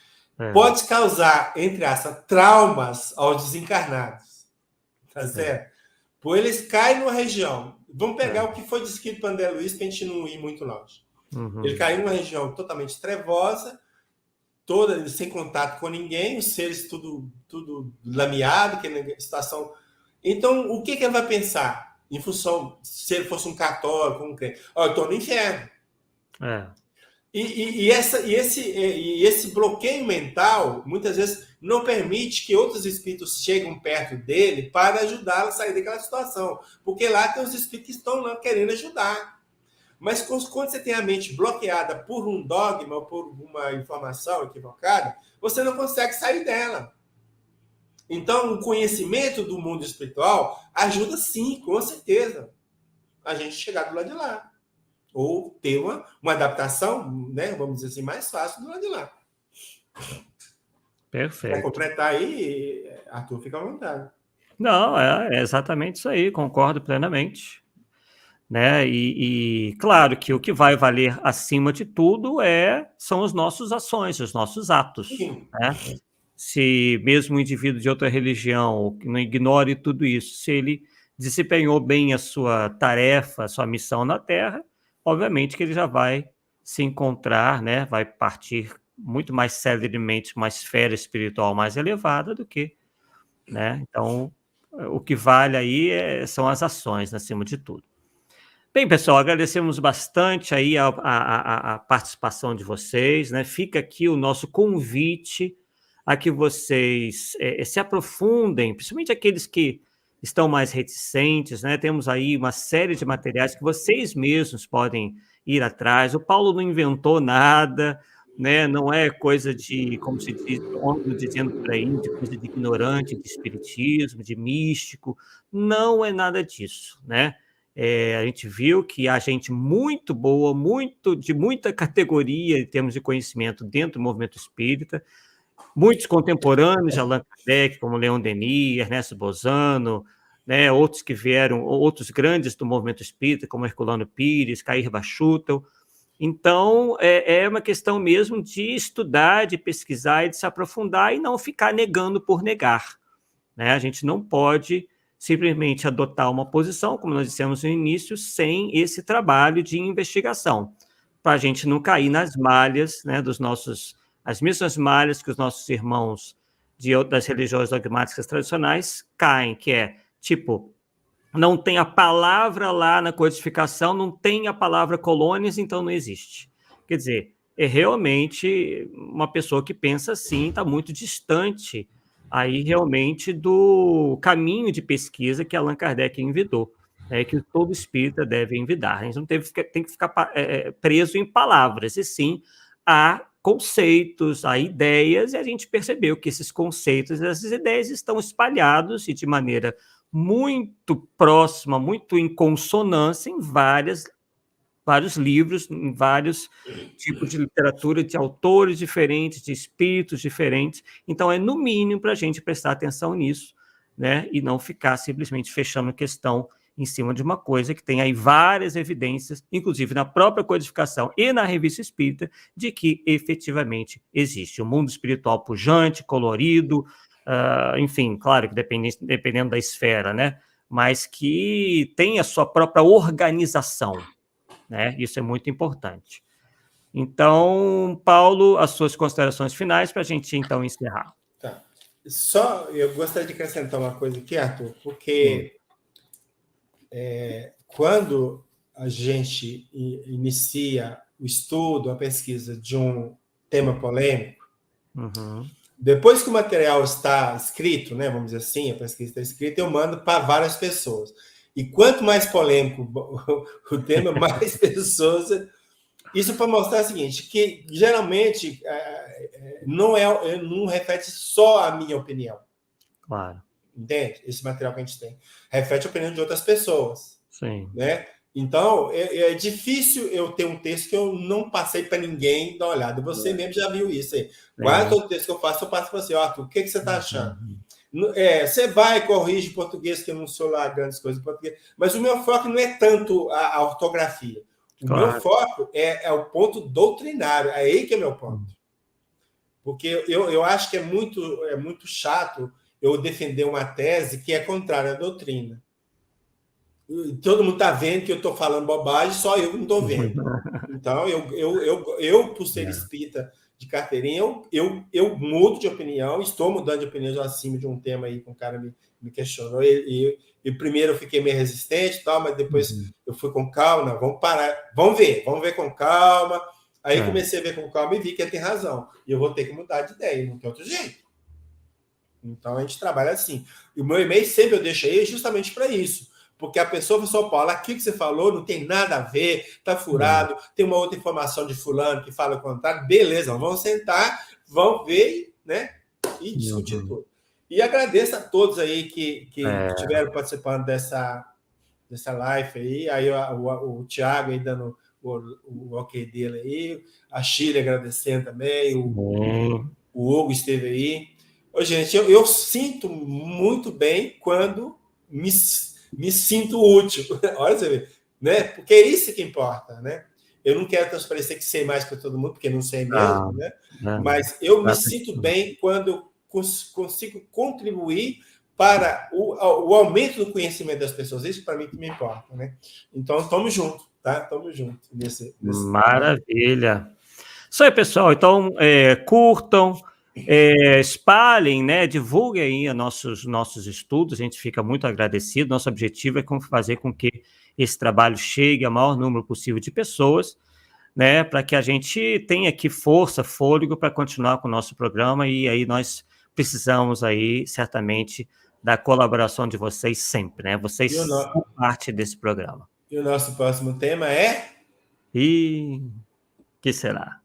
Pode causar, entre aspas, traumas aos desencarnados. Tá certo? Pois eles caem numa região. Vamos pegar o que foi descrito para André Luiz, para a gente não ir muito longe. Ele caiu numa região totalmente trevosa, toda sem contato com ninguém, os seres tudo lameado, que é situação. Então, o que ele vai pensar? Em função, se ele fosse um católico, um crente, eu estou no inferno. E esse bloqueio mental, muitas vezes, não permite que outros espíritos cheguem perto dele para ajudá-lo a sair daquela situação. Porque lá tem os espíritos que estão lá querendo ajudar. Mas quando você tem a mente bloqueada por um dogma ou por uma informação equivocada, você não consegue sair dela. Então, o conhecimento do mundo espiritual ajuda, sim, com certeza, a gente chegar do lado de lá. Ou ter uma adaptação, né, vamos dizer assim, mais fácil do lado de lá. Perfeito. Para completar aí, Arthur, fica à vontade. Não, é exatamente isso aí, concordo plenamente. Né? E claro que o que vai valer acima de tudo são as nossas ações, os nossos atos. Né? Se mesmo um indivíduo de outra religião que não ignore tudo isso, se ele desempenhou bem a sua tarefa, a sua missão na Terra, obviamente que ele já vai se encontrar, né? Vai partir muito mais celeremente uma esfera espiritual mais elevada do que, né? Então, o que vale aí são as ações, acima de tudo. Bem, pessoal, agradecemos bastante aí a participação de vocês, né? Fica aqui o nosso convite a que vocês se aprofundem, principalmente aqueles que estão mais reticentes, né? Temos aí uma série de materiais que vocês mesmos podem ir atrás. O Paulo não inventou nada, né? Não é coisa de, como se diz, dizendo por aí, de coisa de ignorante, de espiritismo, de místico. Não é nada disso, né? A gente viu que há gente muito boa, de muita categoria em termos de conhecimento dentro do movimento espírita, muitos contemporâneos de Allan Kardec, como Leon Denis, Ernesto Bozano, né, outros que vieram, outros grandes do movimento espírita, como Herculano Pires, Cair Bachutel. Então, é uma questão mesmo de estudar, de pesquisar e de se aprofundar e não ficar negando por negar. Né? A gente não pode simplesmente adotar uma posição, como nós dissemos no início, sem esse trabalho de investigação, para a gente não cair nas malhas, né, as mesmas malhas que os nossos irmãos das religiões dogmáticas tradicionais caem, que é, tipo, não tem a palavra lá na codificação, não tem a palavra colônias, então não existe. Quer dizer, é realmente uma pessoa que pensa assim, está muito distante aí realmente do caminho de pesquisa que Allan Kardec envidou, que todo espírita deve envidar. A gente não tem que ficar preso em palavras, e sim a conceitos, a ideias, e a gente percebeu que esses conceitos, essas ideias estão espalhados e de maneira muito próxima, muito em consonância em vários livros, em vários tipos de literatura, de autores diferentes, de espíritos diferentes. Então, é no mínimo para a gente prestar atenção nisso, né? E não ficar simplesmente fechando questão em cima de uma coisa que tem aí várias evidências, inclusive na própria codificação e na revista espírita, de que efetivamente existe um mundo espiritual pujante, colorido, enfim, claro que dependendo da esfera, né? mas que tem a sua própria organização, né? Isso é muito importante. Então, Paulo, as suas considerações finais para a gente, então, encerrar. Tá. Só eu gostaria de acrescentar uma coisa aqui, Arthur, porque quando a gente inicia o estudo, a pesquisa de um tema polêmico, depois que o material está escrito, né, vamos dizer assim, a pesquisa está escrita, eu mando para várias pessoas. E quanto mais polêmico o tema, mais pessoas... Isso para mostrar o seguinte, que geralmente não reflete só a minha opinião. Claro. Entende? Esse material que a gente tem. Reflete a opinião de outras pessoas. Sim. Né? Então, é difícil eu ter um texto que eu não passei para ninguém dar uma olhada. Você mesmo já viu isso aí. Quase todo texto que eu faço para você. Arthur, o que você está achando? Você vai, corrige português, que eu não sou lá grandes coisas em português, mas o meu foco não é tanto a ortografia. O meu foco é o ponto doutrinário. É aí que é meu ponto. Porque eu acho que é muito chato eu defender uma tese que é contrária à doutrina. Todo mundo está vendo que eu estou falando bobagem, só eu não estou vendo. Então, eu por ser espírita de carteirinha, eu mudo de opinião, estou mudando de opinião acima de um tema aí que um cara me questionou. E primeiro eu fiquei meio resistente, tal, mas depois eu fui com calma, vamos parar, vamos ver com calma. Aí comecei a ver com calma e vi que ele tem razão. E eu vou ter que mudar de ideia, não tem outro jeito. Então a gente trabalha assim. E o meu e-mail sempre eu deixo aí justamente para isso. Porque a pessoa falou assim, Paulo, aquilo que você falou não tem nada a ver, tá furado, tem uma outra informação de fulano que fala o contrário. Beleza, vamos sentar, vamos ver, né? E discutir tudo. E agradeço a todos aí que estiveram participando dessa live aí o Thiago aí dando o ok dele aí, a Shirley agradecendo também, o Hugo esteve aí. Ô, gente, eu sinto muito bem quando me sinto útil. Olha você vê, né? Porque é isso que importa, né? Eu não quero transparecer que sei mais para todo mundo, porque não sei mesmo, né? Mas eu me sinto bem quando eu consigo contribuir para o aumento do conhecimento das pessoas. Isso para mim que me importa, né? Então, estamos juntos, tá? Estamos juntos. Maravilha. Isso aí, pessoal. Então, curtam, espalhem, né? Divulguem aí nossos estudos. A gente fica muito agradecido. Nosso objetivo é fazer com que esse trabalho chegue ao maior número possível de pessoas, né? Para que a gente tenha aqui força, fôlego para continuar com o nosso programa. E aí nós precisamos aí, certamente, da colaboração de vocês sempre, né? Vocês são parte desse programa. E o nosso próximo tema é? E que será?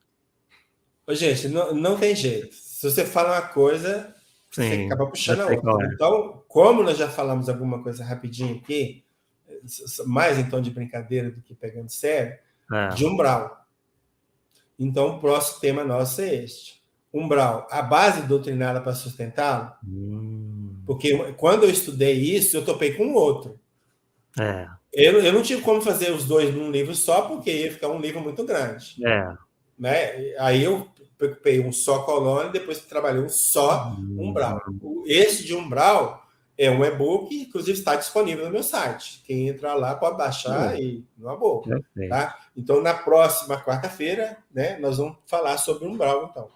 Ô, gente, não tem jeito. Se você fala uma coisa, você acaba puxando a outra. Então, como nós já falamos alguma coisa rapidinho aqui, mais em tom de brincadeira do que pegando sério, de umbral. Então, o próximo tema nosso é este. Umbral, a base doutrinária para sustentá-lo? Porque quando eu estudei isso, eu topei com o outro. Eu não tive como fazer os dois num livro só, porque ia ficar um livro muito grande. Né? Aí eu preocupei um só colônia, depois trabalhei um só umbral. Esse de umbral é um e-book, inclusive está disponível no meu site. Quem entrar lá pode baixar e numa boa. Tá? Então, na próxima quarta-feira, né, nós vamos falar sobre umbral, então.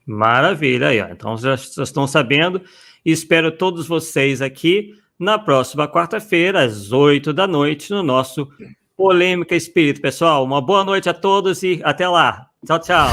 Maravilha aí, ó. Então já estão sabendo. Espero todos vocês aqui na próxima quarta-feira, às 20h, no nosso Polêmica Espírita. Pessoal, uma boa noite a todos e até lá. Tchau, tchau.